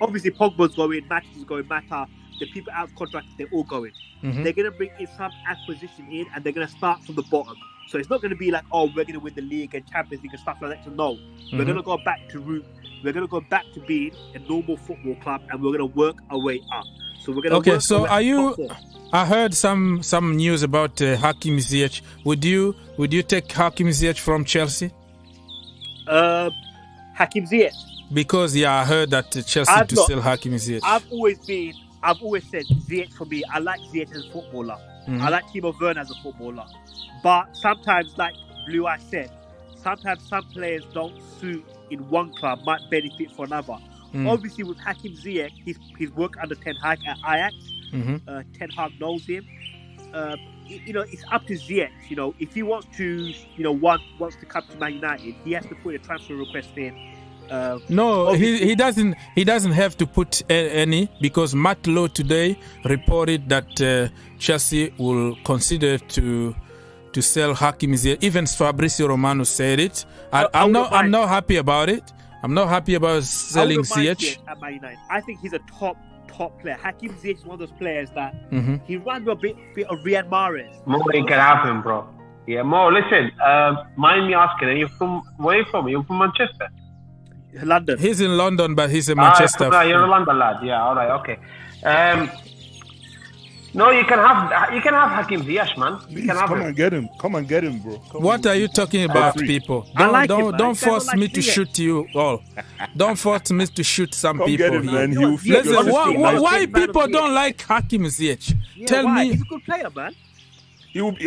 Obviously, Pogba's going, Matic is going, Mata, the people out of contract, they're all going. They're going to bring in some acquisition in, and they're going to start from the bottom. So it's not going to be like, oh, we're going to win the league and Champions League and stuff like that. So no, we're going to go back to root. We're going to go back to being a normal football club, and we're going to work our way up. So we're going to work so our way are you? up. I heard some news about Hakim Ziyech. Would you take Hakim Ziyech from Chelsea? Hakim Ziyech. Because I heard that Chelsea to sell Hakim Ziyech. I've always said Ziyech for me. I like Ziyech as a footballer. I like Timo Werner as a footballer. But sometimes, like Blue Eye said, sometimes some players don't suit in one club, might benefit for another. Obviously, with Hakim Ziyech, he's worked under Ten Hag at Ajax. Ten Hag knows him. It's up to Ziyech. If he wants to, wants to come to Man United, he has to put a transfer request in. No, he doesn't. He doesn't have to put any because Matt Lowe today reported that Chelsea will consider to sell Hakim Ziyech. Even Fabrizio Romano said it. I'm not happy about it. I'm not happy about selling Ziyech. At Man United. I think he's a top player. Hakim Ziyech is one of those players that he runs a bit of Riyad Mahrez. More can happen, bro. Yeah, Mo, listen, mind me asking, where are you from? You're from Manchester? London. He's in London, but he's in Manchester. You're a London lad. Yeah, all right, okay. No, you can have Hakim Ziyech, man. Come and get him, bro. What are you talking about, people? Don't force me to shoot you all. Don't force me to shoot some people. Get him, man. Listen, why people don't like Hakim Ziyech? Tell me. He's a good player, man.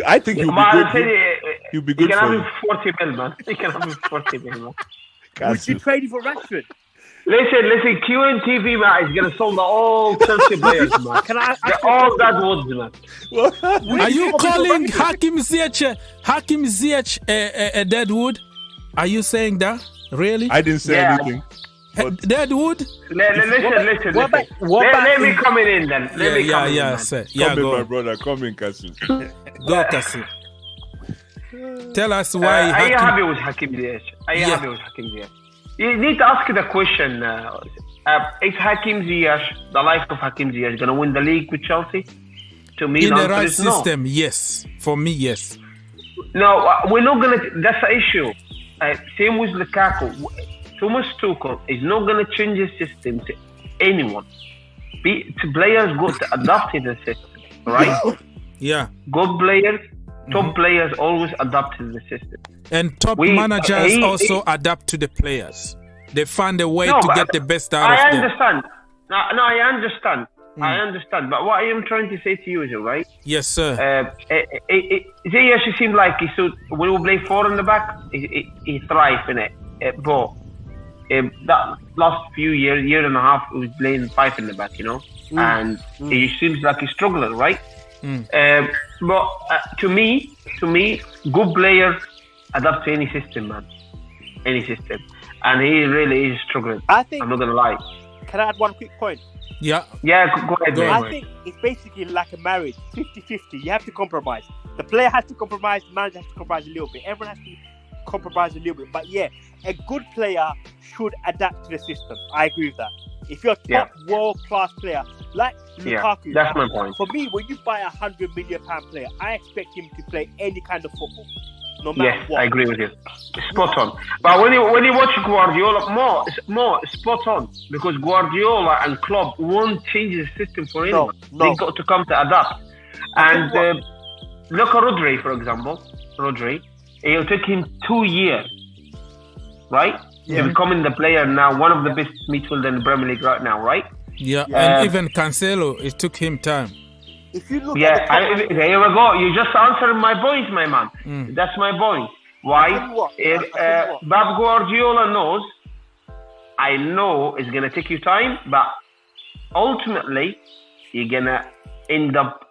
I think he'll be good. He'll be good. You can have him 40 mil, man. You can have him 40 mil, man. Would you trade him for Rashford? Listen, QNTV, man, is going to sell all Chelsea players, man. They're all that woods, man. Are you calling Hakim Ziyech a dead wood? Are you saying that? Really? I didn't say anything. Dead wood? Listen. Let me come in then. Sir. Come in, my brother. Come in, Kasim. Go, Kasim. Tell us why. Are you happy with Hakim Ziyech? You need to ask the question. Is Hakim Ziyech, the life of Hakim Ziyech, going to win the league with Chelsea? To me, in the right system, yes. For me, yes. No, we're not going to. That's the issue. Same with Lukaku. Thomas Tuchel is not going to change his system to anyone. Players got to adapt to the system, right? Yeah. Good players, top players always adapt to the system. And top managers also adapt to the players. They find a way to get the best out of them. I understand. I understand. But what I am trying to say to you is, right? Yes, sir. Ziyech seems like when we play 4 in the back, he thrives in it. But that last year and a half, he was playing 5 in the back, and he seems like he's struggling, right? But to me, good players adapt to any system, man. Any system. And he really is struggling. I'm not going to lie. Can I add one quick point? Yeah. Yeah, go ahead, man. I think it's basically like a marriage, 50-50. You have to compromise. The player has to compromise, the manager has to compromise a little bit. Everyone has to compromise a little bit. But yeah, a good player should adapt to the system. I agree with that. If you're a top world-class player, like Lukaku. That's my point. For me, when you buy a £100 million player, I expect him to play any kind of football, no matter what. I agree with you. Spot on. But when you watch Guardiola, more spot on, because Guardiola and Klopp won't change the system for anyone. They got to come to adapt. And look at Rodri, for example. It'll take him 2 years, right? To becoming the player now, one of the best midfielders in the Premier League right now, right? Yeah, and even Cancelo, it took him time. If you look here we go. You just answered my point, my man. That's my point. Why? Pep Guardiola knows. I know it's gonna take you time, but ultimately, you're gonna end up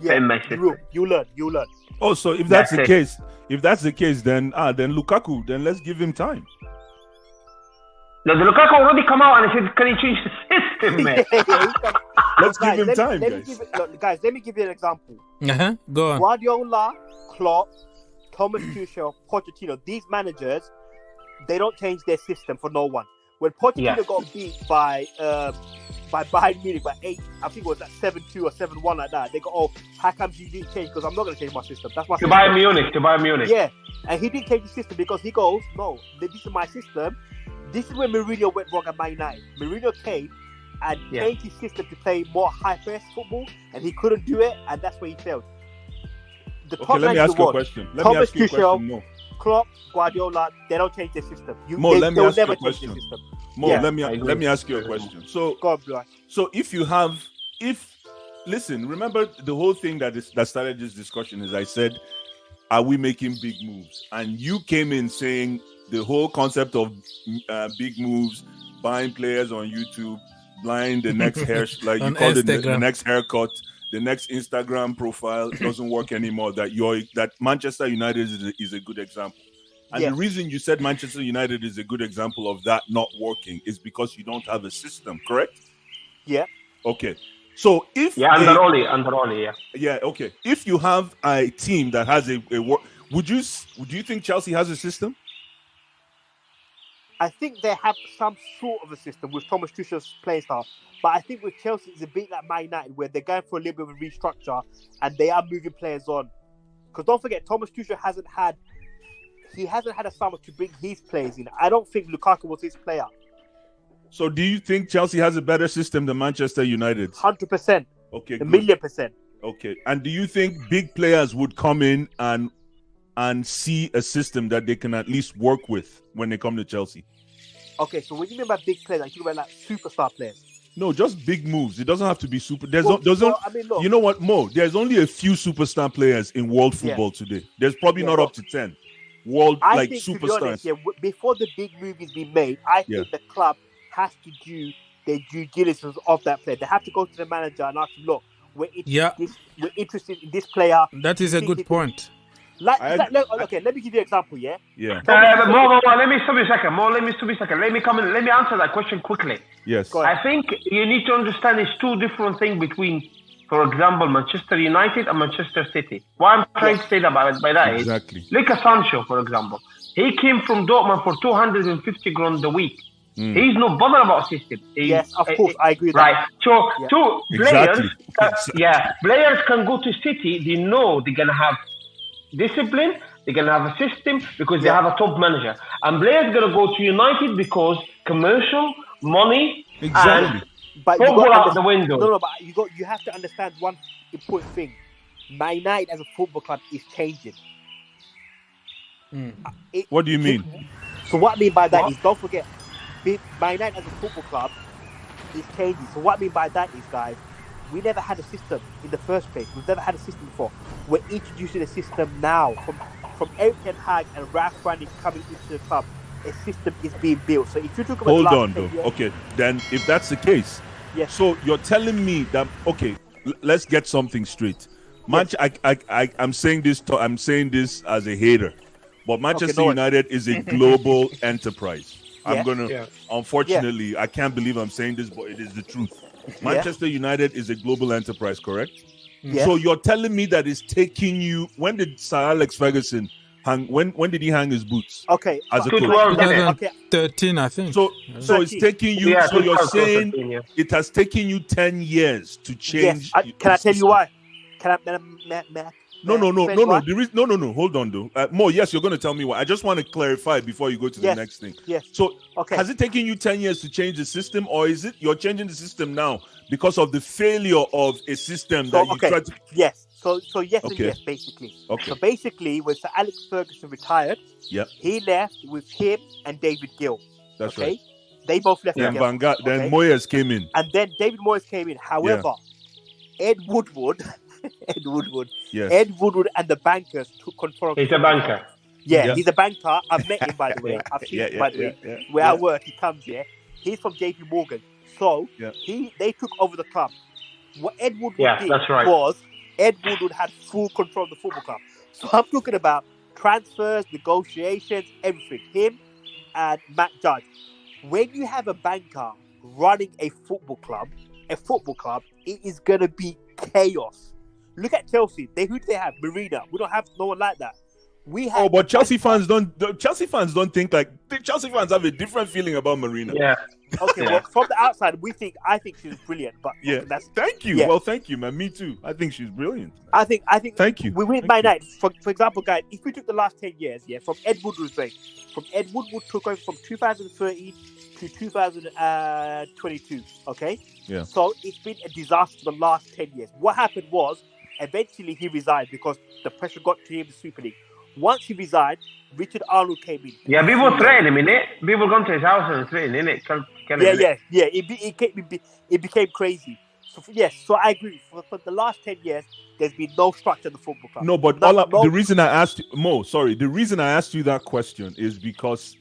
in my system. You learn. Oh, so if that's the case, then Lukaku, then let's give him time. No, the Lukaku already come out and said, "Can you change the system, man?" Let's give him time, guys. Let me give you an example. Go on. Guardiola, Klopp, Thomas Tuchel, Pochettino. These managers, they don't change their system for no one. When Pochettino got beat by Bayern Munich by 8, I think it was like 7-2 or 7-1 like that. They go, how come you didn't change? Because I'm not going to change my system. That's my system. To Bayern Munich. Yeah, and he didn't change the system because he goes, no, this is my system. This is where Mourinho went wrong at Man United. Mourinho came and changed his system to play more high-press football, and he couldn't do it, and that's where he failed. Let me ask you a question. Mo. Klopp, Guardiola, they don't change their system. Let me ask you a question. Let me ask you a question. So, listen, remember the whole thing that started this discussion is I said, are we making big moves? And you came in saying the whole concept of big moves, buying players on YouTube, buying the next hair, like you called it the next haircut, the next Instagram profile doesn't work anymore. That Manchester United is a good example. And the reason you said Manchester United is a good example of that not working is because you don't have a system, correct? Yeah. Okay. So if under Oli, okay. If you have a team that has a work, would you think Chelsea has a system? I think they have some sort of a system with Thomas Tuchel's playing style. But I think with Chelsea, it's a bit like Man United, where they're going for a little bit of a restructure and they are moving players on. Because don't forget, Thomas Tuchel hasn't had a summer to bring his players in. I don't think Lukaku was his player. So do you think Chelsea has a better system than Manchester United? 100%. Okay, a million percent. Okay. And do you think big players would come in and see a system that they can at least work with when they come to Chelsea? Okay, so when you mean by big players, you mean like superstar players? No, just big moves. It doesn't have to be super. You know what, Mo? There's only a few superstar players in world football today. There's probably not up to 10 I think, superstars. To be honest, before the big move is being made, I think the club has to do their due diligence of that player. They have to go to the manager and ask him, look, we're interested in this player. That is a good point. Okay, let me give you an example, Mo, let me stop you a second. Let me answer that question quickly. Yes. I think you need to understand it's two different things between, for example, Manchester United and Manchester City. What I'm trying to say by that is, look at Sancho, for example. He came from Dortmund for 250 grand a week. He's not bothered about system. Yes, of course, I agree with that. Right, so two players, players can go to City, they know they're going to have discipline, they're going to have a system because they have a top manager. And players going to go to United because commercial, money, and football out the window. No, but you have to understand one important thing. Man United as a football club is changing. What do you mean? So what I mean by that is, don't forget, Man United as a football club is changing. So what I mean by that is, guys, we never had a system in the first place. We've never had a system before. We're introducing a system now. From Erik Ten Hag and Ralf Rangnick coming into the club, a system is being built. So if you talk about hold on, though. Okay, then if that's the case, so you're telling me that let's get something straight. I'm saying this. I'm saying this as a hater, but Manchester United is a global enterprise. Unfortunately, I can't believe I'm saying this, but it is the truth. Manchester United is a global enterprise, correct? So you're telling me that it's taking you, when did Sir Alex Ferguson When did he hang his boots? Okay, as a coach. 2013, I think. So it's taking you. Yeah, so you're saying 13, yeah. it has taken you 10 years to change. Yes. Can I tell you why? Can I? No. Hold on, though. Mo, yes, you're going to tell me why. I just want to clarify before you go to the next thing. Yes. So, has it taken you 10 years to change the system, or is it you're changing the system now because of the failure of a system that you tried to? Yes. So yes and yes, basically. Okay. So basically, when Sir Alex Ferguson retired, he left with him and David Gill. That's right. They both left Then together. Then Moyes came in. And then David Moyes came in. However, Ed Woodward and the bankers took control. He's a banker. Yeah, he's a banker. I've met him, by the way. I've seen him, by the way. Where I work, he comes here. He's from JP Morgan. So they took over the club. What Ed Woodward did was Ed Woodward had full control of the football club. So I'm talking about transfers, negotiations, everything. Him and Matt Judge. When you have a banker running a football club, it is going to be chaos. Look at Chelsea. Who do they have? Marina. We don't have no one like that. We have. But Chelsea fans don't. Chelsea fans don't think like. Chelsea fans have a different feeling about Marina. Yeah. Okay. Well, from the outside, I think she's brilliant. But thank you. Yeah. Well, thank you, man. Me too. I think she's brilliant. I think. Thank you. We win by night. For example, guys, if we took the last 10 years, from Ed Woodward's reign, from Ed Woodward took over from 2013 to 2022. Okay. Yeah. So it's been a disaster for the last 10 years. What happened was, eventually he resigned because the pressure got to him in the Super League. Once he resigned, Richard Arnold came in. Yeah, people threatened him, innit? People gone to his house and threatened him, innit? Yeah. It became crazy. So I agree. For the last 10 years, there's been no structure in the football club. No, but the reason I asked you, Mo, the reason I asked you that question is because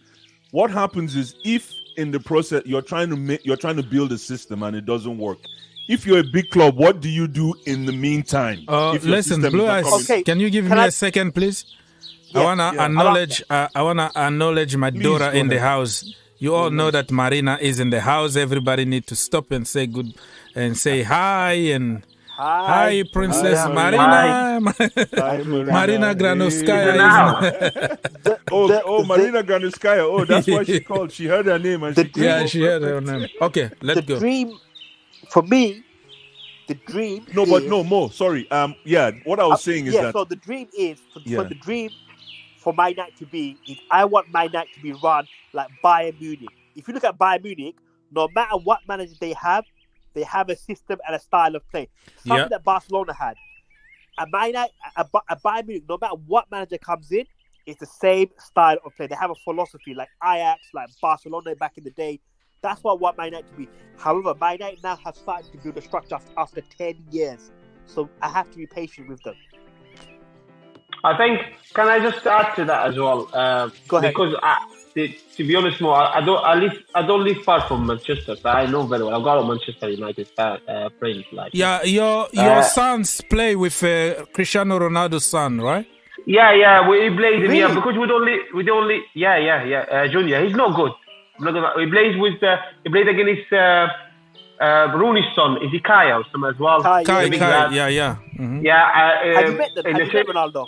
what happens is if in the process you're trying to build a system and it doesn't work. If you're a big club, what do you do in the meantime? Listen, Blue Eyes, can you give me a second, please? I wanna acknowledge my daughter in the house. You all know that Marina is in the house. Everybody need to stop and say good and say hi and hi Princess Marina. Marina Granovkaia. Marina Granovkaia. Oh, that's why she called. She heard her name and she heard her name. Okay, let's go. For me, the dream. Mo. Sorry. What I was saying is that. So the dream is the dream for my night to be is I want my night to be run like Bayern Munich. If you look at Bayern Munich, no matter what manager they have a system and a style of play. Something that Barcelona had. At Bayern Munich, no matter what manager comes in, it's the same style of play. They have a philosophy like Ajax, like Barcelona back in the day. That's what I want my night to be. However, my night now has started to build a structure after 10 years. So I have to be patient with them. I think, can I just add to that as well? Go ahead. Because to be honest, more I don't live far from Manchester, so I know very well. I've got a Manchester United friends. Like your sons play with Cristiano Ronaldo's son, right? Yeah, we played him. Yeah, because we don't live. Junior, he's not good. He plays with. He played against Rooney's son. Is he Kai or something as well? Kai. Yeah. Mm-hmm. Have you met them? Have you met Ronaldo?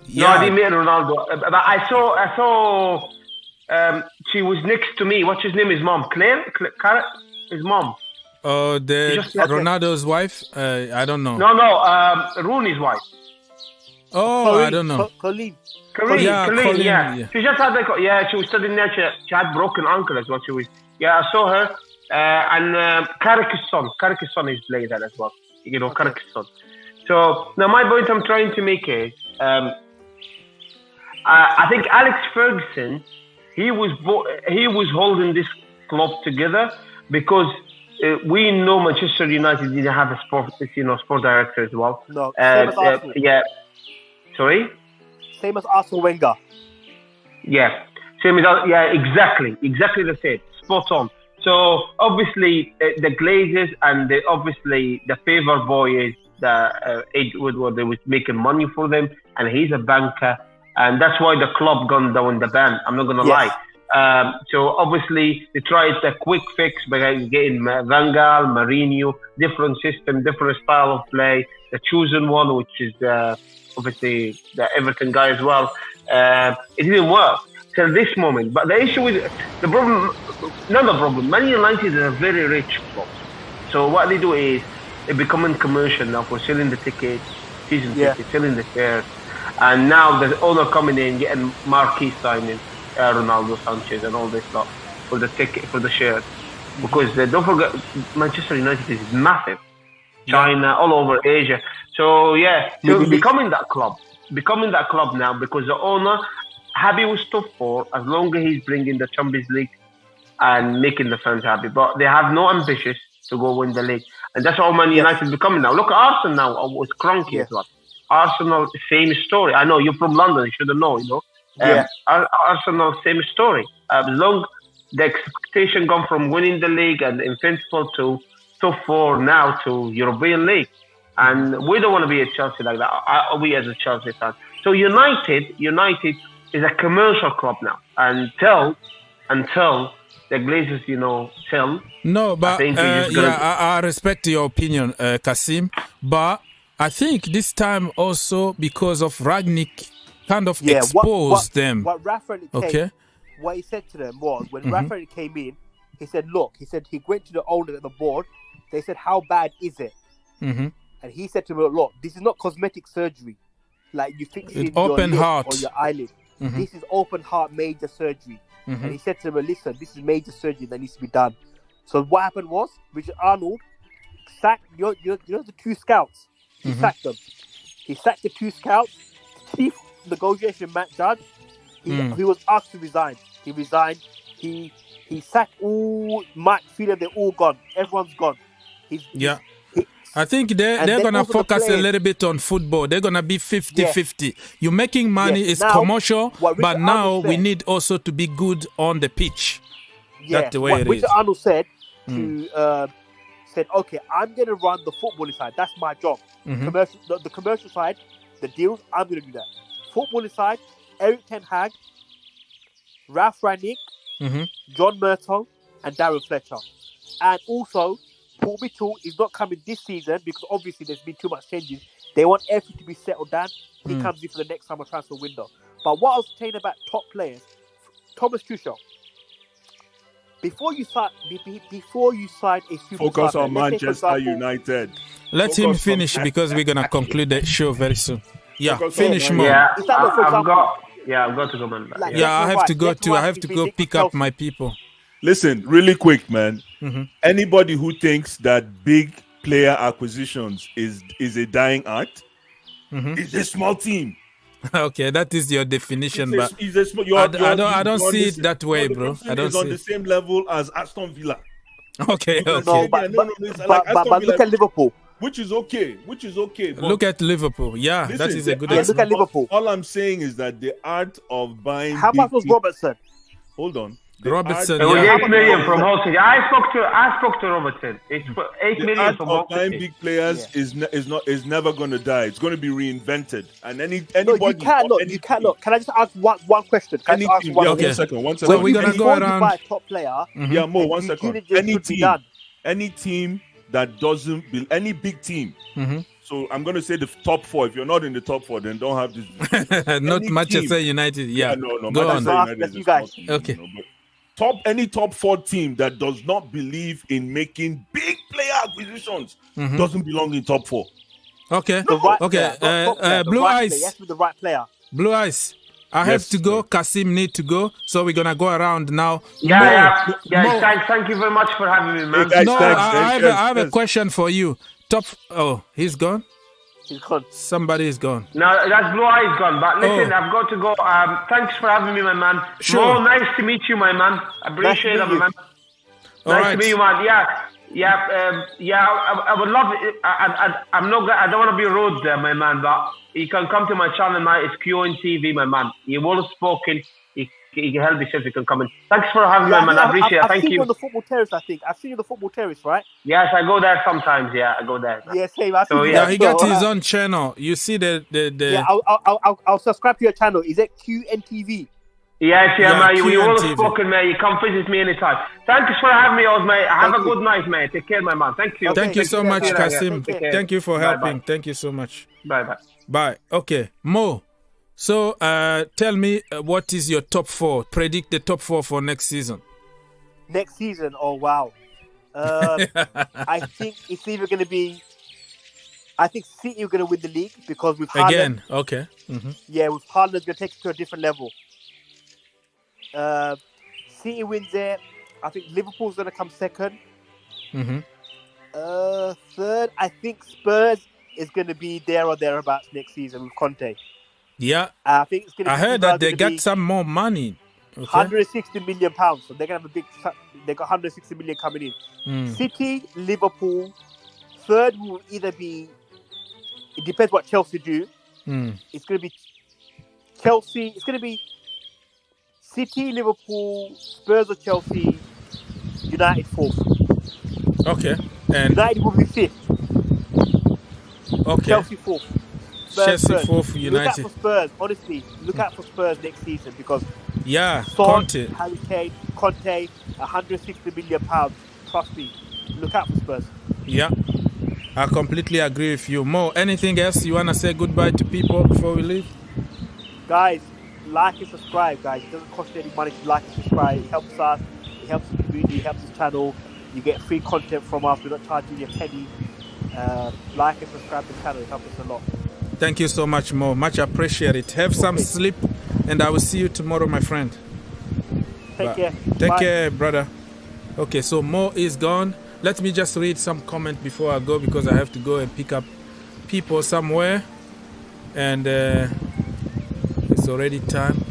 No, I didn't meet Ronaldo. But I saw. She was next to me. What's his name? His mom, Claire. His mom. Oh, Ronaldo's wife. I don't know. No. Rooney's wife. Oh, Colleen, I don't know. Colleen. Yeah. She just had she was studying there. She had broken ankle as well. She was. Yeah, I saw her. And Carrick's son is playing that as well. You know, Carrick's son. So now my point I'm trying to make is, I think Alex Ferguson, he was holding this club together because we know Manchester United didn't have a sport director as well. No, same as Arsenal. Sorry? Same as Arsene Wenger. Yeah. Same as exactly the same. Spot on. So obviously the Glazers and obviously the favour boy is Ed Woodward. They was making money for them, and he's a banker, and that's why the club gone down the ban. I'm not gonna lie. So obviously they tried a quick fix by getting Van Gaal, Mourinho, different system, different style of play. The chosen one, which is obviously the Everton guy as well. It didn't work till this moment. But the issue with the problem, not the problem. Man United is a very rich club. So what they do is they're becoming commercial now for selling the tickets, season tickets, selling the shares, and now the owner coming in getting marquee signing, Ronaldo, Sanchez, and all this stuff for the ticket, for the shares. Because don't forget, Manchester United is massive. China, all over Asia. So so becoming that club now, because the owner happy with top 4 as long as he's bringing the Champions League and making the fans happy. But they have no ambitions to go win the league, and that's how Man United becoming now. Look at Arsenal now. I was cranky as well. Arsenal, same story. I know you're from London, you shouldn't know. Arsenal, same story. As long the expectation gone from winning the league and invincible to top 4 now to European League. And we don't want to be a Chelsea like that. We as a Chelsea fan. So United is a commercial club now. Until the Glazers, sell. No, but I respect your opinion, Kasim. But I think this time also because of Rangnick kind of exposed them. What he said to them was, when Rafa came in, he said, he went to the owner at the board. They said, how bad is it? And he said to them, look, this is not cosmetic surgery. Like you fix it open your heart or your eyelid. This is open heart major surgery. And he said to them, listen, this is major surgery that needs to be done. So what happened was, Richard Arnold sacked, the 2 scouts. He sacked them. He sacked the 2 scouts. Chief negotiation judge. He was asked to resign. He resigned. He sacked all Mike Phelan. They're all gone. Everyone's gone. I think they're going to focus a little bit on football. They're going to be 50-50. You're making money, it's now, commercial, but now we need also to be good on the pitch. That's the way it is. Richard Arnold said, okay, I'm going to run the footballing side. That's my job. The commercial side, the deals, I'm going to do that. Footballing side, Eric Ten Hag, Ralph Rangnick, John Murtough, and Darren Fletcher. And also, Paul Mitchell is not coming this season because obviously there's been too much changes. They want everything to be settled down. He comes in for the next summer transfer window. But what I was saying about top players, Thomas Tuchel, before you sign a superstar, focus on Manchester United. Let him finish because we're gonna conclude the show very soon. Finish more. I've got to go, man. I have to go too. I have to go pick up my people. Listen, really quick, man. Anybody who thinks that big player acquisitions is a dying art, it's a small team. Okay, that is your definition, I don't see it that way, bro. I don't see on the same level as Aston Villa. Okay. But look at Liverpool. Which is okay. Look at Liverpool. Yeah, that is a good example. Look at Liverpool. All I'm saying is that the art of buying. How much was Robertson? Hold on. Robertson, it was 8 million from Hull City. I spoke to Robertson. It's 8 million from Hull City. Buying big players is never going to die. It's going to be reinvented. And anybody. No, you cannot. Can I just ask one question? One second. So we're going to go around. Buy a top player. Yeah, Mo, 1 second. Any team that doesn't build any big team. So I'm going to say the top 4. If you're not in the top 4, then don't have this. Not Manchester United. Yeah. No. Go Manchester on. United you guys. Okay. Any top 4 team that does not believe in making big player acquisitions doesn't belong in top 4. Okay. Blue Eyes. Yes, with the right player. Blue Eyes. I have to go. Kasim need to go. So we're gonna go around now. Thank you very much for having me, man. I have a question for you. He's gone. He's gone. Somebody is gone. No, that's Blue Eye is gone. But listen, I've got to go. Thanks for having me, my man. Sure. Nice to meet you, my man. I appreciate it, man. Nice to meet you, man. I would love it. I don't want to be rude, my man, but you can come to my channel, man. It's QN TV, my man. You've well spoken. You can help yourself. You can come in. Thanks for having me, man. I appreciate it. Thank you. I've seen you on the Football Terrace, I think. I've seen you on the Football Terrace, right? Yes, I go there sometimes. Yeah, I go there. Yeah, same. He got his own channel. You see the. Yeah, I'll subscribe to your channel. Is it QN TV? Yes, man. You all spoken, man. You come visit me anytime. Thanks for having me, Oz, mate. Have a good night, man. Take care, my man. Thank you. Thank you so much, Kasim. Thank you for helping. Thank you so much. Bye-bye. Bye. Okay, Mo. So tell me what is your top 4? Predict the top 4 for next season. Next season? Oh, wow. I think it's either going to be... I think City are going to win the league because with Haaland... Again, okay. Mm-hmm. Yeah, with Haaland, going to take it to a different level. City wins it. I think Liverpool's going to come second. Mm-hmm. Third, I think Spurs is going to be there or thereabouts next season with Conte. Yeah. I think it's going to. I heard that they got some more money. Okay. 160 million pounds. So they're going to have a big... They got 160 million coming in. City, Liverpool. Third will either be... It depends what Chelsea do. It's going to be Chelsea. It's going to be City, Liverpool, Spurs or Chelsea, United 4th. Okay. And United will be 5th. Okay. Chelsea 4th. Chelsea 4th, United. Look out for Spurs. Honestly, look out for Spurs next season because Conte. Harry Kane, Conte, 160 million pounds. Trust me. Look out for Spurs. Yeah. I completely agree with you. Mo, anything else you want to say goodbye to people before we leave? Guys, like and subscribe, guys. It doesn't cost you any money to like and subscribe. It helps us. It helps the community. It helps the channel. You get free content from us. We're not charging you a penny. Like and subscribe to the channel. It helps us a lot. Thank you so much, Mo. Much appreciated. Have some sleep, and I will see you tomorrow, my friend. Take care. Take care, brother. Okay, so Mo is gone. Let me just read some comment before I go because I have to go and pick up people somewhere. And it's already time.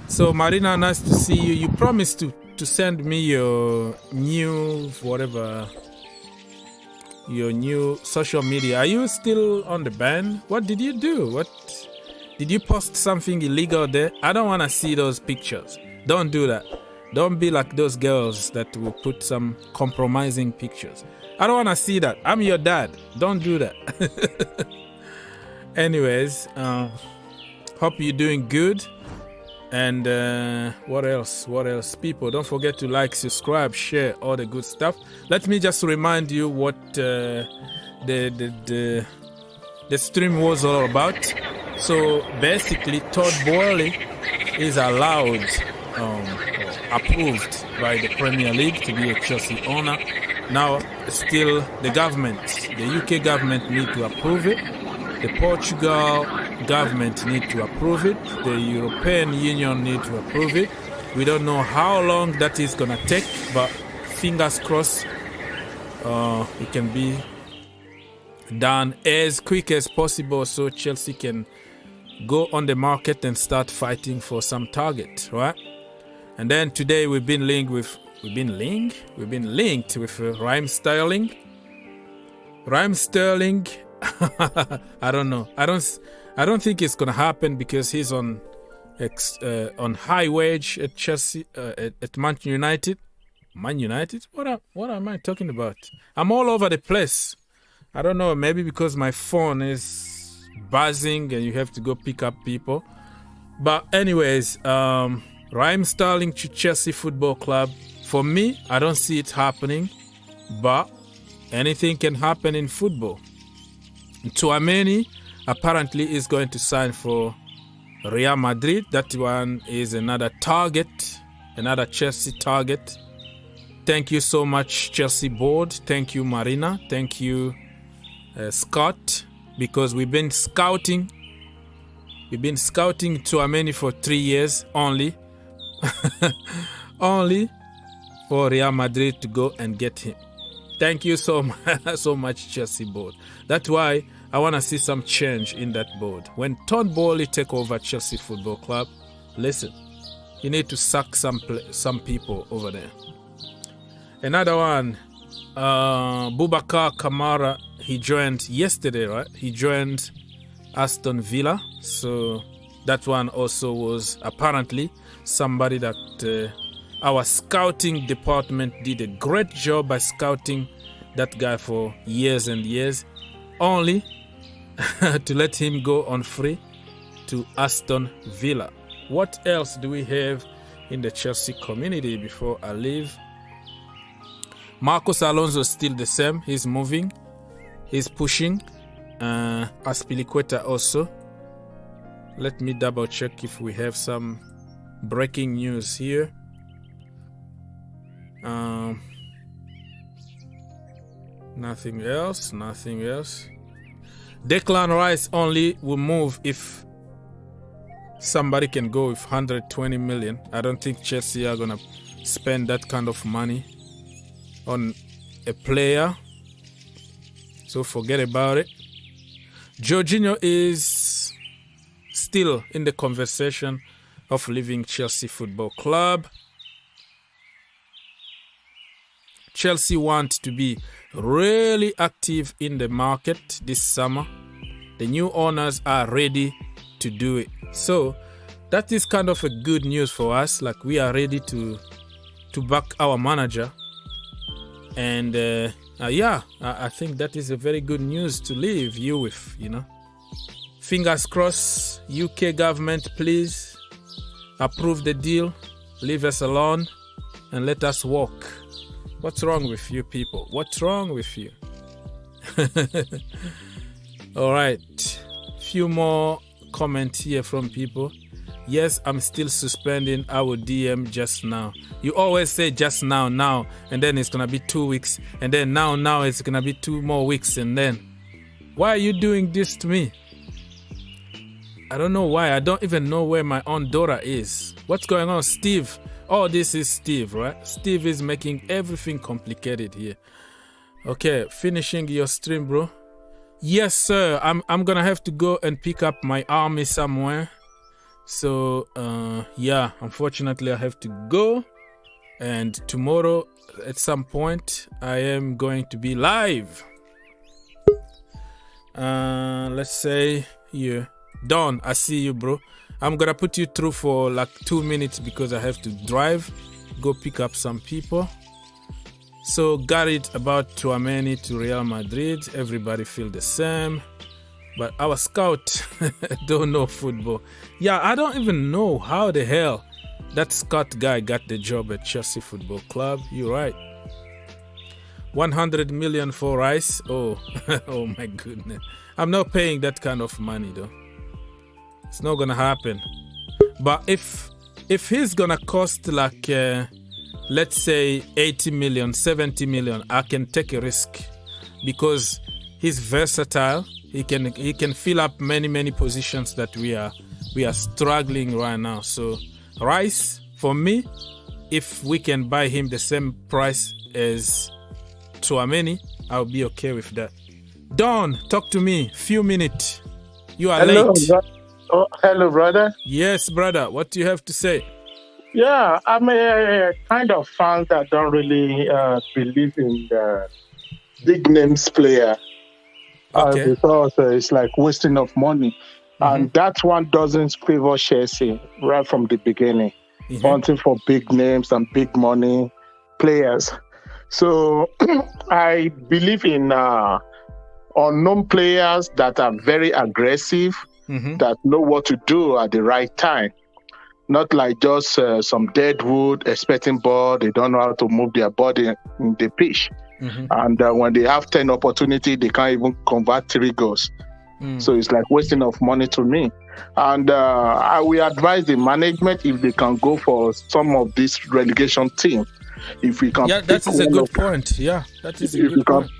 So Marina, nice to see you. You promised to send me your new your new social media. Are you still on the ban? What did you do? What did you post something illegal there? I don't want to see those pictures. Don't do that. Don't be like those girls that will put some compromising pictures. I don't want to see that. I'm your dad. Don't do that. Anyways, hope you're doing good. And what else? People, don't forget to like, subscribe, share, all the good stuff. Let me just remind you what the stream was all about. So basically, Todd Boehly is allowed, approved by the Premier League to be a Chelsea owner. Now, still the government, the UK government need to approve it. The Portugal government need to approve it. The European Union need to approve it. We don't know how long that is going to take, but fingers crossed it can be done as quick as possible so Chelsea can go on the market and start fighting for some target, right? And then today we've been linked with Raheem Sterling. Raheem Sterling, I don't know. I don't think it's gonna happen because he's on high wage at Chelsea, at Man United. Man United? What am I talking about? I'm all over the place. I don't know. Maybe because my phone is buzzing and you have to go pick up people. But anyways, Raheem Sterling to Chelsea Football Club. For me, I don't see it happening, but anything can happen in football. Tchouameni apparently is going to sign for Real Madrid. That one is another target, another Chelsea target. Thank you so much, Chelsea board. Thank you, Marina. Thank you, Scott, because we've been scouting Tchouameni for 3 years only. Only for Real Madrid to go and get him. Thank you so much, Chelsea board. That's why I want to see some change in that board. When Todd Boehly take over Chelsea Football Club, listen, you need to sack some people over there. Another one, Boubacar Kamara, he joined yesterday, right? He joined Aston Villa. So that one also was apparently somebody that our scouting department did a great job by scouting that guy for years and years, only to let him go on free to Aston Villa. What else do we have in the Chelsea community before I leave? Marcos Alonso is still the same. He's moving. He's pushing. Azpilicueta also. Let me double check if we have some breaking news here. Nothing else. Declan Rice only will move if somebody can go with 120 million. I don't think Chelsea are gonna spend that kind of money on a player, so forget about it. Jorginho is still in the conversation of leaving Chelsea Football Club. Chelsea want to be really active in the market this summer. The new owners are ready to do it. So that is kind of a good news for us. Like, we are ready to back our manager. And I think that is a very good news to leave you with, you know. Fingers crossed, UK government, please approve the deal, leave us alone, and let us walk. What's wrong with you people? What's wrong with you? All right. Few more comments here from people. Yes, I'm still suspending our DM just now. You always say just now, and then it's going to be 2 weeks. And then now it's going to be 2 more weeks. And then, why are you doing this to me? I don't know why. I don't even know where my own daughter is. What's going on, Steve? Oh, this is Steve, right? Steve is making everything complicated here. Okay, finishing your stream, bro. Yes, sir. I'm gonna have to go and pick up my army somewhere. So, yeah, unfortunately, I have to go. And tomorrow, at some point, I am going to be live. Let's say here. Don, I see you, bro. I'm gonna put you through for like 2 minutes because I have to drive, go pick up some people. So got it about Tchouameni to Real Madrid. Everybody feel the same, but our scout don't know football. Yeah, I don't even know how the hell that scout guy got the job at Chelsea Football Club. You're right. 100 million for Rice. Oh, oh my goodness. I'm not paying that kind of money though. It's not gonna happen. But if he's gonna cost like let's say 80 million, 70 million, I can take a risk because he's versatile. He can fill up many positions that we are struggling right now. So Rice, for me, if we can buy him the same price as Tchouameni, I'll be okay with that. Don, talk to me. Few minutes. You are late. Hello, brother. Yes, brother. What do you have to say? Yeah, I'm a kind of fan that don't really believe in the big names player. Okay. Because it's like wasting of money. And that one doesn't favor Chelsea right from the beginning. Wanting for big names and big money players. So I believe in unknown players that are very aggressive, that know what to do at the right time. Not like just some dead wood expecting ball. They don't know how to move their body in the pitch. And when they have 10 opportunity, they can't even convert 3 goals. So it's like wasting of money to me. And I will advise the management if they can go for some of this relegation team. If we can, that is a good point. Yeah, that is a good point.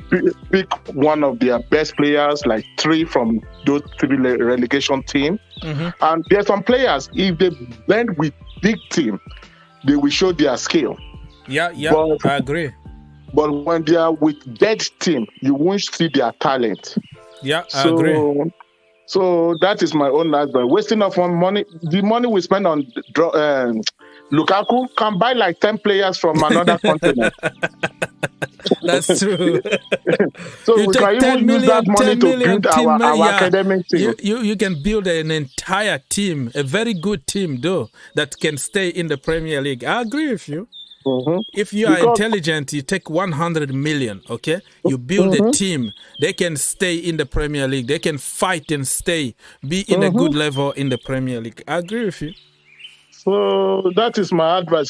Pick one of their best players, like 3 from those 3 relegation team. And there's some players, if they blend with big team, they will show their skill. Yeah, I agree. But when they are with dead team, you won't see their talent. Yeah, I agree. So that is my own advice. Wasting of money. The money we spend on Lukaku can buy like 10 players from another continent. That's true. So we can even use that money to build our academic team. You can build an entire team, a very good team though, that can stay in the Premier League. I agree with you. If you are intelligent, you take 100 million, okay? You build a team. They can stay in the Premier League. They can fight and stay, be in a good level in the Premier League. I agree with you. So that is my advice.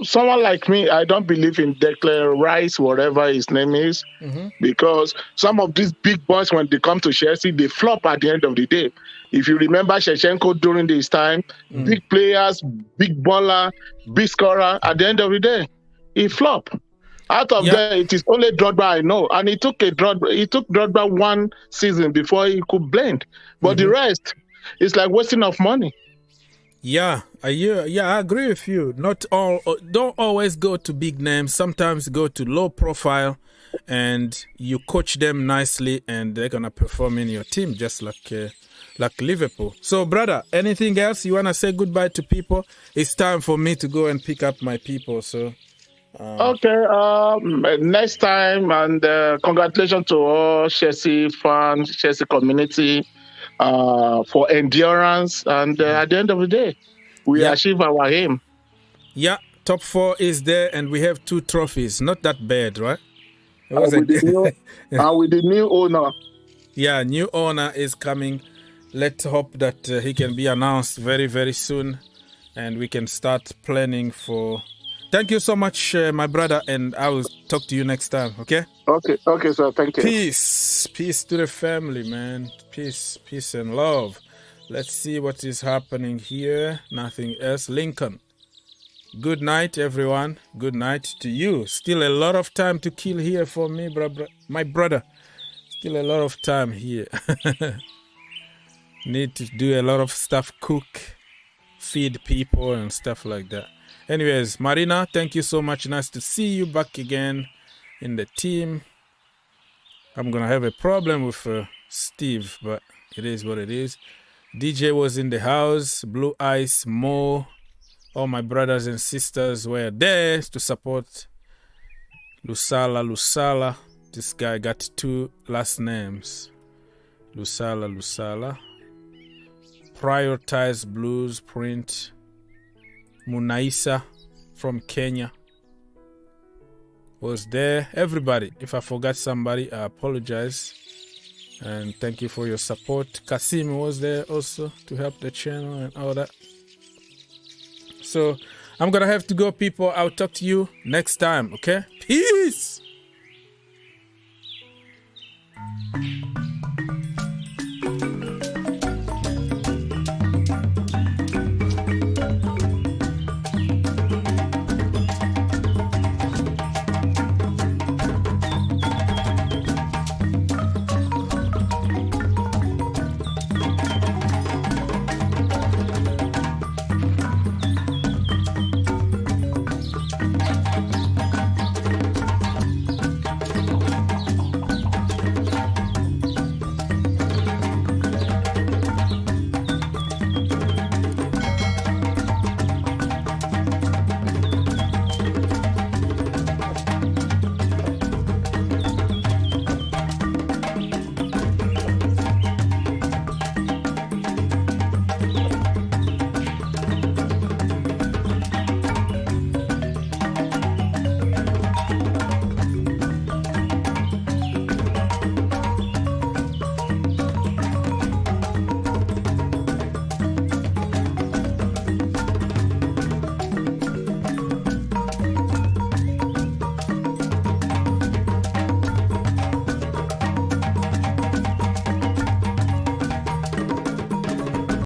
Someone like me, I don't believe in Declan Rice, whatever his name is, because some of these big boys, when they come to Chelsea, they flop at the end of the day. If you remember Shevchenko during this time, big players, big baller, big scorer, at the end of the day, he flop. Out of there, it is only Drogba I know, and it took Drogba one season before he could blend. But the rest, it's like wasting of money. I agree with you. Don't always go to big names. Sometimes go to low profile, and you coach them nicely, and they're gonna perform in your team, just like Liverpool. So, brother, anything else you wanna say goodbye to people? It's time for me to go and pick up my people. So. Next time, and congratulations to all Chelsea fans, Chelsea community, for endurance, and at the end of the day, we achieve our aim. Yeah, top 4 is there, and we have 2 trophies. Not that bad, right? With the new owner. Yeah, new owner is coming. Let's hope that he can be announced very, very soon, and we can start planning for. Thank you so much, my brother, and I will talk to you next time, okay? Okay, sir. Thank you. Peace to the family, man. Peace and love. Let's see what is happening here. Nothing else. Lincoln. Good night, everyone. Good night to you. Still a lot of time to kill here for me, my brother. Still a lot of time here. Need to do a lot of stuff, cook, feed people, and stuff like that. Anyways, Marina, thank you so much. Nice to see you back again in the team. I'm going to have a problem with Steve, but it is what it is. DJ was in the house. Blue Ice, Mo, all my brothers and sisters were there to support Lusala. This guy got 2 last names. Lusala. Prioritize Blues Print. Munaisa from Kenya was there. Everybody, if I forgot somebody, I apologize. And thank you for your support. Kasim was there also to help the channel and all that. So I'm going to have to go, people. I'll talk to you next time, okay? Peace!